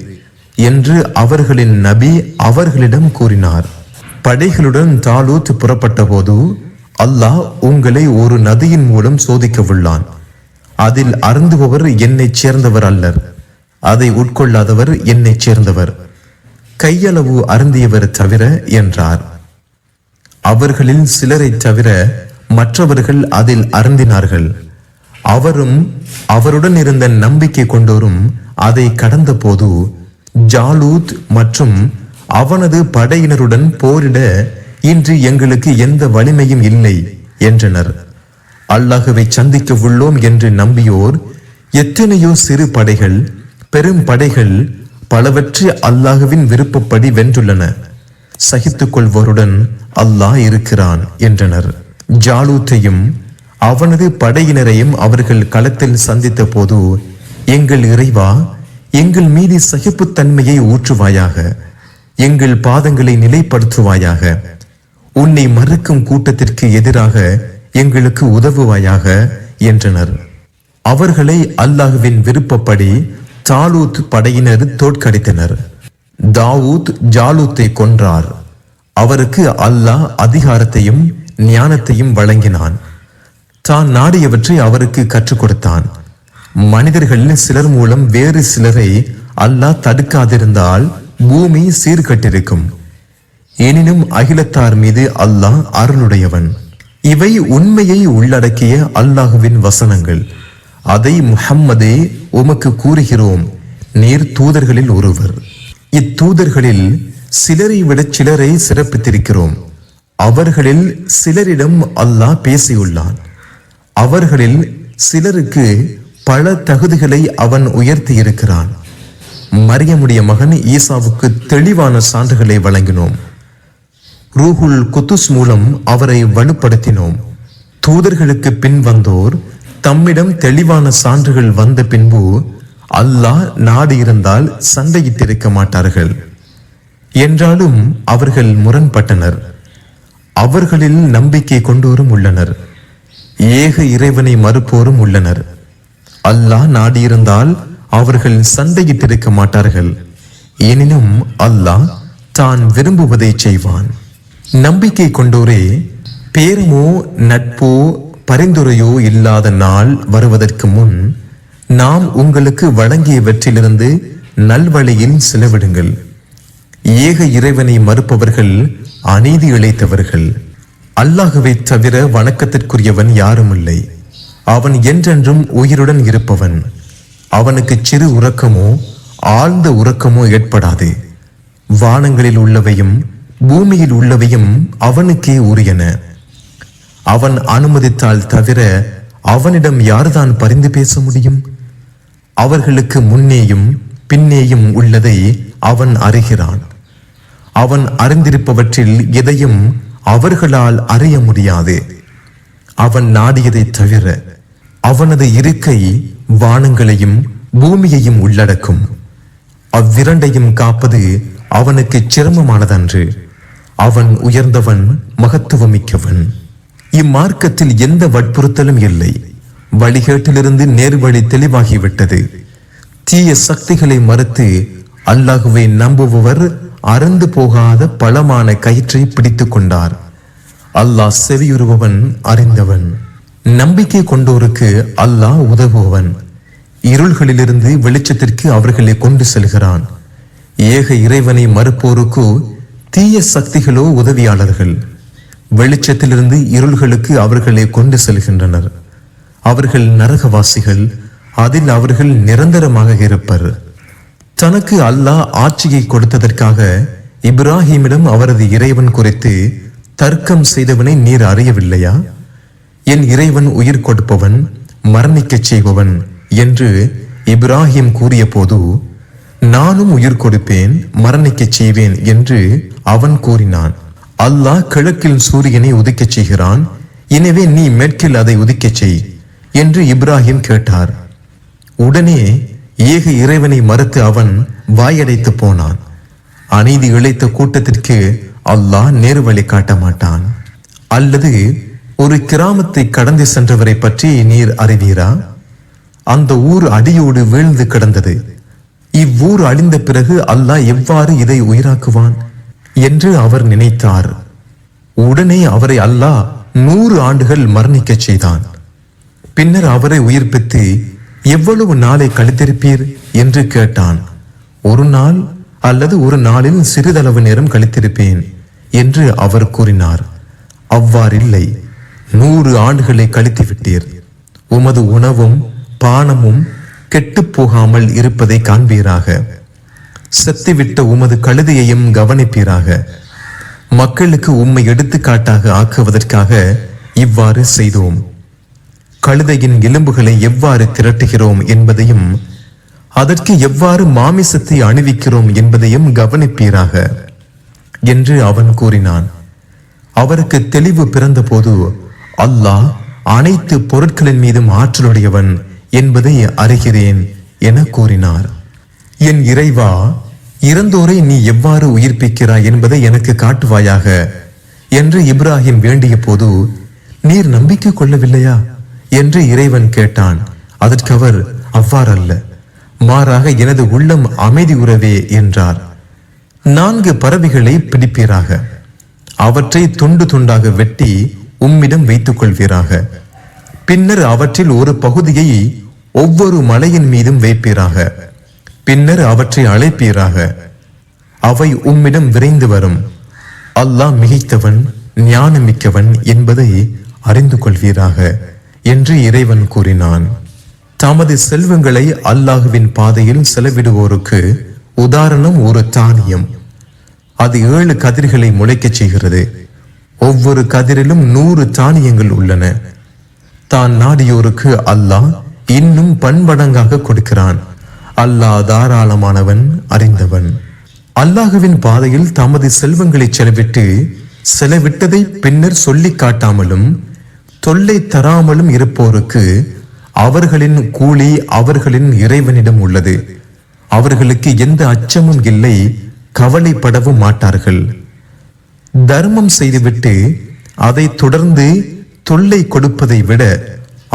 என்று அவர்களின் நபி அவர்களிடம் கூறினார். படைகளுடன் தாலூத் புறப்பட்ட போது அல்லாஹ் உங்களை ஒரு நதியின் மூலம் சோதிக்க உள்ளான். அதில் அருந்துபவர் என்னைச் சேர்ந்தவர் அல்லர், அதை உட்கொள்ளாதவர் என்னைச் சேர்ந்தவர், கையளவு அருந்தியவர் தவிர என்றார். அவர்களில் சிலரை தவிர மற்றவர்கள் அதில் அருந்தினார்கள். அவரும் அவருடன் இருந்த நம்பிக்கை கொண்டோரும் அதை கடந்த போது ஜாலூத் மற்றும் அவனது படையினருடன் போரிட இன்று எங்களுக்கு எந்த வலிமையும் இல்லை என்றனர். அல்லாஹுவை சந்திக்க உள்ளோம் என்று நம்பியோர் எத்தனையோ சிறு படைகள் பெரும் படைகள் பலவற்றை அல்லாஹுவின் விருப்பப்படி வென்றுள்ளன. சகித்துக் கொள்வோருடன் அல்லாஹ் இருக்கிறான் என்றனர். ஜாலூத்தையும் அவனது படையினரையும் அவர்கள் களத்தில் சந்தித்த போது, எங்கள் இறைவா, எங்கள் மீது சகிப்புத்தன்மையை ஊற்றுவாயாக, எங்கள் பாதங்களை நிலைப்படுத்துவாயாக, உன்னை மறுக்கும் கூட்டத்திற்கு எதிராக எங்களுக்கு உதவுவாயாக என்றனர். அவர்களை அல்லாஹுவின் விருப்பப்படி தாலூத் படையினர் தோற்கடித்தனர். தாவூத் ஜாலூத்தை கொன்றார். அவருக்கு அல்லாஹ் அதிகாரத்தையும் ஞானத்தையும் வழங்கினான். தான் நாடியவற்றை அவருக்கு கற்றுக் கொடுத்தான். மனிதர்களில் சிலர் மூலம் வேறு சிலரை அல்லாஹ் தடுக்காதிருந்தால் பூமி சீர்கட்டிருக்கும். எனினும் அகிலத்தார் மீது அல்லாஹ் அருளுடையவன். இவை உண்மையை உள்ளடக்கிய அல்லாஹுவின் வசனங்கள். அதை முஹம்மதே உமக்கு கூறுகிறோம், நீர் தூதர்களில் ஒருவர். இத்தூதர்களில் சிலரை விட சிலரை சிறப்பித்திருக்கிறோம். அவர்களில் சிலரிடம் அல்லாஹ் பேசியுள்ளான். அவர்களில் சிலருக்கு பல தகுதிகளை அவன் உயர்த்தி இருக்கிறான். மரியமுடைய மகன் ஈசாவுக்கு தெளிவான சான்றுகளை வழங்கினோம். ரூஹுல் குத்துஸ் மூலம் அவரை வலுப்படுத்தினோம். தூதர்களுக்கு பின் வந்தோர் தம்மிடம் தெளிவான சான்றுகள் வந்த பின்பு அல்லாஹ் நாடு இருந்தால் சண்டையிட்டிருக்க மாட்டார்கள். என்றாலும் அவர்கள் முரண்பட்டனர். அவர்களில் நம்பிக்கை கொண்டோரும் உள்ளனர், ஏக இறைவனை மறுப்போரும் உள்ளனர். அல்லாஹ் நாடியிருந்தால் அவர்கள் சண்டையிட்டிருக்க மாட்டார்கள். எனினும் அல்லாஹ் தான் விரும்புவதை செய்வான். நம்பிக்கை கொண்டோரே, பேரமோ நட்போ பரிந்துரையோ இல்லாத நாள் வருவதற்கு முன் நாம் உங்களுக்கு வழங்கியவற்றிலிருந்து நல்வழியில் செலவிடுங்கள். ஏக இறைவனை மறுப்பவர்கள் அநீதி இழைத்தவர்கள். அல்லாஹுவை தவிர வணக்கத்திற்குரியவன் யாரும் இல்லை. அவன் என்றென்றும் உயிருடன் இருப்பவன். அவனுக்கு சிறு உறக்கமோ ஆழ்ந்த உறக்கமோ ஏற்படாது. வானங்களில் உள்ளவையும் பூமியில் உள்ளவையும் அவனுக்கே உரியன. அவன் அனுமதித்தால் தவிர அவனிடம் யார்தான் பரிந்து பேச முடியும்? அவர்களுக்கு முன்னேயும் பின்னேயும் உள்ளதை அவன் அறிகிறான். அவன் அறிந்திருப்பவற்றில் எதையும் அவர்களால் அறிய முடியாது. அவன் நாடியதை தவிர அவனது இருக்கை வானங்களையும் பூமியையும் உள்ளடக்கும். அவ்விரண்டையும் காப்பது அவனுக்கு சிரமமானதன்று. அவன் உயர்ந்தவன், மகத்துவமிக்கவன். இம்மார்க்கத்தில் எந்த வற்புறுத்தலும் இல்லை. வழிகேட்டிலிருந்து நேர்வழி தெளிவாகிவிட்டது. தீய சக்திகளை மறுத்து அல்லாஹுவை நம்புபவர் அறந்து போகாத பலமான கயிற்றை பிடித்துக் கொண்டார். அல்லாஹ் செவியுறுபவன், அறிந்தவன். நம்பிக்கை கொண்டோருக்கு அல்லாஹ் உதவுபவன். இருள்களிலிருந்து வெளிச்சத்திற்கு அவர்களை கொண்டு செல்கிறான். ஏக இறைவனை மறுப்போருக்கு தீய சக்திகளோ உதவியாளர்கள். வெளிச்சத்திலிருந்து இருள்களுக்கு அவர்களை கொண்டு செல்கின்றனர். அவர்கள் நரகவாசிகள், அதில் அவர்கள் நிரந்தரமாக இருப்பர். தனக்கு அல்லாஹ் ஆட்சியை கொடுத்ததற்காக இப்ராஹிமிடம் அவரது இறைவன் குறித்து தர்க்கம் செய்தவனை நீர் அறியவில்லையா? என் இறைவன் உயிர் கொடுப்பவன், மரணிக்கச் செய்பவன் என்று இப்ராஹிம் கூறிய போது, நானும் உயிர் கொடுப்பேன், மரணிக்கச் செய்வேன் என்று அவன் கூறினான். அல்லாஹ் கிழக்கில் சூரியனை உதிக்கச் செய்கிறான், எனவே நீ மேற்கில் அதை உதிக்கச் செய் என்று இப்ராஹிம் கேட்டார். உடனே ஏக இறைவனை மறுத்து அவன் வாயடைத்து போனான். அநீதி இழைத்த கூட்டத்திற்கு அல்லாஹ் நேர்வழி காட்ட மாட்டான். அல்லது ஒரு கிராமத்தை கடந்து சென்றவரை பற்றி நீர் அறிவீரா? அந்த ஊர் அடியோடு வீழ்ந்து கிடந்தது. இவ்வூர் அழிந்த பிறகு அல்லாஹ் எவ்வாறு இதை உயிராக்குவான் என்று அவர் நினைத்தார். உடனே அவரை அல்லாஹ் 100 ஆண்டுகள் மரணிக்கச் செய்தான். பின்னர் அவரை உயிர்ப்பித்து எவ்வளவு நாளை கழித்திருப்பீர் என்று கேட்டான். 1 நாள் அல்லது 1 நாளில் சிறிதளவு நேரம் கழித்திருப்பேன் என்று அவர் கூறினார். அவ்வாறில்லை, 100 ஆண்டுகளை கழித்து விட்டீர். உமது உணவும் பானமும் கெட்டு போகாமல் இருப்பதை காண்பீராக. செத்துவிட்ட உமது கழுதையையும் கவனிப்பீராக. மக்களுக்கு உம்மை எடுத்துக்காட்டாக ஆக்குவதற்காக இவ்வாறு செய்தோம். கழுதையின் எலும்புகளை எவ்வாறு திரட்டுகிறோம் என்பதையும் அதற்கு எவ்வாறு மாமிசத்தை அணிவிக்கிறோம் என்பதையும் கவனிப்பீராக என்று அவன் கூறினான். அவருக்கு தெளிவு பிறந்த போது அல்லாஹ் அனைத்து பொருட்களின் மீதும் ஆற்றலுடையவன் என்பதை அறிகிறேன் என கூறினார். என் இறைவா, இறந்தோரை நீ எவ்வாறு உயிர்ப்பிக்கிறாய் என்பதை எனக்கு காட்டுவாயாக என்று இப்ராஹிம் வேண்டிய போது, நீர் நம்பிக்கை கொள்ளவில்லையா என்று இறைவன் கேட்டான். அதற்கு அவர், அவ்வாறல்ல, மாறாக எனது உள்ளம் அமைதி உறவே என்றார். 4 பறவைகளை பிடிப்பீராக. அவற்றை துண்டு துண்டாக வெட்டி உம்மிடம் வைத்துக் கொள்வீராக. பின்னர் அவற்றில் ஒரு பகுதியை ஒவ்வொரு மலையின் மீதும் வைப்பீராக. பின்னர் அவற்றை அழைப்பீராக. அவை உம்மிடம் விரைந்து வரும். அல்லாஹ் மிகைத்தவன், ஞானமிக்கவன் என்பதை அறிந்து கொள்வீராக என்று இறைவன் கூறினான். தமது செல்வங்களை அல்லாஹுவின் பாதையில் செலவிடுவோருக்கு உதாரணம் ஒரு தானியம். அது 7 கதிர்களை முளைக்கச் செய்கிறது. ஒவ்வொரு கதிரிலும் 100 தானியங்கள் உள்ளன. தான் நாடியோருக்கு அல்லாஹ் இன்னும் பன்மடங்காக கொடுக்கிறான். அல்லாஹ் தாராளமானவன், அறிந்தவன். அல்லாஹுவின் பாதையில் தமது செல்வங்களை செலவிட்டதை பின்னர் சொல்லி காட்டாமலும் தொல்லை தராமலும் இருப்போருக்கு அவர்களின் கூலி அவர்களின் இறைவனிடம் உள்ளது. அவர்களுக்கு எந்த அச்சமும் இல்லை, கவலைப்படவும் மாட்டார்கள். தர்மம் செய்துவிட்டு அதை தொடர்ந்து தொல்லை கொடுப்பதை விட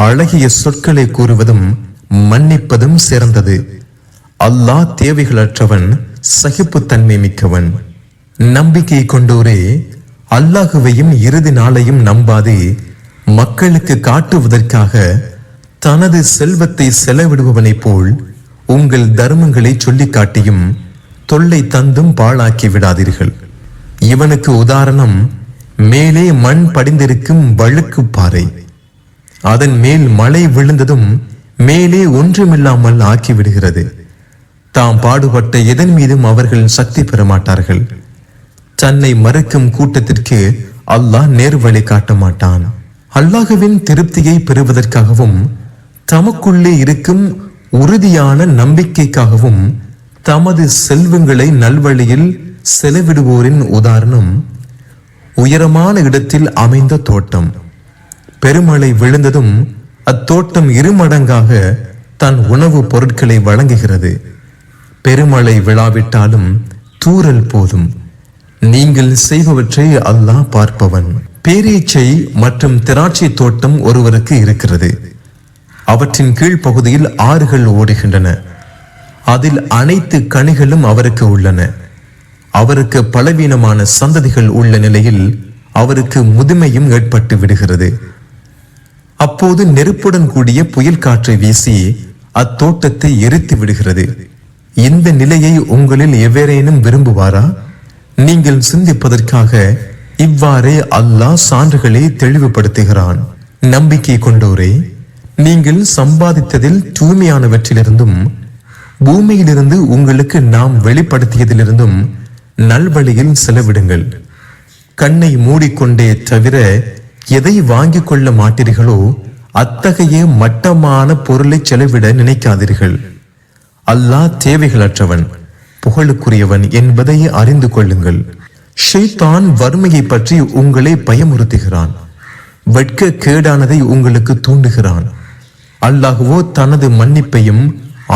அழகிய சொற்களை கூறுவதும் மன்னிப்பதும் சிறந்தது. அல்லாஹ் தேவைகளற்றவன், சகிப்புத்தன்மை மிக்கவன். நம்பிக்கை கொண்டோரே, அல்லாஹுவையும் இறுதி நாளையும் நம்பாது மக்களுக்கு காட்டுவதற்காக தனது செல்வத்தை செலவிடுபவனை போல் உங்கள் தர்மங்களை சொல்லி காட்டியும் தொல்லை தந்தும் பாழாக்கி விடாதீர்கள். இவனுக்கு உதாரணம் மேலே மண் படிந்திருக்கும் வழுக்கு பாறை. அதன் மேல் மழை விழுந்ததும் மேலே ஒன்றுமில்லாமல் ஆக்கிவிடுகிறது. தாம் பாடுபட்ட எதன் மீதும் அவர்கள் சக்தி பெற மாட்டார்கள். தன்னை மறுக்கும் கூட்டத்திற்கு அல்லாஹ் நேர்வழி காட்ட மாட்டான். அல்லாஹுவின் திருப்தியை பெறுவதற்காகவும் தமக்குள்ளே இருக்கும் உறுதியான நம்பிக்கைக்காகவும் தமது செல்வங்களை நல்வழியில் செலவிடுவோரின் உதாரணம் உயரமான இடத்தில் அமைந்த தோட்டம். பெருமழை விழுந்ததும் அத்தோட்டம் 2 மடங்காக தன் உணவுப் பொருட்களை வழங்குகிறது. பெருமழை விழாவிட்டாலும் தூறல் போதும். நீங்கள் செய்பவற்றை அல்லாஹ் பார்ப்பவன். பேரீச்சை மற்றும் திராட்சை தோட்டம் ஒருவருக்கு இருக்கிறது. அவற்றின் கீழ் பகுதியில் ஆறுகள் ஓடுகின்றன. அதில் அனைத்து கனிகளும் அவருக்கு உள்ளன. அவருக்கு பலவீனமான சந்ததிகள் உள்ள நிலையில் அவருக்கு முதுமையும் ஏற்பட்டு விடுகிறது. அப்போது நெருப்புடன் கூடிய புயல் காற்றை வீசி அத்தோட்டத்தை எரித்து விடுகிறது. இந்த நிலையை உங்களில் எவரேனும் விரும்புவாரா? நீங்கள் சிந்திப்பதற்காக இவ்வாறே அல்லாஹ் சான்றுகளை தெளிவுபடுத்துகிறான். நம்பிக்கை கொண்டோரே, நீங்கள் சம்பாதித்ததில் தூய்மையானவற்றிலிருந்தும் பூமியிலிருந்து உங்களுக்கு நாம் வெளிப்படுத்தியதிலிருந்தும் நல்வழியில் செலவிடுங்கள். கண்ணை மூடிக்கொண்டே தவிர எதை வாங்கிக் கொள்ள மாட்டீர்களோ அத்தகைய மட்டமான பொருளை செலவிட நினைக்காதீர்கள். அல்லாஹ் தேவைகளற்றவன், புகழுக்குரியவன் என்பதை அறிந்து கொள்ளுங்கள். ஷைத்தான் வறுமையை பற்றி உங்களை பயமுறுத்துகிறான், வெட்க கேடானதை உங்களுக்கு தூண்டுகிறான். அல்லாஹ்வோ தனது மன்னிப்பையும்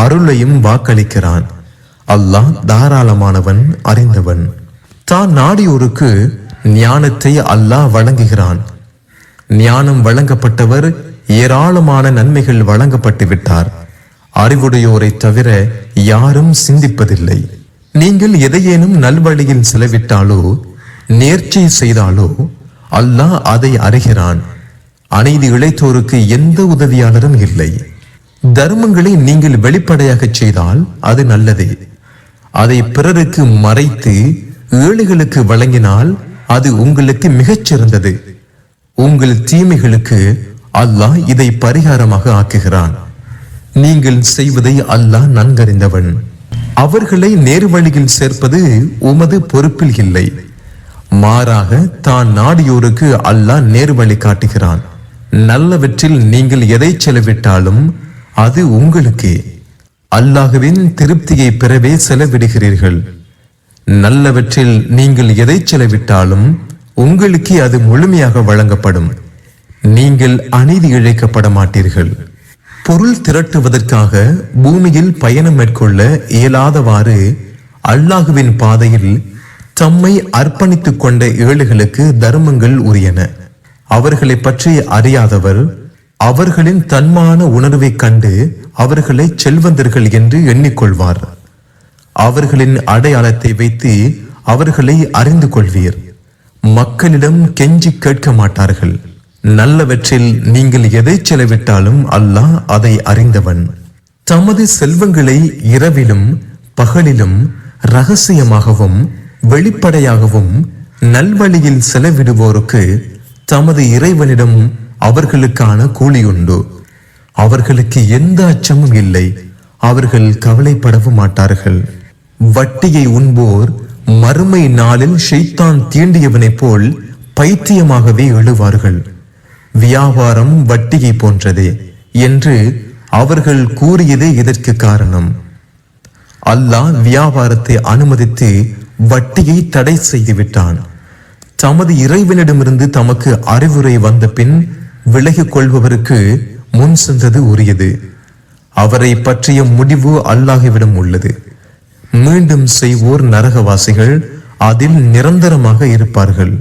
அருளையும் வாக்களிக்கிறான். அல்லாஹ் தாராளமானவன், அறிந்தவன். தான் நாடியோருக்கு ஞானத்தை அல்லாஹ் வழங்குகிறான். ஞானம் வழங்கப்பட்டவர் ஏராளமான நன்மைகள் வழங்கப்பட்டு விட்டார். அறிவுடையோரை தவிர யாரும் சிந்திப்பதில்லை. நீங்கள் எதையேனும் நல்வழியில் செலவிட்டாலோ நேர்ச்சை செய்தாலோ அல்லாஹ் அதை அறிகிறான். அநீதி இழைத்தோருக்கு எந்த உதவியாளரும் இல்லை. தர்மங்களை நீங்கள் வெளிப்படையாக செய்தால் அது நல்லதே. அதை பிறருக்கு மறைத்து ஏழைகளுக்கு வழங்கினால் அது உங்களுக்கு மிகச் சிறந்தது. உங்கள் தீமைகளுக்கு அல்லாஹ் இதை பரிகாரமாக ஆக்குகிறான். நீங்கள் செய்வதை அல்லாஹ் நன்கறிந்தவன். அவர்களை நேர்வழியில் சேர்ப்பது உமது பொறுப்பில் இல்லை. மாறாக தான் நாடியோருக்கு அல்லாஹ் நேர்வழி காட்டுகிறான். நல்லவற்றில் நீங்கள் எதை செலவிட்டாலும் அது உங்களுக்கே. அல்லாஹ்வின் திருப்தியை பெறவே செலவிடுகிறீர்கள். நல்லவற்றில் நீங்கள் எதை செலவிட்டாலும் உங்களுக்கே அது முழுமையாக வழங்கப்படும். நீங்கள் அநீதி இழைக்கப்பட மாட்டீர்கள். பொருள் திரட்டுவதற்காக பூமியில் பயணம் மேற்கொள்ள இயலாதவாறு அல்லாஹுவின் பாதையில் தம்மை அர்ப்பணித்துக் கொண்ட ஏழைகளுக்கு தர்மங்கள் உரியன. அவர்களை பற்றி அறியாதவர் அவர்களின் தன்மான உணர்வை கண்டு அவர்களை செல்வந்தர்கள் என்று எண்ணிக்கொள்வார். அவர்களின் அடையாளத்தை வைத்து அவர்களை அறிந்து கொள்வீர். மக்களிடம் கெஞ்சி கேட்க மாட்டார்கள். நல்லவற்றில் நீங்கள் எதை செலவிட்டாலும் அல்லாஹ் அதை அறிந்தவன். தமது செல்வங்களை இரவிலும் பகலிலும் ரகசியமாகவும் வெளிப்படையாகவும் நல்வழியில் செலவிடுவோருக்கு தமது இறைவனிடம் அவர்களுக்கான கூலியுண்டு. அவர்களுக்கு எந்த அச்சமும் இல்லை. அவர்கள் கவலைப்படவும் மாட்டார்கள். வட்டியை உண்போர் மறுமை நாளில் ஷைத்தான் தீண்டியவனைப் போல் பைத்தியமாகவே எழுவார்கள். வியாபாரம் வட்டியை போன்றதே என்று அவர்கள் கூறியதே இதற்கு காரணம். அல்லாஹ் வியாபாரத்தை அனுமதித்து வட்டியை தடை செய்துவிட்டான். தமது இறைவனிடமிருந்து தமக்கு அறிவுரை வந்த பின் விலகிக் கொள்பவருக்கு முன் சென்றது உரியது. அவரை பற்றிய முடிவு அல்லாஹ்விடம் உள்ளது. மீண்டும் செய்வோர் நரகவாசிகள் அதில் நிரந்தரமாக இருப்பார்கள்.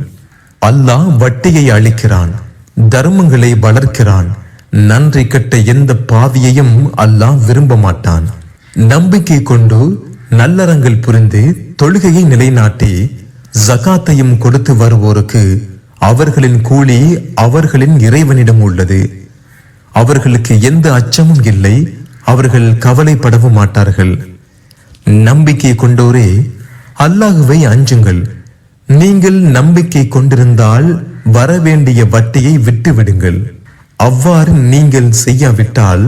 அல்லாஹ் வட்டியை அளிக்கிறான், தர்மங்களை வளர்க்கிறான். நன்றி கெட்ட எந்த பாவியையும் அல்லாஹ் விரும்ப மாட்டான். நம்பிக்கை கொண்டு நல்லறங்கள் புரிந்து தொழுகையை நிலைநாட்டி ஜகாத்தையும் கொடுத்து வருவோருக்கு அவர்களின் கூலி அவர்களின் இறைவனிடம் உள்ளது. அவர்களுக்கு எந்த அச்சமும் இல்லை. அவர்கள் கவலைப்படவும் மாட்டார்கள். நம்பிக்கை கொண்டோரே, அல்லாஹுவை அஞ்சுங்கள். நீங்கள் நம்பிக்கை கொண்டிருந்தால் வரவேண்டிய வட்டியை விட்டு விடுங்கள். அவ்வாறு நீங்கள் செய்யாவிட்டால்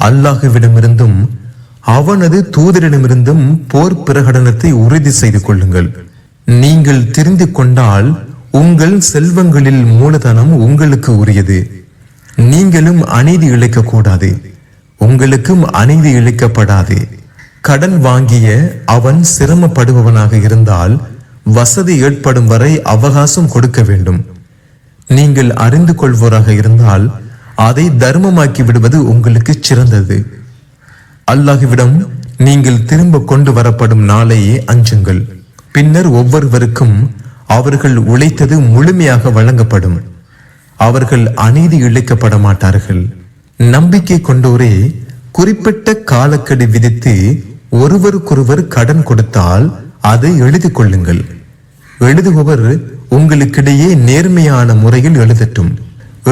அல்லாஹுவிடமிருந்தும் அவனது தூதரிடமிருந்தும் போர் பிரகடனத்தை உறுதி செய்து கொள்ளுங்கள். நீங்கள் தெரிந்து கொண்டால் உங்கள் செல்வங்களில் மூலதனம் உங்களுக்கு உரியது. நீங்களும் அநீதி இழைக்க கூடாது, உங்களுக்கும் அநீதி இழைக்கப்படாது. கடன் வாங்கிய அவன் சிரமப்படுபவனாக இருந்தால் வசதி ஏற்படும் வரை அவகாசம் கொடுக்க வேண்டும். நீங்கள் அறிந்து கொள்வோராக இருந்தால் அதை தர்மமாக்கி விடுவது உங்களுக்கு சிறந்தது. அல்லாஹ்விடம் நீங்கள் திரும்ப கொண்டு வரப்படும் நாளையே அஞ்சுங்கள். பின்னர் ஒவ்வொருவருக்கும் அவர்கள் உழைத்தது முழுமையாக வழங்கப்படும். அவர்கள் அநீதி இழைக்கப்பட மாட்டார்கள். நம்பிக்கை கொண்டோரே, குறிப்பிட்ட காலக்கெடு விதித்து ஒருவருக்கொருவர் கடன் கொடுத்தால் அதை எழுதி கொள்ளுங்கள். எழுதுபவர் உங்களுக்கிடையே நேர்மையான முறையில் எழுதட்டும்.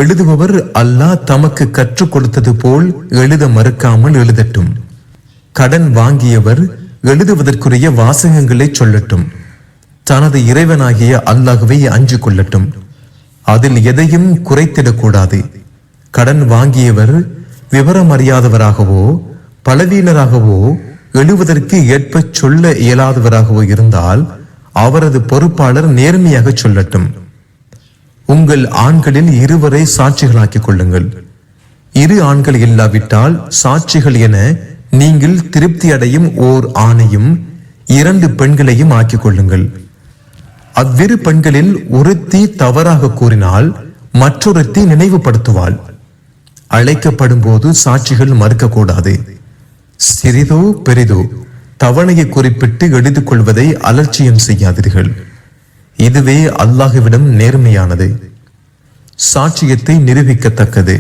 எழுதுபவர் அல்லாஹ் தமக்கு கற்றுக் கொடுத்தது போல் எழுத மறுக்காமல் எழுதட்டும். கடன் வாங்கியவர் எழுதுவதற்குரிய வாசகங்களை சொல்லட்டும். தனது இறைவனாகிய அல்லாஹ்வை அஞ்சு கொள்ளட்டும். அதில் எதையும் குறைத்திடக்கூடாது. கடன் வாங்கியவர் விவரம் அறியாதவராகவோ பலவீனராகவோ எழுவதற்கு ஏற்ப சொல்ல இயலாதவராகவோ இருந்தால் அவரது பொறுப்பாளர் நேர்மையாக சொல்லட்டும். உங்கள் ஆண்களில் இருவரை சாட்சிகளாக்கிக் கொள்ளுங்கள். இரு ஆண்கள் இல்லாவிட்டால் சாட்சிகள் என நீங்கள் திருப்தி அடையும் ஓர் ஆணையும் 2 பெண்களையும் ஆக்கிக் கொள்ளுங்கள். அவ்விரு பெண்களில் ஒருத்தி தவறாக கூறினால் மற்றொருத்தி நினைவுபடுத்துவாள். அழைக்கப்படும் போது சாட்சிகள் மறுக்கக்கூடாது. சிறிதோ பெரிதோ தவணையை குறிப்பிட்டு எடுத்துக் கொள்வதை அலட்சியம் செய்யாதீர்கள். இதுவே அல்லாஹ்விடம் நேர்மையானது, சாட்சியத்தை நிரூபிக்கத்தக்கது,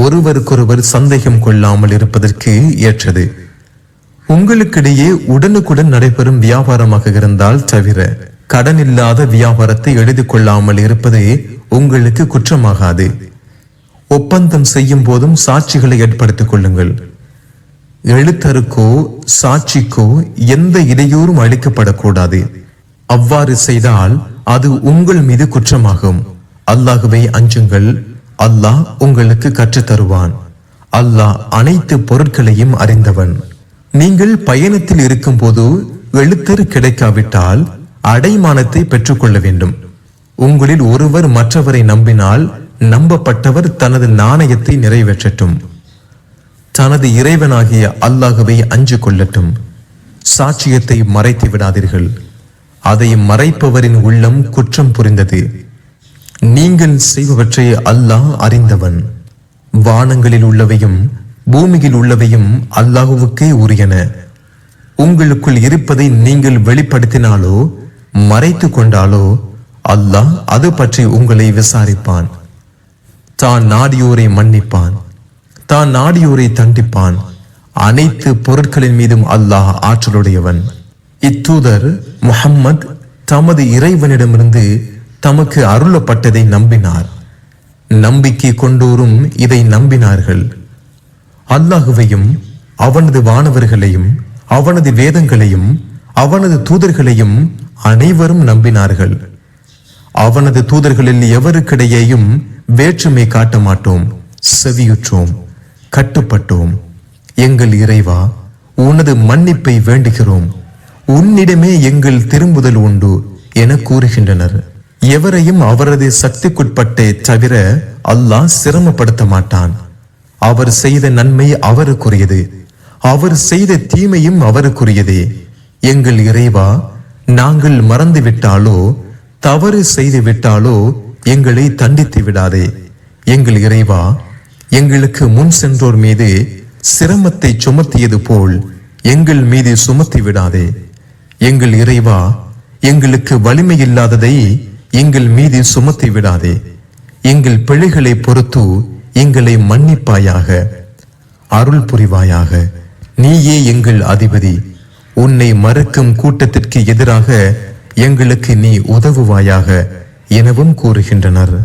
ஒருவருக்கொருவர் சந்தேகம் கொள்ளாமல் இருப்பதற்கு ஏற்றது. உங்களுக்கிடையே உடனுக்குடன் நடைபெறும் வியாபாரமாக இருந்தால் தவிர கடன் இல்லாத வியாபாரத்தை எழுதிக் கொள்ளாமல் இருப்பது உங்களுக்கு குற்றமாகாது. ஒப்பந்தம் செய்யும் போதும் சாட்சிகளை ஏற்படுத்திக் கொள்ளுங்கள். எழுத்தருக்கோ சாட்சிக்கோ எந்த இடையூறும் அளிக்கப்படக்கூடாது. அவ்வாறு செய்தால் அது உங்கள் மீது குற்றமாகும். அல்லாஹ்வை அஞ்சுங்கள், அல்லாஹ் உங்களுக்கு கற்றுத் தருவான். அல்லாஹ் அனைத்து பொருட்களையும் அறிந்தவன். நீங்கள் பயணத்தில் இருக்கும் போது எழுத்தர் கிடைக்காவிட்டால் அடைமானத்தை பெற்றுக்கொள்ள வேண்டும். உங்களில் ஒருவர் மற்றவரை நம்பினால் நம்பப்பட்டவர் தனது நாணயத்தை நிறைவேற்றட்டும். தனது இறைவனாகிய அல்லாஹ்வை அஞ்சு கொள்ளட்டும். சாட்சியத்தை மறைத்து விடாதீர்கள். அதை மறைப்பவரின் உள்ளம் குற்றம் புரிந்தது. நீங்கள் செய்பவற்றை அல்லாஹ் அறிந்தவன். வானங்களில் உள்ளவையும் பூமியில் உள்ளவையும் அல்லாஹ்வுக்கே உரியன. உங்களுக்குள் இருப்பதை நீங்கள் வெளிப்படுத்தினாலோ மறைத்து கொண்டாலோ அல்லாஹ் அது பற்றி உங்களை விசாரிப்பான். தான் நாடியோரை மன்னிப்பான், தான் நாடியோரை தண்டிப்பான். அனைத்து பொருட்களின் மீதும் அல்லாஹ் ஆற்றலுடையவன். இத்தூதர் முஹம்மத் தமது இறைவனிடமிருந்து தமக்கு அருளப்பட்டதை நம்பினார். நம்பிக்கை கொண்டோரும் இதை நம்பினார்கள். அல்லாஹுவையும் அவனது வானவர்களையும் அவனது வேதங்களையும் அவனது தூதர்களையும் அனைவரும் நம்பினார்கள். அவனது தூதர்களில் எவருக்கிடையேயும் வேற்றுமை காட்ட மாட்டோம். செவியுற்றோம், கட்டுப்பட்டோம். எங்கள் இறைவா, உனது மன்னிப்பை வேண்டுகிறோம். உன்னிடமே எங்கள் திரும்புதல் உண்டு என கூறுகின்றனர். எவரையும் அவரது சக்திக்குட்பட்டே தவிர அல்லாஹ் சிரமப்படுத்த மாட்டான். அவர் செய்த நன்மை அவருக்குரியது, அவர் செய்த தீமையும் அவருக்குரியதே. எங்கள் இறைவா, நாங்கள் மறந்து விட்டாலோ தவறு செய்து விட்டாலோ எங்களை தண்டித்து விடாதே. எங்கள் இறைவா, எங்களுக்கு முன் சென்றோர் மீது சிரமத்தை சுமத்தியது போல் எங்கள் மீது சுமத்தி விடாதே. எங்கள் இறைவா, எங்களுக்கு வலிமை இல்லாததை எங்கள் மீது சுமத்தி விடாதே. எங்கள் பிழைகளை பொறுத்து எங்களை மன்னிப்பாயாக, அருள் புரிவாயாக. நீயே எங்கள் அதிபதி. உன்னை மறுக்கும் கூட்டத்திற்கு எதிராக எங்களுக்கு நீ உதவுவாயாக எனவும் கூறுகின்றனர்.